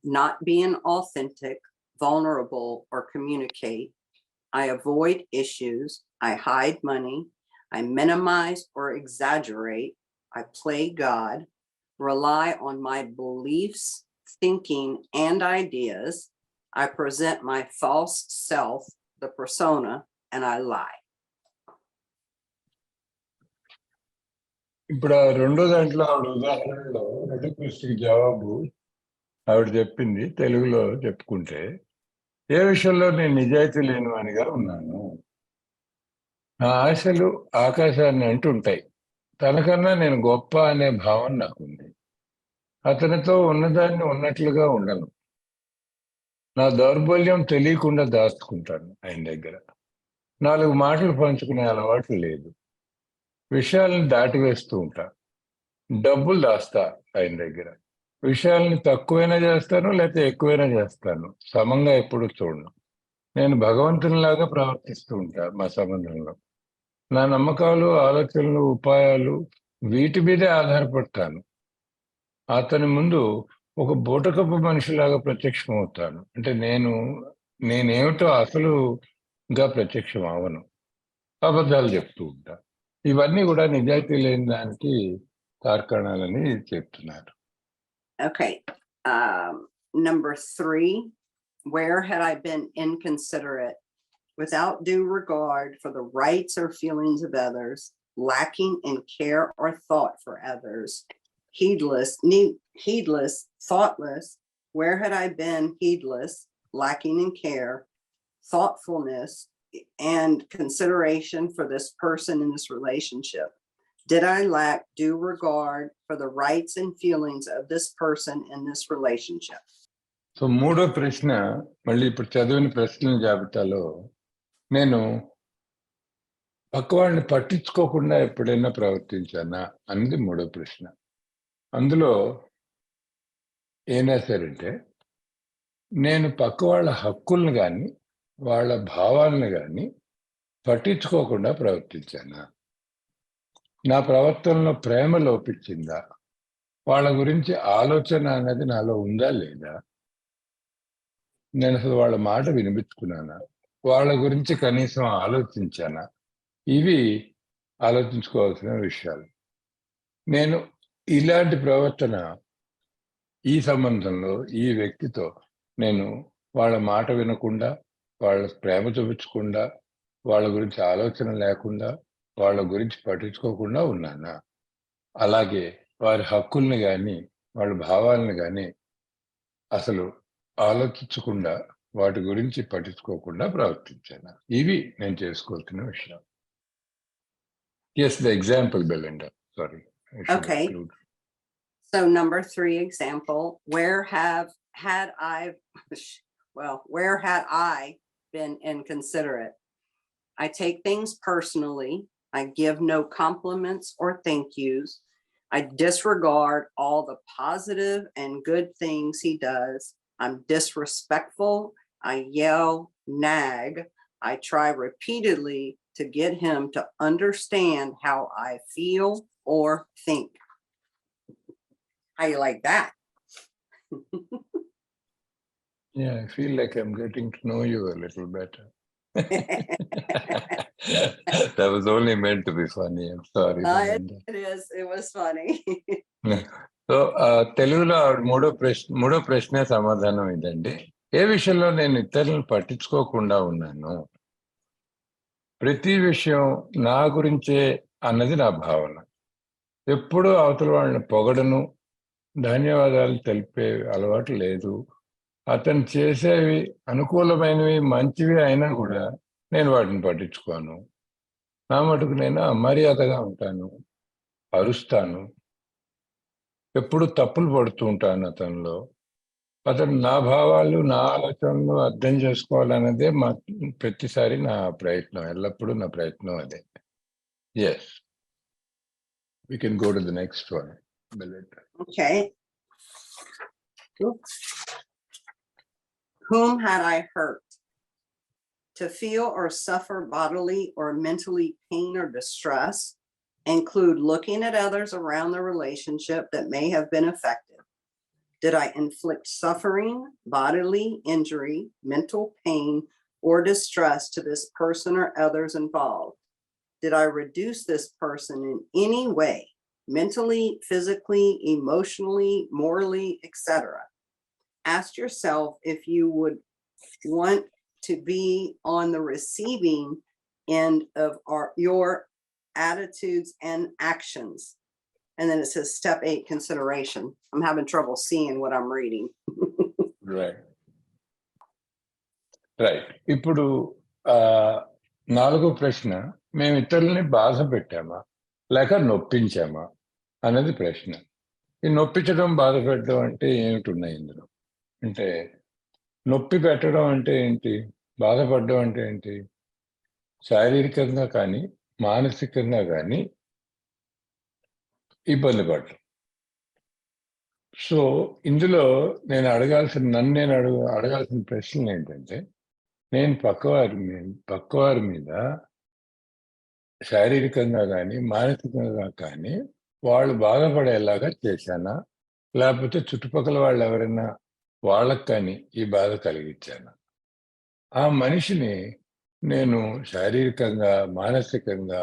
Not being authentic, vulnerable, or communicate. I avoid issues. I hide money. I minimize or exaggerate. I play God. Rely on my beliefs, thinking, and ideas. I present my false self, the persona, and I lie. ఇప్పుడు రెండో దాంట్లో ఆవిడ ఉదాహరణలో రెండో ప్రశ్నకి జవాబు ఆవిడ చెప్పింది తెలుగులో చెప్పుకుంటే, ఏ విషయంలో నేను నిజాయితీ లేనివానిగా ఉన్నాను. నా ఆశలు ఆకాశాన్ని అంటుంటాయి, తనకన్నా నేను గొప్ప అనే భావన నాకుంది. అతనితో ఉన్నదాన్ని ఉన్నట్లుగా ఉండను. నా దౌర్బల్యం తెలియకుండా దాచుకుంటాను ఆయన దగ్గర. 4 మాటలు పంచుకునే అలవాటు లేదు. విషయాలను దాటివేస్తూ ఉంటా. డబ్బులు దాస్తా ఆయన దగ్గర. విషయాలని తక్కువైనా చేస్తాను లేకపోతే ఎక్కువైనా చేస్తాను, సమంగా ఎప్పుడు చూడను. నేను భగవంతునిలాగా ప్రవర్తిస్తూ ఉంటా మా సంబంధంలో. నా నమ్మకాలు, ఆలోచనలు, ఉపాయాలు వీటి మీదే ఆధారపడతాను. అతని ముందు ఒక బూటకపు మనిషిలాగా ప్రత్యక్షం అవుతాను. అంటే నేనేమిటో అసలుగా ప్రత్యక్షం అవను. అబద్ధాలు చెప్తూ ఉంటా. ఇవన్నీ కూడా నిజాయితీ లేని దానికి తార్కాణాలని చెప్తున్నారు. Okay, number 3, where had I been inconsiderate, without due regard for the rights or feelings of others, lacking in care or thought for others, heedless, thoughtless. Where had I been heedless, lacking in care, thoughtfulness, and consideration for this person in this relationship? Did I lack due regard for the rights and feelings of this person in this relationship? So మూడో ప్రశ్న మళ్ళీ ఇప్పుడు చదివిన ప్రశ్నల జాబితాలో నేను పక్కవాడిని పట్టించుకోకుండా ఎప్పుడైనా ప్రవర్తించానా అనేది మూడో ప్రశ్న. అందులో ఏం రాశారంటే, నేను పక్క వాళ్ళ హక్కుల్ని కానీ వాళ్ళ భావాలను కానీ పట్టించుకోకుండా ప్రవర్తించానా, నా ప్రవర్తనలో ప్రేమ లోపించిందా, వాళ్ళ గురించి ఆలోచన అనేది నాలో ఉందా లేదా, నేను అసలు వాళ్ళ మాట వినిపించుకున్నానా, వాళ్ళ గురించి కనీసం ఆలోచించానా, ఇవి ఆలోచించుకోవాల్సిన విషయాలు. నేను ఇలాంటి ప్రవర్తన ఈ సంబంధంలో ఈ వ్యక్తితో నేను వాళ్ళ మాట వినకుండా, వాళ్ళ ప్రేమ చూపించకుండా, వాళ్ళ గురించి ఆలోచన లేకుండా, వాళ్ళ గురించి పట్టించుకోకుండా ఉన్నానా, అలాగే వారి హక్కుల్ని కానీ వాళ్ళ భావాలను కానీ అసలు ఆలోచించకుండా వాటి గురించి పట్టించుకోకుండా ప్రవర్తించాను. ఇవి నేను చేసుకోవాల్సిన విషయం. Yes, the example Belinda. Sorry. Okay. So number 3 example, where had I been inconsiderate? I take things personally. I give no compliments or thank yous. I disregard all the positive and good things he does. I'm disrespectful. I yell, nag. I try repeatedly to get him to understand how I feel or think. How you like that? Yeah, I feel like I'm getting to know you a little better. That was only meant to be funny. I'm sorry. It was funny. So తెలుగులో మూడో ప్రశ్న సమాధానం ఇదండి. ఏ విషయంలో నేను ఇతరులను పట్టించుకోకుండా ఉన్నాను, ప్రతి విషయం నా గురించే అన్నది నా భావన. ఎప్పుడూ అవతల వాళ్ళని పొగడను, ధన్యవాదాలు తెలిపే అలవాటు లేదు. అతను చేసేవి అనుకూలమైనవి మంచివి అయినా కూడా నేను వాటిని పట్టించుకోను. నా మటుకు నేను అమర్యాదగా ఉంటాను, అరుస్తాను, ఎప్పుడు తప్పులు పడుతూ ఉంటాను అతనిలో. అతను నా భావాలు నా ఆలోచనలు అర్థం చేసుకోవాలన్నదే ప్రతిసారి నా ప్రయత్నం, ఎల్లప్పుడూ నా ప్రయత్నం అదే. Yes, we can go to the next one, Belinda. Okay. Whom had I hurt? To feel or suffer bodily or mentally pain or distress include looking at others around the relationship that may have been affected. Did I inflict suffering, bodily injury, mental pain, or distress to this person or others involved? Did I reduce this person in any way, mentally, physically, emotionally, morally, etc.? Ask yourself if you would want to be on the receiving end of your attitudes and actions. And then it says step 8, consideration. I'm having trouble seeing what I'm reading. Right. ఇప్పుడు 4వ ప్రశ్న, మేము ఇతరులని బాధ పెట్టామా లేక నొప్పించామా అన్నది ప్రశ్న. ఈ నొప్పించడం, బాధ పెట్టడం అంటే ఏమిటి ఉన్నాయి ఇందులో అంటే, నొప్పి పెట్టడం అంటే ఏంటి, బాధపడడం అంటే ఏంటి, శారీరకంగా కానీ మానసికంగా కానీ ఇబ్బంది పడటం. సో ఇందులో నేను అడగాల్సిన ప్రశ్నలు ఏంటంటే, నేను పక్కవారి మీద శారీరకంగా కానీ మానసికంగా కానీ వాళ్ళు బాధపడేలాగా చేశానా, లేకపోతే చుట్టుపక్కల వాళ్ళు ఎవరైనా వాళ్ళకి కానీ ఈ బాధ కలిగించానా, ఆ మనిషిని నేను శారీరకంగా, మానసికంగా,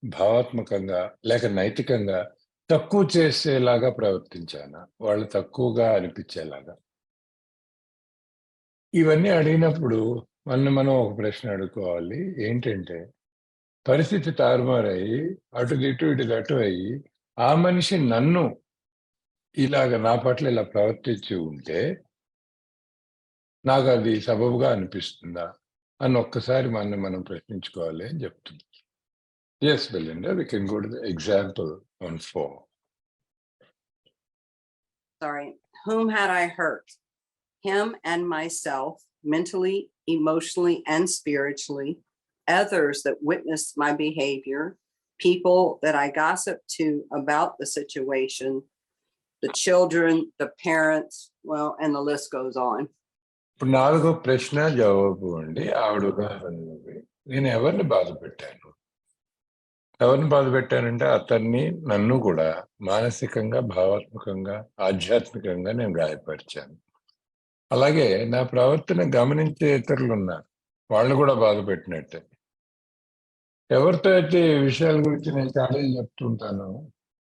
భావాత్మకంగా లేక నైతికంగా తక్కువ చేసేలాగా ప్రవర్తించానా, వాళ్ళు తక్కువగా అనిపించేలాగా. ఇవన్నీ అడిగినప్పుడు మనం ఒక ప్రశ్న అడుగుకోవాలి. ఏంటంటే, పరిస్థితి తారుమారయ్యి అటు ఇటు అయ్యి ఆ మనిషి నన్ను నా పట్ల ఇలా ప్రవర్తించి ఉంటే నాకు అది సబబుగా అనిపిస్తుందా అని ఒక్కసారి మనం ప్రశ్నించుకోవాలి అని చెప్తుంది. Yes, Belinda, we can go to the example on 4. Sorry. Whom had I hurt? Him and myself, mentally, emotionally, and spiritually. Others that witnessed my behavior. People that I gossiped to about the situation. The children, the parents, well, and the list goes on. ఇప్పుడు 4వ ప్రశ్న జవాబు అండి. ఆవిడ ఉదాహరణకి నేను ఎవరిని బాధ పెట్టాను? ఎవరిని బాధ పెట్టానంటే అతన్ని, నన్ను కూడా మానసికంగా, భావాత్మకంగా, ఆధ్యాత్మికంగా నేను గాయపరిచాను. అలాగే నా ప్రవర్తన గమనించే ఇతరులు ఉన్నారు, వాళ్ళు కూడా బాధ పెట్టినట్టే. ఎవరితో అయితే ఈ విషయాల గురించి నేను చాలా చెప్తుంటాను,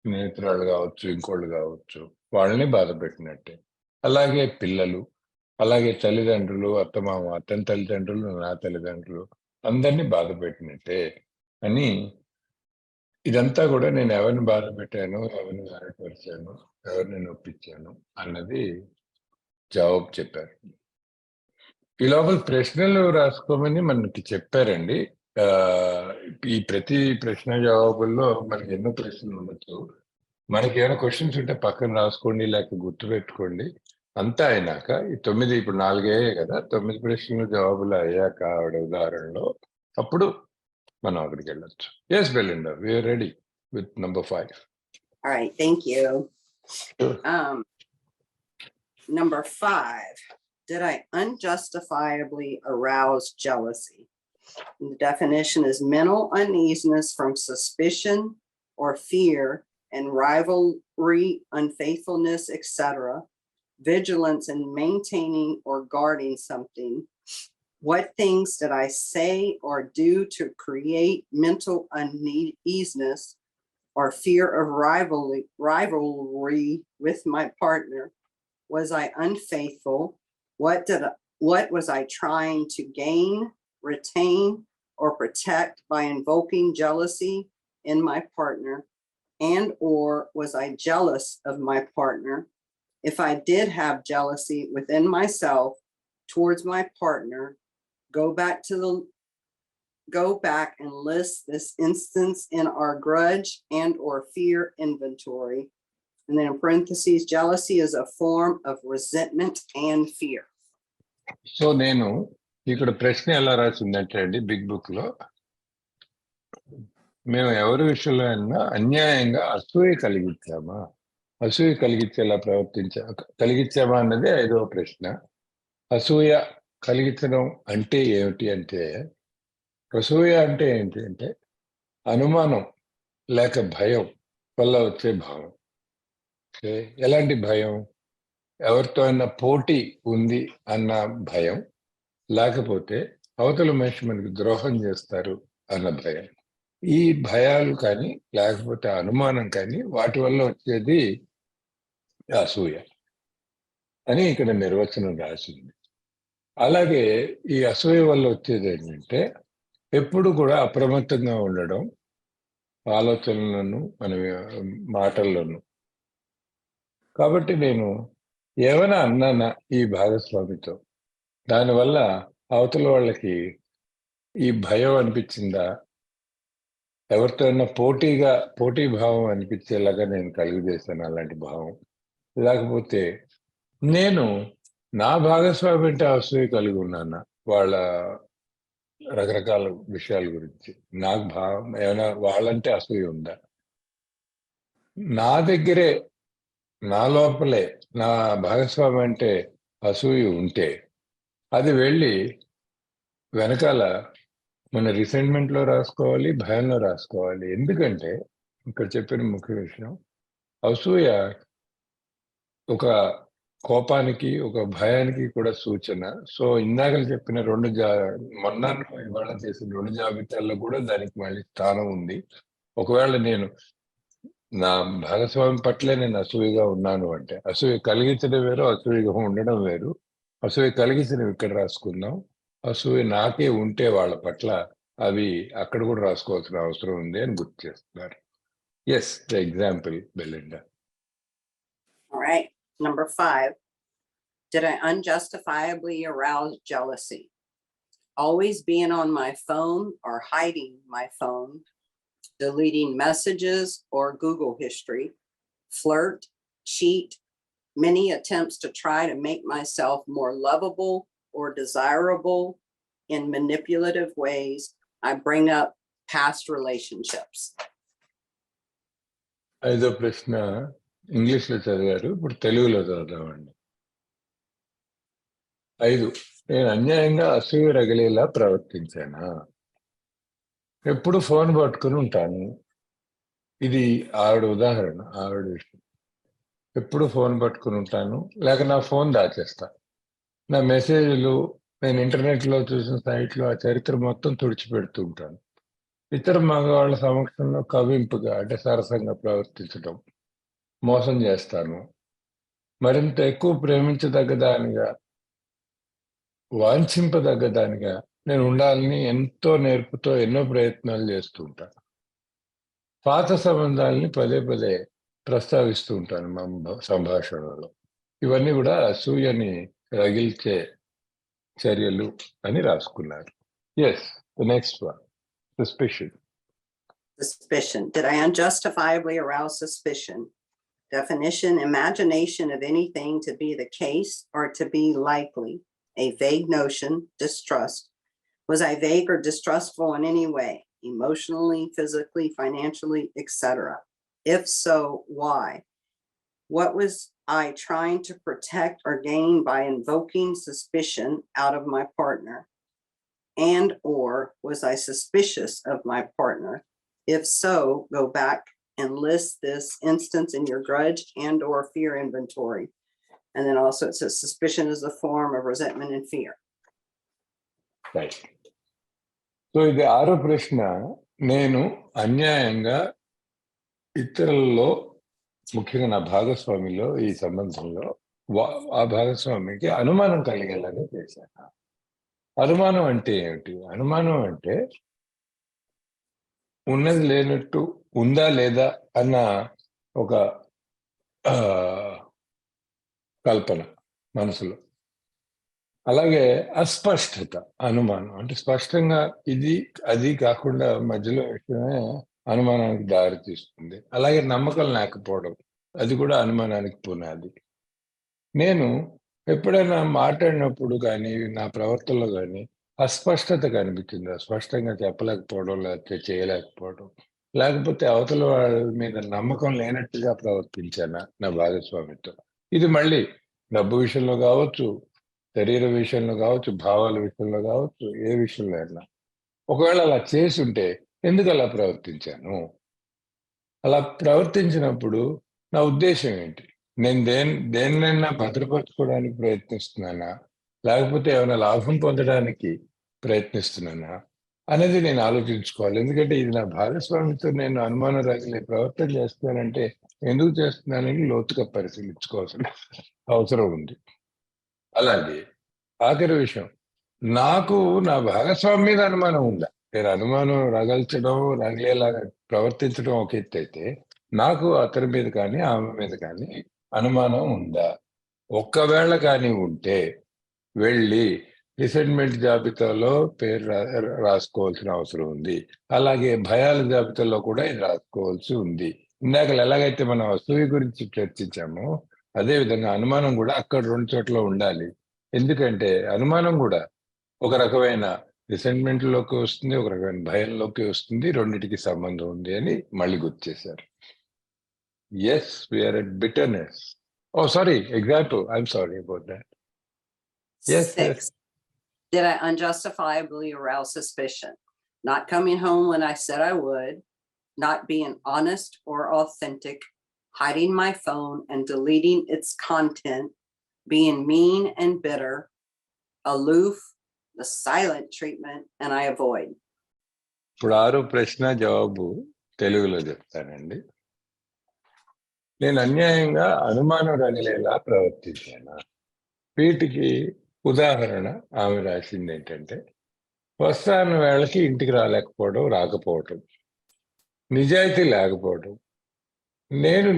స్నేహితురాలు కావచ్చు, ఇంకోళ్ళు కావచ్చు, వాళ్ళని బాధ పెట్టినట్టే. అలాగే పిల్లలు, అలాగే తల్లిదండ్రులు, అత్తమామ, అతని తల్లిదండ్రులు, నా తల్లిదండ్రులు, అందరినీ బాధ పెట్టినట్టే అని. ఇదంతా కూడా నేను ఎవరిని బాధ పెట్టాను, ఎవరిని గాయపరిచాను, ఎవరిని నొప్పించాను అన్నది జవాబు చెప్పారు. ఈ లోపల ప్రశ్నలు రాసుకోమని మనకి చెప్పారండి. ఈ ప్రతి ప్రశ్న జవాబుల్లో మనకి ఎన్నో ప్రశ్నలు ఉండొచ్చు. మనకి ఏమైనా క్వశ్చన్స్ ఉంటే పక్కన రాసుకోండి, లేక గుర్తు పెట్టుకోండి. అంతా అయినాక ఈ 9 ఇప్పుడు 4 అయ్యాయి కదా, 9 ప్రశ్నలు జవాబులు అయ్యాక ఆవిడ ఉదాహరణలో అప్పుడు మనం అక్కడికి వెళ్ళొచ్చు. Yes, Belinda, we are ready with number 5. All right, thank you. Sure. Number 5, did I unjustifiably arouse jealousy? And the definition is mental uneasiness from suspicion or fear and rivalry, unfaithfulness, etc. Vigilance in maintaining or guarding something. What things did I say or do to create mental uneasiness or fear of rivalry with my partner? Was I unfaithful? What was I trying to gain, retain, or protect by invoking jealousy in my partner? And or was I jealous of my partner? If I did have jealousy within myself towards my partner, go back and list this instance in our grudge and or fear inventory. And then in parentheses, jealousy is a form of resentment and fear. So నేను ఇక్కడ ప్రశ్న ఎలా రాసిందంటే అండి, big book లో, మేము ఎవరి విషయంలో అయినా అన్యాయంగా అసూయ కలిగించామా, అసూయ కలిగించేలా కలిగించామా అన్నది 5వ ప్రశ్న. అసూయ కలిగించడం అంటే ఏమిటి అంటే, అసూయ అంటే ఏంటి అంటే అనుమానం లేక భయం వల్ల వచ్చే భావం. ఎలాంటి భయం? ఎవరితో అయినా పోటీ ఉంది అన్న భయం, లేకపోతే అవతల మనిషి మనకి ద్రోహం చేస్తారు అన్న భయం. ఈ భయాలు కానీ లేకపోతే అనుమానం కానీ వాటి వల్ల వచ్చేది అసూయ అని ఇక్కడ నిర్వచనం రాసింది. అలాగే ఈ అసూయ వల్ల వచ్చేది ఏంటంటే ఎప్పుడు కూడా అప్రమత్తంగా ఉండడం, ఆలోచనలను మన మాటల్లోనూ. కాబట్టి నేను ఏమైనా అన్నానా ఈ భాగస్వామితో, దానివల్ల అవతల వాళ్ళకి ఈ భయం అనిపించిందా, ఎవరితో అయినా పోటీ భావం అనిపించేలాగా నేను కలుగజేశాను అలాంటి భావం, లేకపోతే నేను నా భాగస్వామి అంటే అసూయ కలిగి ఉన్నానా వాళ్ళ రకరకాల విషయాల గురించి, నాకు భావం ఏమైనా వాళ్ళంటే అసూయ ఉందా, నా దగ్గరే నా లోపలే నా భాగస్వామి అంటే అసూయ ఉంటే అది వెళ్ళి వెనకాల మన రిసెంట్మెంట్లో రాసుకోవాలి, భయంలో రాసుకోవాలి. ఎందుకంటే ఇక్కడ చెప్పిన ముఖ్య విషయం, అసూయ ఒక కోపానికి, ఒక భయానికి కూడా సూచన. సో ఇందాక చెప్పిన మొన్న ఇవాళ చేసిన 2 జాబితాల్లో కూడా దానికి మళ్ళీ స్థానం ఉంది. ఒకవేళ నేను నా భాగస్వామి పట్లే నేను అసూయగా ఉన్నాను అంటే, అసూయ కలిగించడం వేరు, అసూయగా ఉండడం వేరు. అసూయ కలిగించినవి ఇక్కడ రాసుకుందాం, అసూయ నాకే ఉంటే వాళ్ళ పట్ల అవి అక్కడ కూడా రాసుకోవాల్సిన అవసరం ఉంది అని గుర్తు చేస్తున్నారు. Yes, the example, Belinda. All right, number 5. Did I unjustifiably arouse jealousy? Always being on my phone or hiding my phone, deleting messages or Google history, flirt, cheat, many attempts to try to make myself more lovable or desirable in manipulative ways. I bring up past relationships. ఐదో ప్రశ్న ఇంగ్లీష్లో చదివారు, ఇప్పుడు తెలుగులో చదువుదామండి. 5, నేను అన్యాయంగా అసూయ రగిలేలా ప్రవర్తించానా? ఎప్పుడు ఫోన్ పట్టుకుని ఉంటాను. ఇది ఆవిడ ఉదాహరణ, ఆవిడ విషయం. ఎప్పుడు ఫోన్ పట్టుకుని ఉంటాను, లేక నా ఫోన్ దాచేస్తా. నా మెసేజ్లు నేను ఇంటర్నెట్లో చూసిన సైట్లో ఆ చరిత్ర మొత్తం తుడిచిపెడుతూ ఉంటాను. ఇతర మగవాళ్ళ సమక్షంలో కవింపుగా అంటే సరసంగా ప్రవర్తించడం, మోసం చేస్తాను. మరింత ఎక్కువ ప్రేమించదగ్గదానిగా, వాంఛింపదగ్గదానిగా నేను ఉండాలని ఎంతో నేర్పుతో ఎన్నో ప్రయత్నాలు చేస్తూ ఉంటాను. పాత సంబంధాలని పదే పదే ప్రస్తావిస్తూ ఉంటాను మా సంభాషణలో. ఇవన్నీ కూడా అసూయని రగిల్చే చర్యలు అని రాసుకున్నారు. Yes, the next one, suspicion. Suspicion. Did I unjustifiably arouse suspicion? Definition, imagination of anything to be the case or to be likely. A vague notion, distrust. Was I vague or distrustful in any way? Emotionally, physically, financially, etc. If so, why? What was I trying to protect or gain by invoking suspicion out of my partner? And or was I suspicious of my partner? If so, go back and list this instance in your grudge and or fear inventory. And then also it says suspicion is a form of resentment and fear. Right. So ఇది ఆరో ప్రశ్న. నేను అన్యాయంగా ఇతరుల్లో, ముఖ్యంగా నా భాగస్వామిలో, ఈ సంబంధంలో ఆ భాగస్వామికి అనుమానం కలిగేలాగా చేశాను. అనుమానం అంటే ఏమిటి? అనుమానం అంటే ఉన్నది లేనట్టు, ఉందా లేదా అన్న ఒక కల్పన మనసులో. అలాగే అస్పష్టత, అనుమానం అంటే స్పష్టంగా ఇది అది కాకుండా మధ్యలో విషయమే అనుమానానికి దారి తీస్తుంది. అలాగే నమ్మకం లేకపోవడం, అది కూడా అనుమానానికి పునాది. నేను ఎప్పుడైనా మాట్లాడినప్పుడు కానీ నా ప్రవర్తనలో కానీ అస్పష్టత కనిపించిందా? స్పష్టంగా చెప్పలేకపోవడం, లేకపోతే చేయలేకపోవడం, లేకపోతే అవతల వాళ్ళ మీద నమ్మకం లేనట్టుగా ప్రవర్తించానా నా భాగస్వామితో? ఇది మళ్ళీ డబ్బు విషయంలో కావచ్చు, శరీర విషయంలో కావచ్చు, భావాల విషయంలో కావచ్చు, ఏ విషయంలో అయినా. ఒకవేళ అలా చేసి ఉంటే ఎందుకు అలా ప్రవర్తించాను? అలా ప్రవర్తించినప్పుడు నా ఉద్దేశం ఏంటి? నేను దేన్నైనా భద్రపరచుకోవడానికి ప్రయత్నిస్తున్నానా, లేకపోతే ఏమైనా లాభం పొందడానికి ప్రయత్నిస్తున్నానా అనేది నేను ఆలోచించుకోవాలి. ఎందుకంటే ఇది నా భాగస్వామితో నేను అనుమానం రగిలే ప్రవర్తన చేస్తున్నానంటే ఎందుకు చేస్తున్నానని లోతుగా పరిశీలించుకోవాల్సిన అవసరం ఉంది. అలాగే ఆఖరి విషయం, నాకు నా భాగస్వామి మీద అనుమానం ఉందా? నేను అనుమానం రగల్చడం, రగిలేలాగా ప్రవర్తించడం ఒక ఎత్తు అయితే, నాకు అతని మీద కానీ ఆమె మీద కానీ అనుమానం ఉందా? ఒక్కవేళ కానీ ఉంటే వెళ్ళి రిసెంట్మెంట్ జాబితాలో పేరు రాసుకోవాల్సిన అవసరం ఉంది. అలాగే భయాల జాబితాలో కూడా ఇది రాసుకోవాల్సి ఉంది. ఇందాక ఎలాగైతే మనం అసూయ గురించి చర్చించామో అదే విధంగా అనుమానం కూడా అక్కడ 2 చోట్ల ఉండాలి. ఎందుకంటే అనుమానం కూడా ఒక రకమైన రిసెంట్మెంట్ లోకి వస్తుంది, ఒక రకమైన భయంలోకి వస్తుంది. రెండింటికి సంబంధం ఉంది అని మళ్ళీ గుర్తు చేశారు. Yes, we are at bitterness. Oh, sorry, example. I'm sorry about that. Yes, 6. yes. Did I unjustifiably arouse suspicion? Not coming home when I said I would, not being honest or authentic, hiding my phone and deleting its content, being mean and bitter, aloof, the silent treatment, and I avoid. ఇప్పుడు 6 ప్రశ్న జవాబు తెలుగులో చెప్తానండి. నేను అన్యాయంగా అనుమానం రగిలేలా ప్రవర్తించాను. వీటికి ఉదాహరణ ఆమె రాసింది ఏంటంటే, వస్తాన వేళకి ఇంటికి రాకపోవడం, నిజాయితీ లేకపోవడం,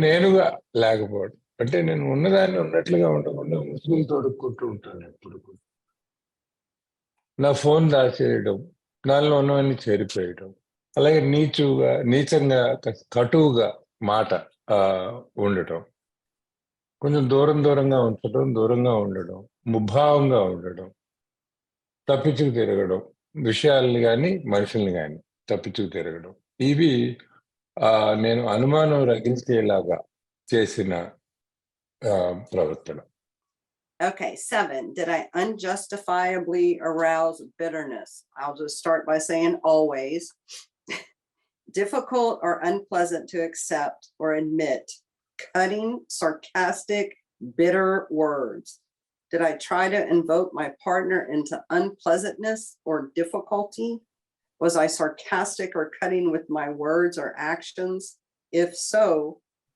నేనుగా లేకపోవడం, అంటే నేను ఉన్నదాన్ని ఉన్నట్లుగా ఉండకుండా ముసుగులు తొడుక్కుంటూ ఉంటాను ఎప్పుడు కూడా. నా ఫోన్ దాచేయడం, నాలో ఉన్నవన్నీ చేరిపోయడం, అలాగే నీచంగా కటువుగా మాట ఉండటం, కొంచెం దూరంగా ఉంచడం, దూరంగా ఉండడం, ముభావంగా ఉండడం, తప్పించుకు తిరగడం, విషయాల్ని కానీ మనుషుల్ని కానీ తప్పించుకు తిరగడం, ఇవి నేను అనుమానం రగిల్చేలాగా చేసిన ప్రవర్తన. Okay, 7. Did I unjustifiably arouse bitterness? I'll just start by saying always. Difficult or unpleasant to accept or admit. Cutting, sarcastic, bitter words. Did I try to invoke my partner into unpleasantness or difficulty? Was I sarcastic or cutting with my words or actions? If so,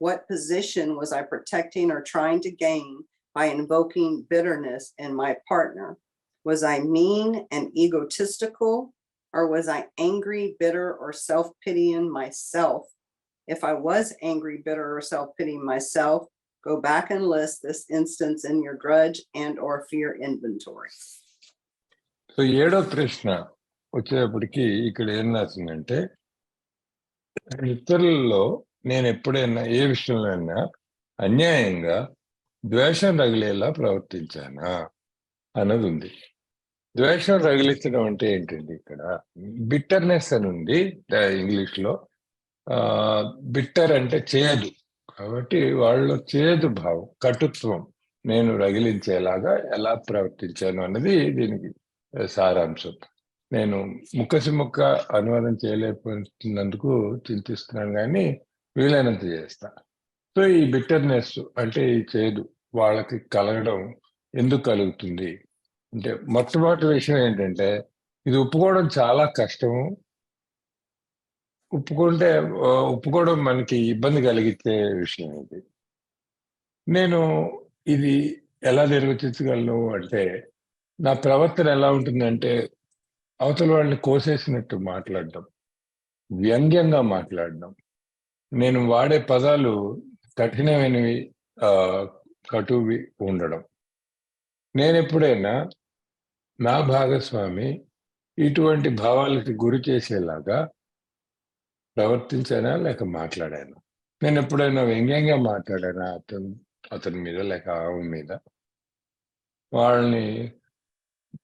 what position was I protecting or trying to gain by invoking bitterness in my partner? Was I mean and egotistical, or was I angry, bitter, or self-pitying myself? If I was angry, bitter, or self-pitying myself, go back and list this instance in your grudge and or fear inventory. So 7వ ప్రశ్న వచ్చేటప్పటికి ఇక్కడ ఏం రాసిందంటే, ఇతరులలో నేను ఎప్పుడైనా ఏ విషయంలో అయినా అన్యాయంగా ద్వేషం రగిలేలా ప్రవర్తించానా అన్నది ఉంది. ద్వేషం రగిలించడం అంటే ఏంటండి? ఇక్కడ బిట్టర్నెస్ అని ఉంది ఇంగ్లీష్ లో. బిట్టర్ అంటే చేదు, కాబట్టి వాళ్ళలో చేదు భావం, కటుత్వం నేను రగిలించేలాగా ఎలా ప్రవర్తించాను అన్నది దీనికి సారాంశం. నేను ముక్క అనువాదం చేయలేకపోతున్నందుకు చింతిస్తున్నాను, కానీ వీలైనంత చేస్తా. సో ఈ బిట్టర్నెస్ అంటే ఈ చేదు వాళ్ళకి కలగడం ఎందుకు కలుగుతుంది అంటే, మొట్టమొదటి విషయం ఏంటంటే, ఇది ఒప్పుకోవడం చాలా కష్టము. ఒప్పుకోవడం మనకి ఇబ్బంది కలిగించే విషయం ఇది. నేను ఇది ఎలా నిర్వచించగలను అంటే, నా ప్రవర్తన ఎలా ఉంటుందంటే, అవతల వాళ్ళని కోసేసినట్టు మాట్లాడడం, వ్యంగ్యంగా మాట్లాడడం, నేను వాడే పదాలు కఠినమైనవి, కటువి ఉండడం. నేను ఎప్పుడైనా నా భాగస్వామి ఇటువంటి భావాలకి గురి చేసేలాగా ప్రవర్తించానా లేక మాట్లాడాను? నేను ఎప్పుడైనా వ్యంగ్యంగా మాట్లాడానా అతని మీద లేక ఆమె మీద? వాళ్ళని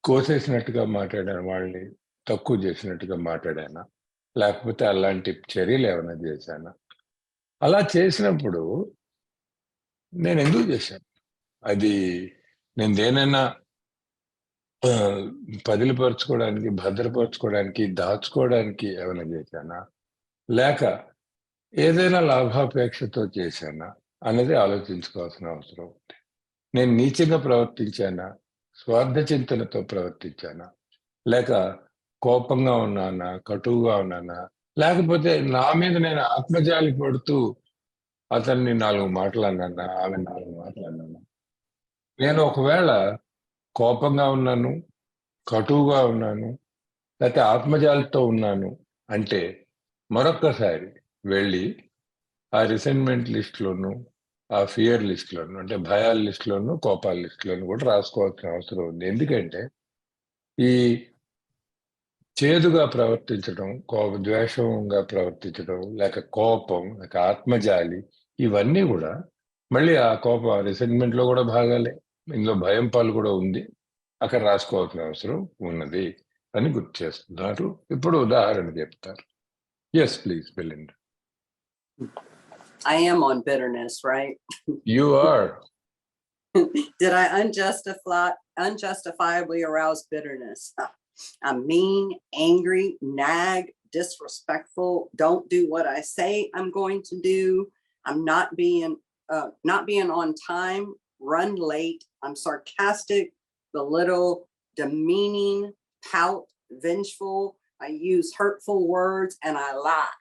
కోసేసినట్టుగా మాట్లాడాను, వాళ్ళని తక్కువ చేసినట్టుగా మాట్లాడానా, లేకపోతే అలాంటి చర్యలు ఏమైనా చేశానా? అలా చేసినప్పుడు నేను ఎందుకు చేశాను? అది నేను దేనైనా పదిలిపరచుకోవడానికి, భద్రపరచుకోవడానికి, దాచుకోవడానికి ఏమైనా చేశానా, లేక ఏదైనా లాభాపేక్షతో చేశానా అనేది ఆలోచించుకోవాల్సిన అవసరం ఉంది. నేను నీచంగా ప్రవర్తించానా, స్వార్థ చింతనతో ప్రవర్తించానా, లేక కోపంగా ఉన్నానా, కటువుగా ఉన్నానా, లేకపోతే నా మీద నేను ఆత్మజాలి పడుతూ అతన్ని 4 మాటలు అన్నానా, ఆమె 4 మాటలు అన్నానా? నేను ఒకవేళ కోపంగా ఉన్నాను, కటువుగా ఉన్నాను, లేకపోతే ఆత్మజాలితో ఉన్నాను అంటే మరొక్కసారి వెళ్ళి ఆ రిసెంట్మెంట్ లిస్ట్లోను, ఆ ఫియర్ లిస్ట్లోను, అంటే భయాల లిస్ట్లోను, కోపాల లిస్ట్లోను కూడా రాసుకోవాల్సిన అవసరం ఉంది. ఎందుకంటే ఈ చేదుగా ప్రవర్తించడం, ద్వేషంగా ప్రవర్తించడం, లేక కోపం, లేక ఆత్మజాలి, ఇవన్నీ కూడా మళ్ళీ ఆ కోపం రిసెంట్మెంట్ లో కూడా భాగాలే. ఇందులో భయం పాలు కూడా ఉంది, అక్కడ రాసుకోవాల్సిన అవసరం ఉన్నది అని గుర్తు చేస్తున్నారు. ఇప్పుడు ఉదాహరణ చెప్తారు. Yes please Belinda. I am on bitterness, right? You are. Did I unjustifiably arouse bitterness? I'm mean, angry, nag, disrespectful, don't do what I say I'm going to do. I'm not being on time, run late. I'm sarcastic, belittle, demeaning, pout, vengeful. I use hurtful words and I lie.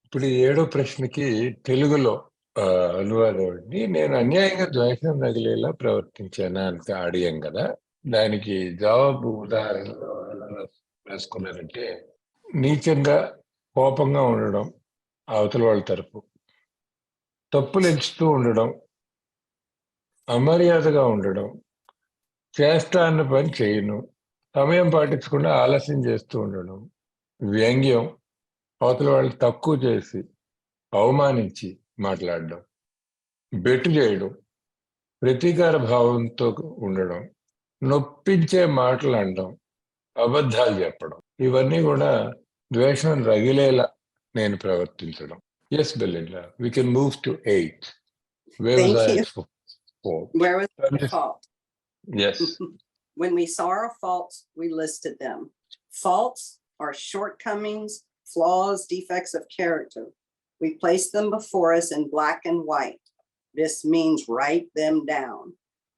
ఇప్పుడు 7వ ప్రశ్నకి తెలుగులో అనువాదం అండి. నేను అన్యాయంగా ద్వేషం రగిలేలా ప్రవర్తించానా ಅಂತ అడిగాం కదా, దానికి జవాబు ఉదాహరణ రాసుకున్నారంటే, నీచంగా కోపంగా ఉండడం అవతల వాళ్ళ తరపు, తప్పులు ఎంచుతూ ఉండడం, అమర్యాదగా ఉండడం, చేస్తా అన్న పని చేయను, సమయం పాటించకుండా ఆలస్యం చేస్తూ ఉండడం, వ్యంగ్యం, అవతల వాళ్ళు తక్కువ చేసి అవమానించి మాట్లాడడం, బెట్టు చేయడం, ప్రతీకార భావంతో ఉండడం, నొప్పించే మాటలు అనడం, అబద్ధాలు చెప్పడం, ఇవన్నీ కూడా ద్వేషం రగిలేలా నేను ప్రవర్తించడం. Yes Belinda, we can move to 8. Where was Thank I you. at 4? Where was the fault? Yes. When we saw our faults, we listed them. Faults are shortcomings, flaws, defects of character. We placed them before us in black and white. This means write them down.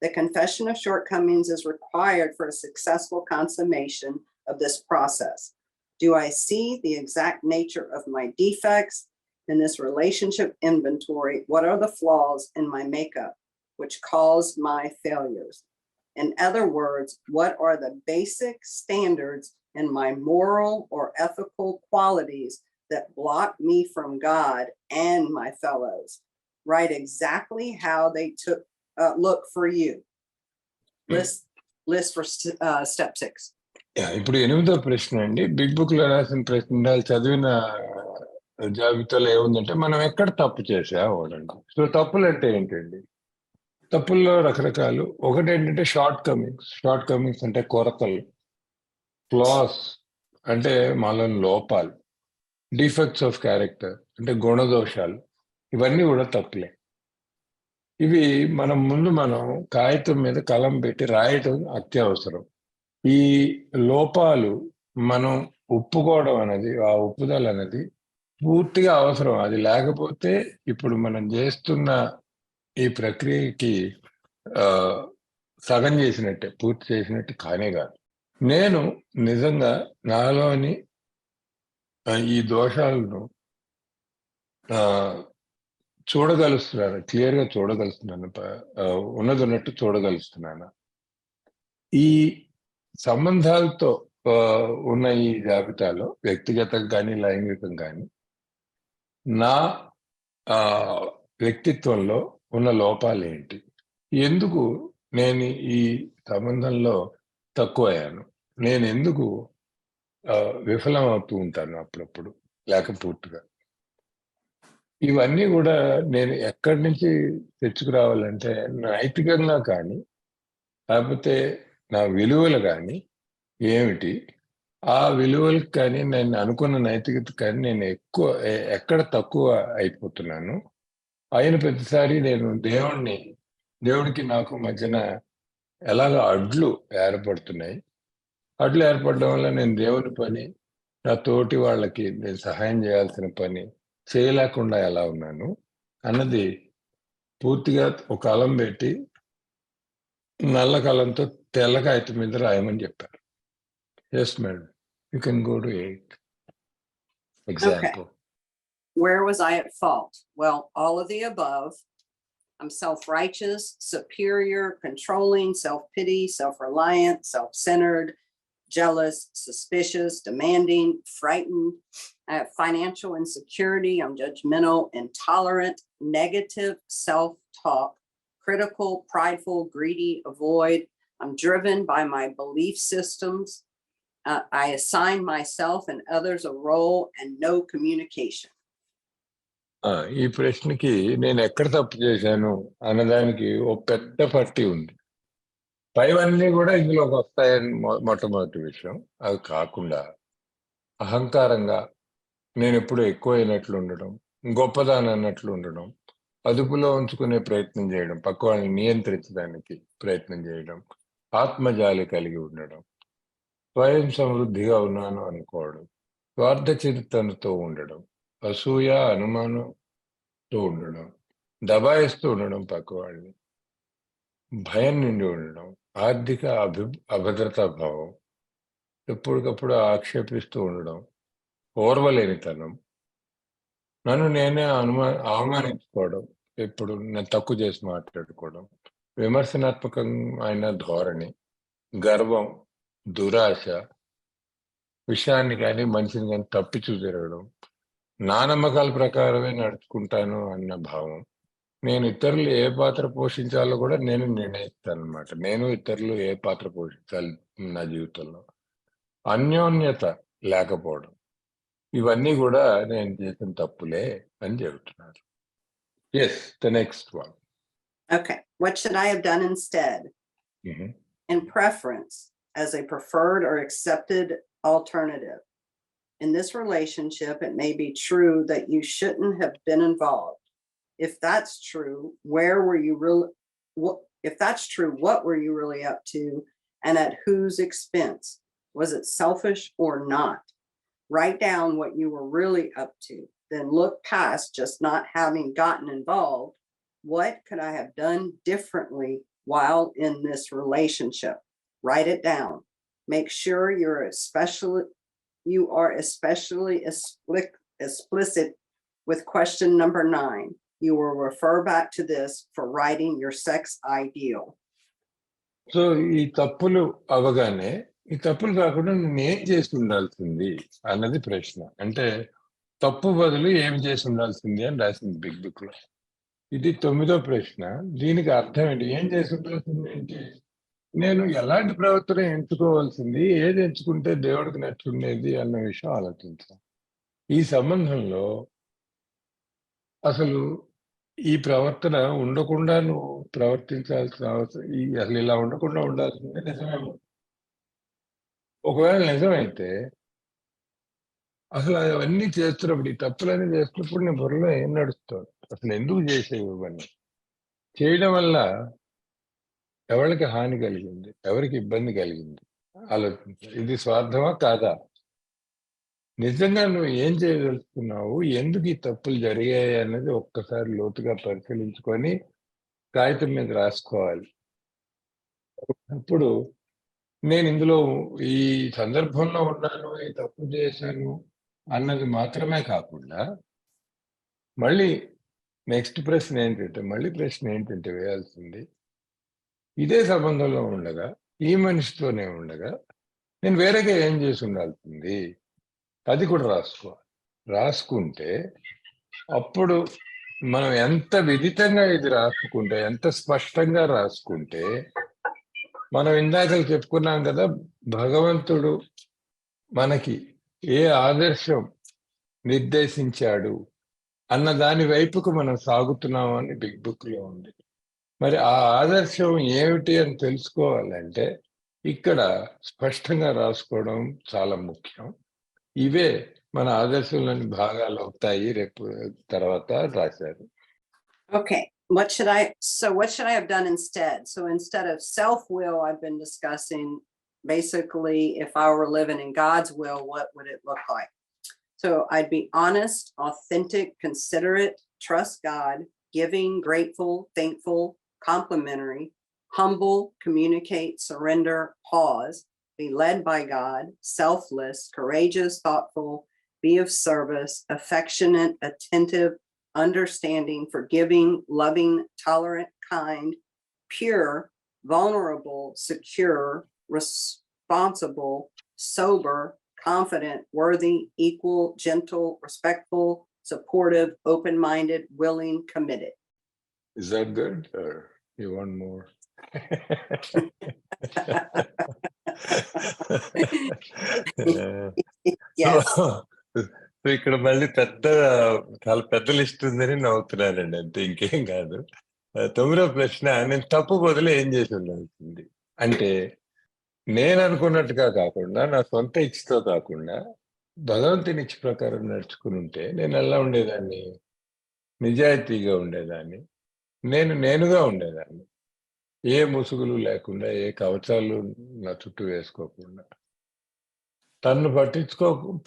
The confession of shortcomings is required for a successful consummation of this process. Do I see the exact nature of my defects? In this relationship inventory, what are the flaws in my makeup which caused my failures? In other words, what are the basic standards in my moral or ethical qualities that block me from God and my fellows? Write exactly how they look for you. List for step 6. ఇప్పుడు 8వ ప్రశ్న అండి. Big book లో రాసిన ప్రశ్న చదివిన జాబితాలో ఏముందంటే మనం ఎక్కడ తప్పు చేసామండి. సో తప్పులు అంటే ఏంటండి? తప్పుల్లో రకరకాలు. ఒకటి ఏంటంటే షార్ట్ కమింగ్స్ అంటే కొరతలు, ఫ్లాస్ అంటే మాలోని లోపాలు, డిఫెక్ట్స్ ఆఫ్ క్యారెక్టర్ అంటే గుణదోషాలు, ఇవన్నీ కూడా తప్పులే. ఇవి మనం కాగితం మీద కలం పెట్టి రాయటం అత్యవసరం. ఈ లోపాలు మనం ఒప్పుకోవడం అనేది, ఆ ఒప్పుదల అనేది పూర్తిగా అవసరం. అది లేకపోతే ఇప్పుడు మనం చేస్తున్న ఈ ప్రక్రియకి సగం చేసినట్టే, పూర్తి చేసినట్టు కానే కాదు. నేను నిజంగా నాలోని ఈ దోషాలను చూడగలుస్తున్నాను, క్లియర్గా చూడగలుస్తున్నాను, ఉన్నట్టు చూడగలుస్తున్నాను. ఈ సంబంధాలతో ఉన్న ఈ జాబితాలో వ్యక్తిగతం కానీ లైంగికం కానీ నా వ్యక్తిత్వంలో ఉన్న లోపాలు ఏంటి, ఎందుకు నేను ఈ సంబంధంలో తక్కువ అయ్యాను, నేను ఎందుకు విఫలం అవుతూ ఉంటాను అప్పుడప్పుడు లేక పూర్తిగా, ఇవన్నీ కూడా నేను ఎక్కడి నుంచి తెచ్చుకురావాలంటే నైతికంగా కానీ లేకపోతే నా విలువలు కానీ ఏమిటి, ఆ విలువలకు కానీ నేను అనుకున్న నైతికత కానీ నేను ఎక్కడ తక్కువ అయిపోతున్నాను, అయిన ప్రతిసారి నేను దేవుడికి నాకు మధ్యన ఎలాగ అడ్లు ఏర్పడుతున్నాయి, అడ్లు ఏర్పడడం వల్ల నేను దేవుని పని, నా తోటి వాళ్ళకి నేను సహాయం చేయాల్సిన పని చేయలేకుండా ఎలా ఉన్నాను అన్నది పూర్తిగా ఒక కలం పెట్టి నల్ల కలంతో తెల్ల కాగితం మీద రాయమని చెప్పారు. Yes madam, you can go to 8. Example. Okay. Where was I at fault? Well, all of the above. I'm self-righteous, superior, controlling, self-pity, self-reliant, self-centered, jealous, suspicious, demanding, frightened. I have financial insecurity. I'm judgmental, intolerant, negative self-talk, critical, prideful, greedy, avoid. I'm driven by my belief systems. I assign myself and others a role and no communication. ఈ ప్రశ్నకి నేను ఎక్కడ తప్పు చేశాను అన్నదానికి ఒక పెద్ద పట్టి ఉంది. పైవన్నీ కూడా ఇందులోకి వస్తాయని మొట్టమొదటి విషయం. అది కాకుండా అహంకారంగా నేను ఎప్పుడు ఎక్కువైనట్లు ఉండడం, గొప్పదాని అన్నట్లు ఉండడం, అదుపులో ఉంచుకునే ప్రయత్నం చేయడం, పక్క వాళ్ళని నియంత్రించడానికి ప్రయత్నం చేయడం, ఆత్మజాలి కలిగి ఉండడం, స్వయం సమృద్ధిగా ఉన్నాను అనుకోవడం, స్వార్థ చింతనతో ఉండడం, అసూయ అనుమానంతో ఉండడం, దబాయిస్తూ ఉండడం, పక్క వాళ్ళని భయం నిండి ఉండడం, ఆర్థిక అభద్రతా భావం, ఎప్పటికప్పుడు ఆక్షేపిస్తూ ఉండడం, ఓర్వలేనితనం, నన్ను నేనే అవమానించుకోవడం, ఎప్పుడు నేను తక్కువ చేసి మాట్లాడుకోవడం, విమర్శనాత్మకమైన ధోరణి, గర్వం, దురాశ, విషయాన్ని కానీ మనిషిని కానీ తప్పి చూసేయడం, నా నమ్మకాల ప్రకారమే నడుచుకుంటాను అన్న భావం, నేను ఇతరులు ఏ పాత్ర పోషించాలో కూడా నేను నిర్ణయిస్తాను అనమాట. నేను ఇతరులు ఏ పాత్ర పోషించాలి నా జీవితంలో. అన్యోన్యత లేకపోవడం, ఇవన్నీ కూడా నేను చేసిన తప్పులే అని చెబుతున్నారు. Yes, the next one. Okay, what should I have done instead? In preference, as a preferred or accepted alternative. In this relationship, it may be true that you shouldn't have been involved. If that's true, where were you really? If that's true, what were you really up to, and at whose expense? Was it selfish or not? Write down what you were really up to, then look past just not having gotten involved. What could I have done differently while in this relationship? Write it down. Make sure you are especially explicit with question number 9. You will refer back to this for writing your sex ideal. So ఈ తప్పులు అవగానే, ఈ తప్పులు కాకుండా నేను ఏం చేసి ఉండాల్సింది అన్నది ప్రశ్న. అంటే తప్పు బదులు ఏం చేసి ఉండాల్సింది అని రాసింది బిగ్ బుక్ లో. ఇది 9వ ప్రశ్న. దీనికి అర్థం ఏంటి? ఏం చేసి ఉండాల్సింది ఏంటి? నేను ఎలాంటి ప్రవర్తన ఎంచుకోవాల్సింది, ఏది ఎంచుకుంటే దేవుడికి నచ్చుండేది అన్న విషయం ఆలోచించాను. ఈ సంబంధంలో అసలు ఈ ప్రవర్తన ఉండకుండా నువ్వు ప్రవర్తించాల్సిన అవసరం, అసలు ఇలా ఉండకుండా ఉండాల్సిందే నిజమేమో. ఒకవేళ నిజమైతే అసలు అవన్నీ చేస్తున్నప్పుడు, ఈ తప్పులన్నీ చేస్తున్నప్పుడు నీ బుర్రలో ఏం నడుస్తుంది? అసలు ఎందుకు చేసేవి ఇవన్నీ? చేయడం వల్ల ఎవరికి హాని కలిగింది, ఎవరికి ఇబ్బంది కలిగింది ఆలోచించాలి. ఇది స్వార్థమా కాదా? నిజంగా నువ్వు ఏం చేయదలుచుకున్నావు, ఎందుకు ఈ తప్పులు జరిగాయి అన్నది ఒక్కసారి లోతుగా పరిశీలించుకొని కాగితం మీద రాసుకోవాలి. అప్పుడు నేను ఇందులో ఈ సందర్భంలో ఉన్నాను, ఈ తప్పు చేశాను అన్నది మాత్రమే కాకుండా మళ్ళీ నెక్స్ట్ ప్రశ్న ఏంటంటే వేయాల్సింది, ఇదే సంబంధంలో ఉండగా, ఈ మనిషితోనే ఉండగా నేను వేరేగా ఏం చేసి ఉండాల్సింది అది కూడా రాసుకోవాలి. రాసుకుంటే అప్పుడు మనం ఎంత విదితంగా ఇది రాసుకుంటే, ఎంత స్పష్టంగా రాసుకుంటే, మనం ఇందాక చెప్పుకున్నాం కదా, భగవంతుడు మనకి ఏ ఆదర్శం నిర్దేశించాడు అన్న దాని వైపుకు మనం సాగుతున్నాం అని బిగ్ బుక్ లో ఉంది. మరి ఆ ఆదర్శం ఏమిటి అని తెలుసుకోవాలంటే ఇక్కడ స్పష్టంగా రాసుకోవడం చాలా ముఖ్యం. ఇవే మన ఆదర్శంలోని భాగాలు అవుతాయి రేపు తర్వాత రాశారు. Okay, what should I have done instead? So instead of self-will, I've been discussing basically if I were living in God's will, what would it look like? So I'd be honest, authentic, considerate, trust God, giving, grateful, thankful, complimentary, humble, communicate, surrender, pause, be led by God, selfless, courageous, thoughtful, be of service, affectionate, attentive, understanding, forgiving, loving, tolerant, kind, pure, vulnerable, secure, responsible, sober, confident, worthy, equal, gentle, respectful, supportive, open-minded, willing, committed. Is that good or you want more? Yes. ఇక్కడ మళ్ళీ చాలా పెద్ద list ఉందని నవ్వుతున్నానండి, అంతే, ఇంకేం కాదు. 9వ ప్రశ్న, నేను తప్పు బదులు ఏం చేసి ఉండాల్సింది అంటే, నేను అనుకున్నట్టుగా కాకుండా, నా సొంత ఇచ్చితో కాకుండా భగవంతుని ఇచ్చి ప్రకారం నడుచుకుని ఉంటే నేను ఎలా ఉండేదాన్ని? నిజాయితీగా ఉండేదాన్ని, నేనుగా ఉండేదాన్ని, ఏ ముసుగులు లేకుండా, ఏ కవచాలు నా చుట్టూ వేసుకోకుండా. తన్ను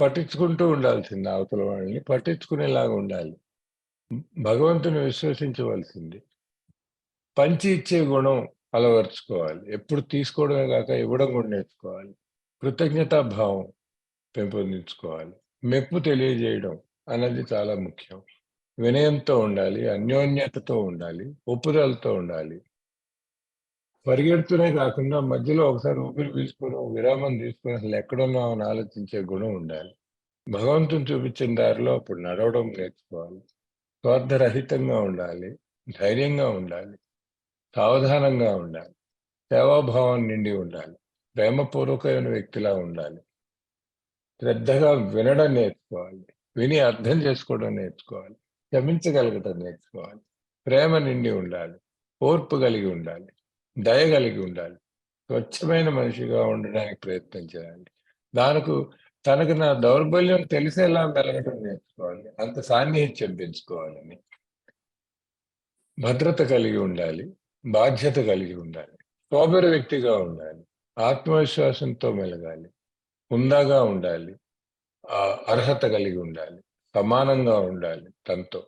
పట్టించుకుంటూ ఉండాల్సింది, అవతల వాళ్ళని పట్టించుకునేలాగా ఉండాలి. భగవంతుని విశ్వసించవలసింది, పంచి ఇచ్చే గుణం అలవర్చుకోవాలి. ఎప్పుడు తీసుకోవడమే కాక ఇవ్వడం కూడా నేర్చుకోవాలి. కృతజ్ఞతాభావం పెంపొందించుకోవాలి. మెప్పు తెలియజేయడం అన్నది చాలా ముఖ్యం. వినయంతో ఉండాలి, అన్యోన్యతతో ఉండాలి, ఒప్పుదలతో ఉండాలి. పరిగెడుతూనే కాకుండా మధ్యలో ఒకసారి ఊపిరి పీల్చుకొని విరామం తీసుకొని అసలు ఎక్కడున్నామని ఆలోచించే గుణం ఉండాలి. భగవంతుని చూపించిన దారిలో అప్పుడు నడవడం నేర్చుకోవాలి. స్వార్థరహితంగా ఉండాలి, ధైర్యంగా ఉండాలి, సావధానంగా ఉండాలి, సేవాభావం నిండి ఉండాలి, ప్రేమపూర్వకమైన వ్యక్తిలా ఉండాలి, శ్రద్ధగా వినడం నేర్చుకోవాలి, విని అర్థం చేసుకోవడం నేర్చుకోవాలి, క్షమించగలగటం నేర్చుకోవాలి, ప్రేమ నిండి ఉండాలి, ఓర్పు కలిగి ఉండాలి, దయ కలిగి ఉండాలి, స్వచ్ఛమైన మనిషిగా ఉండడానికి ప్రయత్నం చేయాలి, తనకు నా దౌర్బల్యం తెలిసేలా మెలగటం నేర్చుకోవాలి, అంత సాన్నిహిత్యం పెంచుకోవాలని, భద్రత కలిగి ఉండాలి, బాధ్యత కలిగి ఉండాలి, సోబర వ్యక్తిగా ఉండాలి, ఆత్మవిశ్వాసంతో మెలగాలి, హుందాగా ఉండాలి, అర్హత కలిగి ఉండాలి, సమానంగా ఉండాలి, తనతో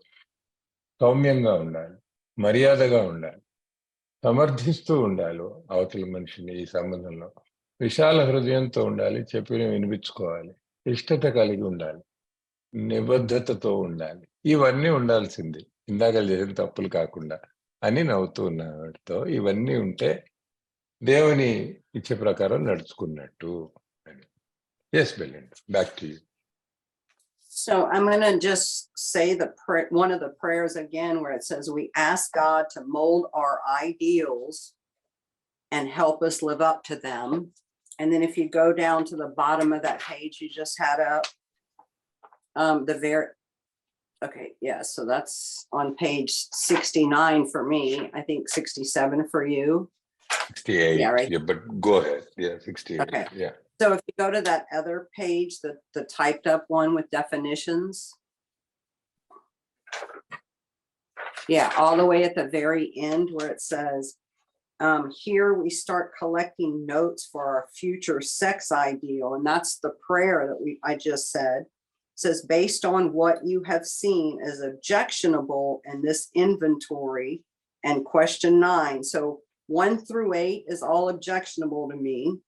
సౌమ్యంగా ఉండాలి, మర్యాదగా ఉండాలి, సమర్థిస్తూ ఉండాలి అవతల మనిషిని ఈ సంబంధంలో, విశాల హృదయంతో ఉండాలి, చెప్పిన వినిపించుకోవాలి, ఇష్టత కలిగి ఉండాలి, నిబద్ధతతో ఉండాలి, ఇవన్నీ ఉండాల్సింది ఇందాక చేసిన తప్పులు కాకుండా అని నవ్వుతూ ఉన్నవాడితో ఇవన్నీ ఉంటే దేవుని ఇచ్చే ప్రకారం నడుచుకున్నట్టు అని. Yes, Belinda, back to you. So I'm going to just say one of the prayers again, where it says, we ask God to mold our ideals and help us live up to them. And then if you go down to the bottom of that page, you just had up okay, yeah, so that's on page 69 for me. I think 67 for you. 68, yeah, right. Yeah, but go ahead. Yeah, 68, okay. Yeah. So if you go to that other page, the typed up one with definitions. Yeah, all the way at the very end where it says, here we start collecting notes for our future sex ideal. And that's the prayer that I just said. It says, based on what you have seen as objectionable in this inventory and question 9. So 1 through 8 is all objectionable to me.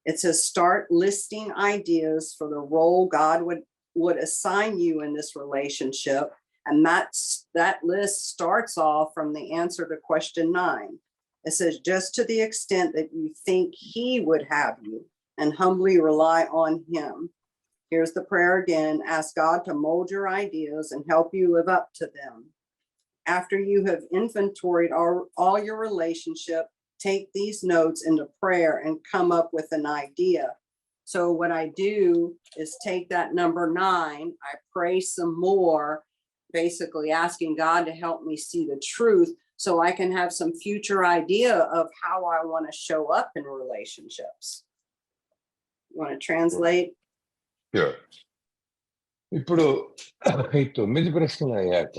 It says, start listing ideas for the role God would assign you in this relationship. And that list starts off from the answer to question 9. It says, just to the extent that you think he would have you, and humbly rely on him. Here's the prayer again. Ask God to mold your ideas and help you live up to them. After you have inventoried all your relationship, take these notes into prayer and come up with an idea. So what I do is take that number 9, I pray some more, basically asking God to help me see the truth so I can have some future idea of how I want to show up in relationships. You want to translate? Sure. ఇప్పుడు ఈ 9 ప్రశ్నలు అయ్యాక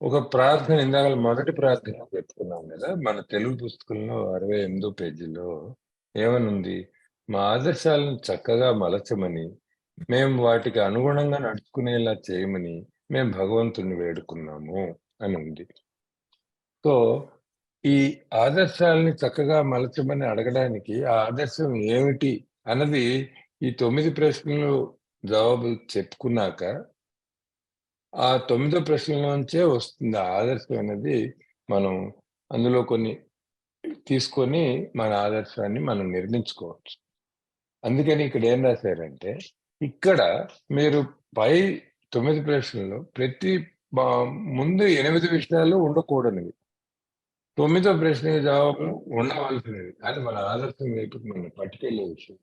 ఒక ప్రార్థన, ఇందాక మొదటి ప్రార్థన పెట్టుకున్నాం కదా, మన తెలుగు పుస్తకంలో 68 పేజీలో ఏమనుంది? మా ఆదర్శాలను చక్కగా మలచమని, మేము వాటికి అనుగుణంగా నడుచుకునేలా చేయమని మేము భగవంతుని వేడుకున్నాము అని ఉంది. సో ఈ ఆదర్శాలని చక్కగా మలచమని అడగడానికి ఆ ఆదర్శం ఏమిటి అన్నది ఈ 9 ప్రశ్నలు జవాబు చెప్పుకున్నాక ఆ 9వ ప్రశ్నలోంచే వస్తుంది ఆదర్శం అనేది. మనం అందులో కొన్ని తీసుకొని మన ఆదర్శాన్ని మనం నిర్మించుకోవచ్చు. అందుకని ఇక్కడ ఏం రాశారంటే, ఇక్కడ మీరు పై 9 ప్రశ్నల్లో ప్రతి ముందు 8 విషయాలు ఉండకూడనివి, 9వ ప్రశ్నకి జవాబు ఉండవలసినవి అని మన ఆదర్శం వైపుకి మనం పట్టుకెళ్ళే విషయం.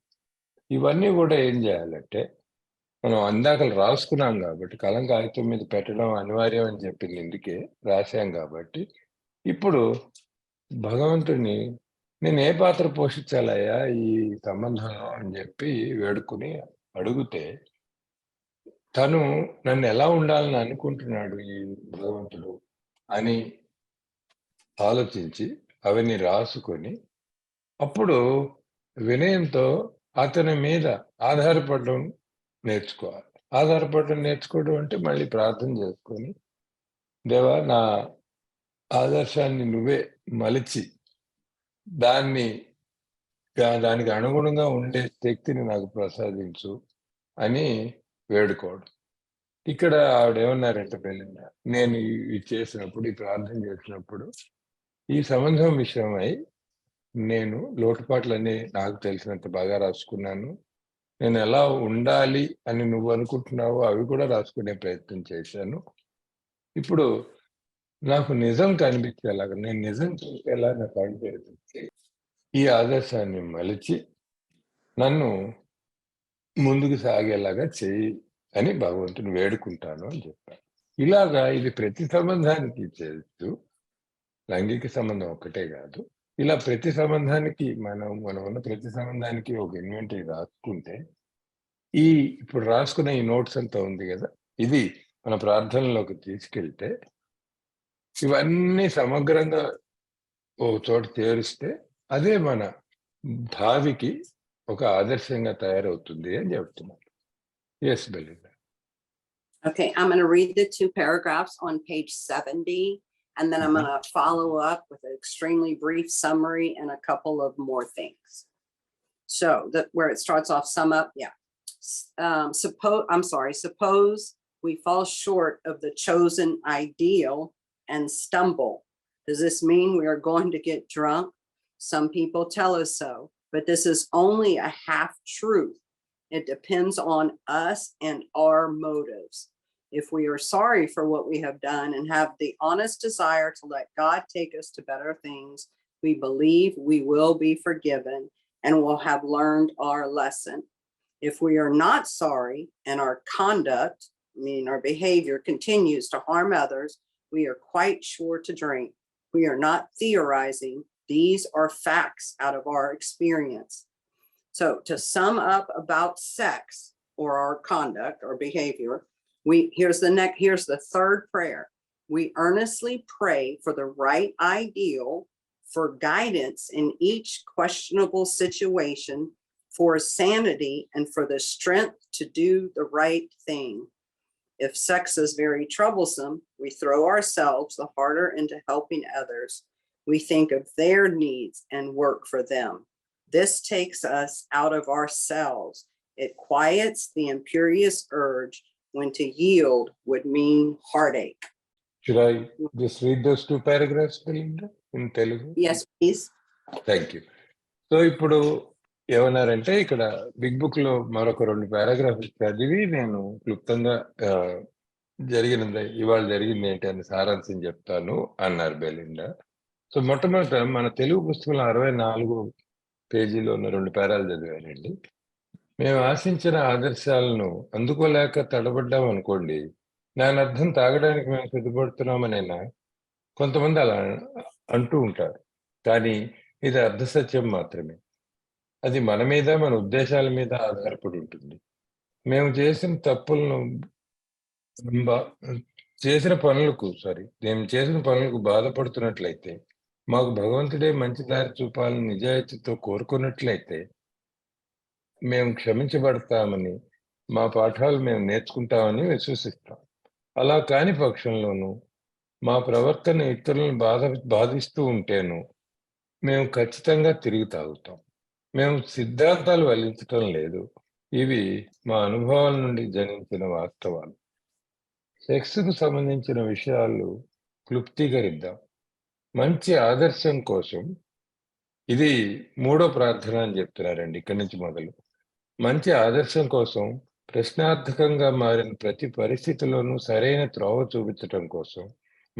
ఇవన్నీ కూడా ఏం చేయాలంటే, మనం అందాకలు రాసుకున్నాం కాబట్టి, కలం కాగితం మీద పెట్టడం అనివార్యం అని చెప్పింది ఇందుకే రాశాం కాబట్టి, ఇప్పుడు భగవంతుడిని నేను ఏ పాత్ర పోషించాలయ్యా ఈ సంబంధంలో అని చెప్పి వేడుకుని అడిగితే, తను నన్ను ఎలా ఉండాలని అనుకుంటున్నాడు ఈ భగవంతుడు అని ఆలోచించి అవన్నీ రాసుకొని, అప్పుడు వినయంతో అతని మీద ఆధారపడడం నేర్చుకోవాలి. ఆధారపడడం నేర్చుకోవడం అంటే మళ్ళీ ప్రార్థన చేసుకొని, దేవా నా ఆదర్శాన్ని నువ్వే మలిచి దానికి అనుగుణంగా ఉండే శక్తిని నాకు ప్రసాదించు అని వేడుకోవడం. ఇక్కడ ఆవిడ ఏమన్నారంటే, బెలిండా, నేను ఇది చేసినప్పుడు, ఈ ప్రార్థన చేసినప్పుడు ఈ సంబంధం విషయమై నేను లోటుపాట్లన్నీ నాకు తెలిసినంత బాగా రాసుకున్నాను. నేను ఎలా ఉండాలి అని నువ్వు అనుకుంటున్నావో అవి కూడా రాసుకునే ప్రయత్నం చేశాను. ఇప్పుడు నాకు నిజం కనిపించేలాగా, నేను నిజం చూసేలా నాకు అనిపిస్తుంది. ఈ ఆదర్శాన్ని మలిచి నన్ను ముందుకు సాగేలాగా చెయ్యి అని భగవంతుని వేడుకుంటాను అని చెప్పాను. ఇలాగా ఇది ప్రతి సంబంధానికి చేస్తూ, లైంగిక సంబంధం ఒక్కటే కాదు, ఇలా ప్రతి సంబంధానికి మనం ఉన్న ప్రతి సంబంధానికి ఒక ఇన్వెంటరీ రాసుకుంటే, ఈ ఇప్పుడు రాసుకున్న ఈ నోట్స్ అంతా ఉంది కదా, ఇది మన ప్రార్థనలోకి తీసుకెళ్తే ఇవన్నీ సమగ్రంగా ఓ చోట చేరిస్తే అదే మన భావికి ఒక ఆదర్శంగా తయారవుతుంది అని చెప్తున్నాను. Yes Belinda. Okay, I'm going to read the 2 paragraphs on page 70, and then I'm going to follow up with an extremely brief summary and a couple of more things. So that where it starts off, sum up, yeah. Suppose we fall short of the chosen ideal and stumble. Does this mean we are going to get drunk? Some people tell us so, but this is only a half truth. It depends on us and our motives. If we are sorry for what we have done and have the honest desire to let God take us to better things, we believe we will be forgiven and will have learned our lesson. If we are not sorry and our conduct, meaning our behavior, continues to harm others, we are quite sure to drink. We are not theorizing. These are facts out of our experience. So to sum up about sex or our conduct or behavior, here's the third prayer. We earnestly pray for the right ideal, for guidance in each questionable situation, for sanity, and for the strength to do the right thing. If sex is very troublesome, we throw ourselves the harder into helping others. We think of their needs and work for them. This takes us out of ourselves. It quiets the imperious urge when to yield would mean heartache. Should I just read those 2 paragraphs, Belinda, in Telugu? Yes, please. Thank you. So ఇప్పుడు ఏమన్నారంటే, ఇక్కడ big book లో మరొక 2 పారాగ్రాఫ్లు చదివి నేను క్లుప్తంగా ఇవాళ జరిగింది ఏంటి అని సారాంశం చెప్తాను అన్నారు బెలిండా. సో మొట్టమొదట మన తెలుగు పుస్తకంలో 64 పేజీలో ఉన్న 2 పారాలు చదివానండి. మేము ఆశించిన ఆదర్శాలను అందుకోలేక తడబడ్డాం అనుకోండి, దాని అర్థం తాగడానికి మేము సిద్ధపడుతున్నామనేనా? కొంతమంది అలా అంటూ ఉంటారు, కానీ ఇది అర్ధ సత్యం మాత్రమే. అది మన మీద, మన ఉద్దేశాల మీద ఆధారపడి ఉంటుంది. మేము చేసిన పనులకు బాధపడుతున్నట్లయితే, మాకు భగవంతుడే మంచి దారి చూపాలని నిజాయితీతో కోరుకున్నట్లయితే, మేము క్షమించబడతామని, మా పాఠాలు మేము నేర్చుకుంటామని విశ్వసిస్తాం. అలా కాని పక్షంలోనూ మా ప్రవర్తన ఇతరులను బాధిస్తూ ఉంటేను మేము ఖచ్చితంగా తిరిగి తాగుతాం. మేము సిద్ధాంతాలు వల్లించటం లేదు, ఇవి మా అనుభవాల నుండి జనించిన వాస్తవాలు. సెక్స్కు సంబంధించిన విషయాలు క్లుప్తీకరిద్దాం. మంచి ఆదర్శం కోసం, ఇది 3వ ప్రార్థన అని చెప్తున్నారండి ఇక్కడి నుంచి మొదలు. మంచి ఆదర్శం కోసం ప్రశ్నార్థకంగా మారిన ప్రతి పరిస్థితిలోనూ సరైన త్రోవ చూపించటం కోసం,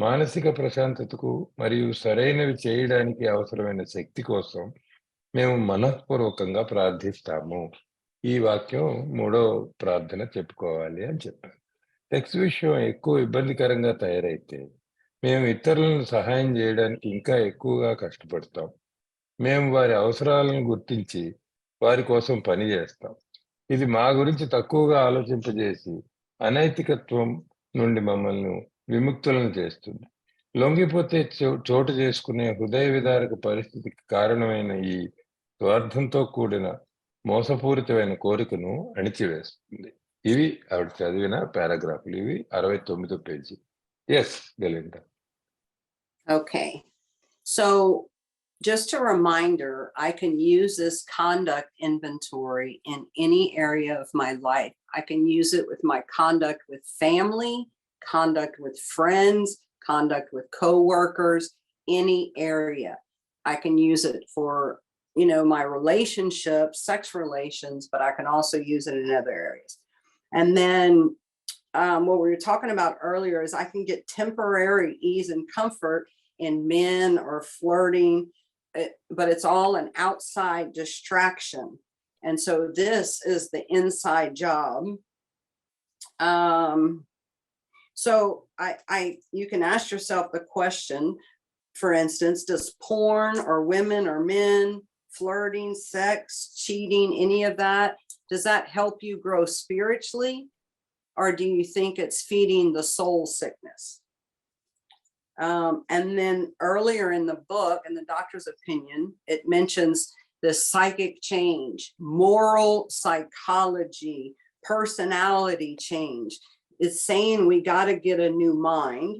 మానసిక ప్రశాంతతకు మరియు సరైనవి చేయడానికి అవసరమైన శక్తి కోసం మేము మనఃపూర్వకంగా ప్రార్థిస్తాము. ఈ వాక్యం 3వ ప్రార్థన చెప్పుకోవాలి అని చెప్పారు. సెక్స్ విషయం ఎక్కువ ఇబ్బందికరంగా తయారైతే మేము ఇతరులను సహాయం చేయడానికి ఇంకా ఎక్కువగా కష్టపడతాం. మేము వారి అవసరాలను గుర్తించి వారి కోసం పని చేస్తాం. ఇది మా గురించి తక్కువగా ఆలోచింపజేసి అనైతికత్వం నుండి మమ్మల్ని విముక్తులను చేస్తుంది. లొంగిపోతే చోటు చేసుకునే హృదయ విదారక పరిస్థితికి కారణమైన ఈ స్వార్థంతో కూడిన మోసపూరితమైన కోరికను అణిచివేస్తుంది. ఇవి ఆవిడ చదివిన పారాగ్రాఫ్లు. ఇవి 69వ పేజీ. Yes Belinda. Okay, so just a reminder, I can use this conduct inventory in any area of my life. I can use it with my conduct with family, conduct with friends, conduct with coworkers, any area. I can use it for, my relationships, sex relations, but I can also use it in other areas. And then what we were talking about earlier is I can get temporary ease and comfort in men or flirting, but it's all an outside distraction. And so this is the inside job. So you can ask yourself the question, for instance, does porn or women or men, flirting, sex, cheating, any of that, does that help you grow spiritually? Or do you think it's feeding the soul sickness? And then earlier in the book, in the doctor's opinion, it mentions the psychic change, moral psychology, personality change. It's saying we got to get a new mind.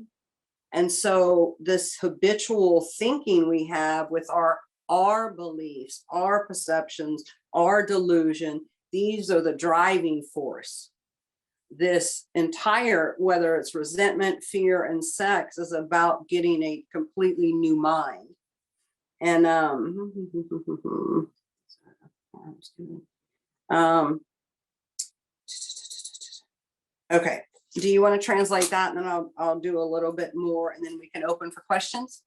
And so this habitual thinking we have with our beliefs, our perceptions, our delusion, these are the driving force. This entire, whether it's resentment, fear, and sex, is about getting a completely new mind. And okay, do you want to translate that, and then I'll do a little bit more, and then we can open for questions?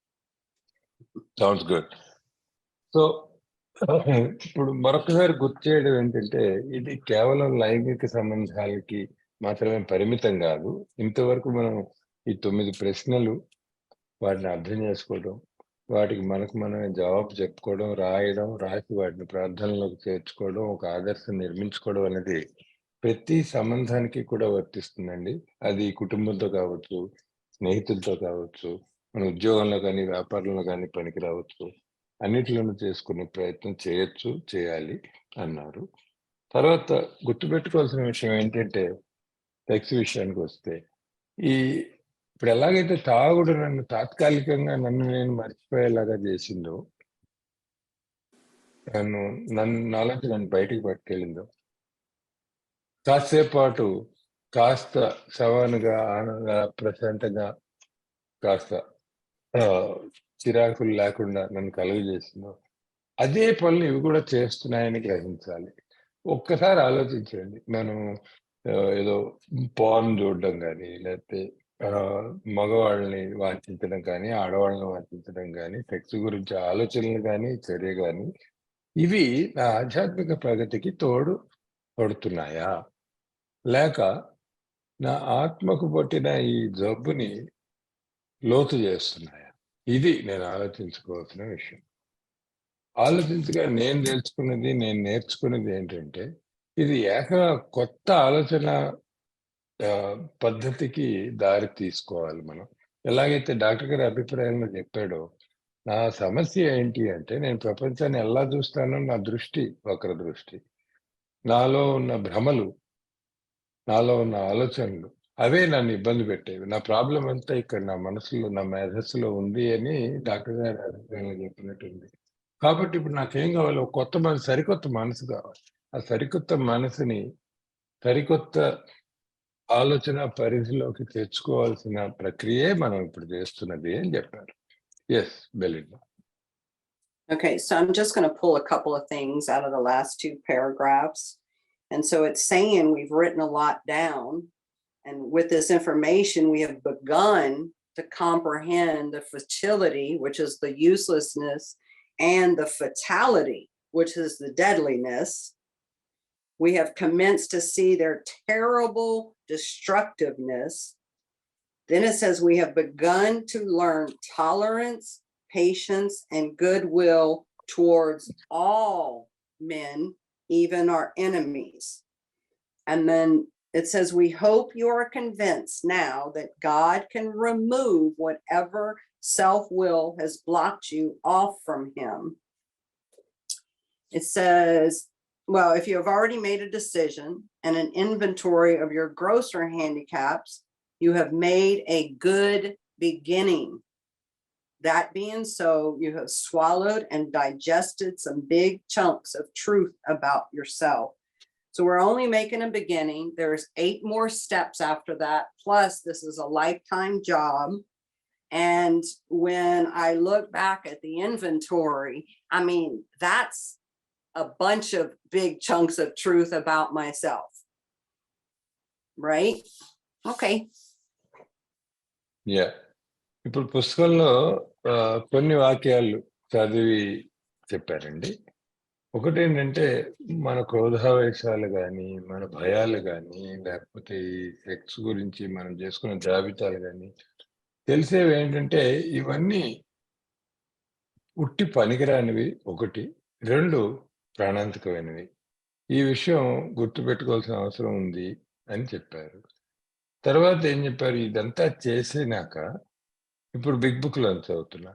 Sounds good. So ఇప్పుడు మరొకసారి గుర్తు చేయడం ఏంటంటే, ఇది కేవలం లైంగిక సంబంధాలకి మాత్రమే పరిమితం కాదు. ఇంతవరకు మనం ఈ 9 ప్రశ్నలు, వాటిని అర్థం చేసుకోవడం, వాటికి మనకు మనమే జవాబు చెప్పుకోవడం, రాసి వాటిని ప్రార్థనలోకి చేర్చుకోవడం, ఒక ఆదర్శం నిర్మించుకోవడం అనేది ప్రతి సంబంధానికి కూడా వర్తిస్తుందండి. అది కుటుంబంతో కావచ్చు, స్నేహితులతో కావచ్చు, మన ఉద్యోగంలో కానీ, వ్యాపారంలో కానీ పనికి రావచ్చు. అన్నిటిలోనూ చేసుకునే ప్రయత్నం చేయొచ్చు, చేయాలి అన్నారు. తర్వాత గుర్తుపెట్టుకోవాల్సిన విషయం ఏంటంటే, సెక్స్ విషయానికి వస్తే, ఇప్పుడు ఎలాగైతే తాగుడు నన్ను తాత్కాలికంగా నేను మర్చిపోయేలాగా చేసిందో, నాలోంచి నన్ను బయటికి పట్టుకెళ్ళిందో, కాసేపు పాటు కాస్త సవానుగా, ఆనందంగా, ప్రశాంతంగా, కాస్త చిరాకులు లేకుండా నన్ను కలుగజేసిందో, అదే పనులు ఇవి కూడా చేస్తున్నాయని గ్రహించాలి. ఒక్కసారి ఆలోచించండి. మనం ఏదో పోర్న్ చూడడం కానీ, లేకపోతే మగవాళ్ళని వాంఛించడం కానీ, ఆడవాళ్ళని వాంఛించడం కానీ, సెక్స్ గురించి ఆలోచనలు కానీ, చర్య కానీ, ఇవి నా ఆధ్యాత్మిక ప్రగతికి తోడు పడుతున్నాయా, లేక నా ఆత్మకు పట్టిన ఈ జబ్బుని లోతు చేస్తున్నాయా? ఇది నేను ఆలోచించుకోవాల్సిన విషయం. ఆలోచించగా నేను తెలుసుకున్నది, నేను నేర్చుకున్నది ఏంటంటే, ఇది కొత్త ఆలోచన పద్ధతికి దారి తీసుకోవాలి మనం. ఎలాగైతే డాక్టర్ గారి అభిప్రాయంలో చెప్పాడో, నా సమస్య ఏంటి అంటే, నేను ప్రపంచాన్ని ఎలా చూస్తానో నా దృష్టి, వక్ర దృష్టి, నాలో ఉన్న భ్రమలు, నాలో ఉన్న ఆలోచనలు, అవే నన్ను ఇబ్బంది పెట్టేవి. నా ప్రాబ్లం అంతా ఇక్కడ నా మనసులో, నా మేధస్సులో ఉంది అని డాక్టర్ గారి అభిప్రాయంలో చెప్పినట్టుంది. కాబట్టి ఇప్పుడు నాకేం కావాలి? ఒక కొత్త మనసు, సరికొత్త మనసు కావాలి. ఆ సరికొత్త మనసుని సరికొత్త ఆలోచన పరిధిలోకి తెచ్చుకోవాల్సిన ప్రక్రియే మనం ఇప్పుడు చేస్తున్నది అని చెప్పారు. Yes, Belinda. Okay, so I'm just going to pull a couple of things out of the last 2 paragraphs. And so it's saying we've written a lot down. And with this information, we have begun to comprehend the futility, which is the uselessness, and the fatality, which is the deadliness. We have commenced to see their terrible destructiveness. Then it says we have begun to learn tolerance, patience, and goodwill towards all men, even our enemies. And then it says, we hope you are convinced now that God can remove whatever self-will has blocked you off from him. It says, well, if you have already made a decision and an inventory of your grosser handicaps, you have made a good beginning. That being so, you have swallowed and digested some big chunks of truth about yourself. So we're only making a beginning. There's 8 more steps after that. Plus, this is a lifetime job. And when I look back at the inventory, I mean, that's a bunch of big chunks of truth about myself, right? Okay. Yeah ఇప్పుడు పుస్తకంలో కొన్ని వాక్యాలు చదివి చెప్పారండి. ఒకటి ఏంటంటే మన క్రోధావేశాలు కానీ, మన భయాలు కానీ, లేకపోతే ఈ సెక్స్ గురించి మనం చేసుకున్న జాబితాలు కానీ తెలిసేవి ఏంటంటే ఇవన్నీ ఉట్టి పనికిరానివి ఒకటి, 2 ప్రాణాంతకమైనవి. ఈ విషయం గుర్తుపెట్టుకోవాల్సిన అవసరం ఉంది అని చెప్పారు. తర్వాత ఏం చెప్పారు, ఇదంతా చేసినాక ఇప్పుడు బిగ్ బుక్‌లో చదువుతున్నా.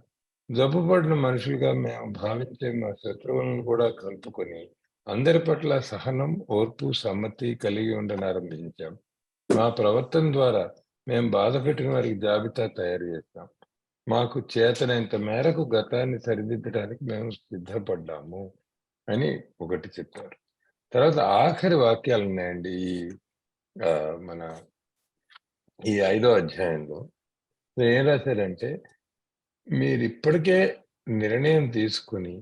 జబ్బుపడిన మనుషులుగా మేము భావించే మా శత్రువులను కూడా కలుపుకొని అందరి పట్ల సహనం, ఓర్పు, సమ్మతి కలిగి ఉండనారంభించాం. మా ప్రవర్తన ద్వారా మేము బాధపెట్టిన వారికి జాబితా తయారు చేస్తాం. మాకు చేతనైనంత మేరకు గతాన్ని సరిదిద్దడానికి మేము సిద్ధపడ్డాము అని ఒకటి చెప్పారు. తర్వాత ఆఖరి వాక్యాలు ఉన్నాయండి మన ఈ 5వ అధ్యాయంలో. ఏం రాశారంటే, మీరిప్పటికే నిర్ణయం తీసుకుని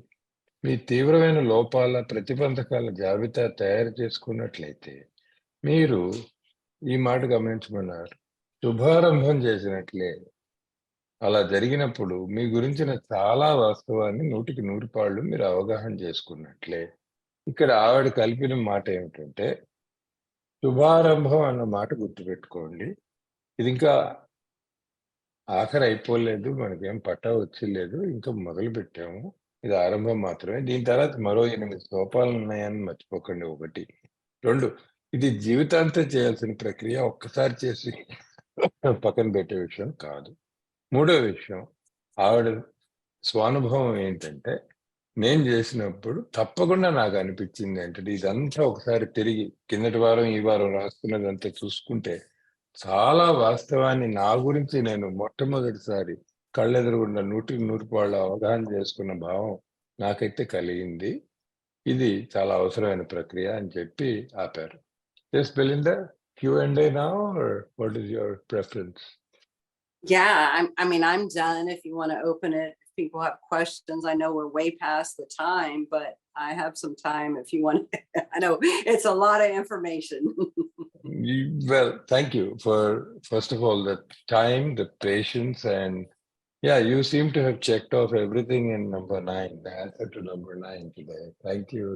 మీ తీవ్రమైన లోపాల, ప్రతిబంధకాల జాబితా తయారు చేసుకున్నట్లయితే మీరు ఈ మాట గమనించమన్నారు. శుభారంభం చేసినట్లే. అలా జరిగినప్పుడు మీ గురించిన చాలా వాస్తవాన్ని 100కి 100 పాళ్ళు మీరు అవగాహన చేసుకున్నట్లే. ఇక్కడ ఆవిడ కలిపిన మాట ఏమిటంటే, శుభారంభం అన్న మాట గుర్తుపెట్టుకోండి. ఇది ఇంకా ఆఖరి అయిపోలేదు. మనకేం పట్టా వచ్చేలేదు. ఇంకా మొదలుపెట్టాము. ఇది ఆరంభం మాత్రమే. దీని తర్వాత మరో 8 సోపానాలు ఉన్నాయని మర్చిపోకండి. 1. 2 ఇది జీవితాంతం చేయాల్సిన ప్రక్రియ. ఒక్కసారి చేసి పక్కన పెట్టే విషయం కాదు. 3వ విషయం, ఆవిడ స్వానుభవం ఏంటంటే, నేను చేసినప్పుడు తప్పకుండా నాకు అనిపించింది ఏంటంటే, ఇదంతా ఒకసారి తిరిగి కిందటి వారం, ఈ వారం రాసుకున్నదంతా చూసుకుంటే చాలా వాస్తవాన్ని నా గురించి నేను మొట్టమొదటిసారి కళ్ళెదురుగుండా 100కి 100 పాళ్ళు అవగాహన చేసుకున్న భావం నాకైతే కలిగింది. ఇది చాలా అవసరమైన ప్రక్రియ అని చెప్పి ఆపారు. Yes, Belinda, Q&A now, or what is your preference? Yeah, I mean, I'm done if you want to open it. If people have questions, I know we're way past the time, but I have some time if you want. I know it's a lot of information. Well, thank you for, first of all, the time, the patience, and yeah, you seem to have checked off everything in number 9, the answer to number 9 today. Thank you.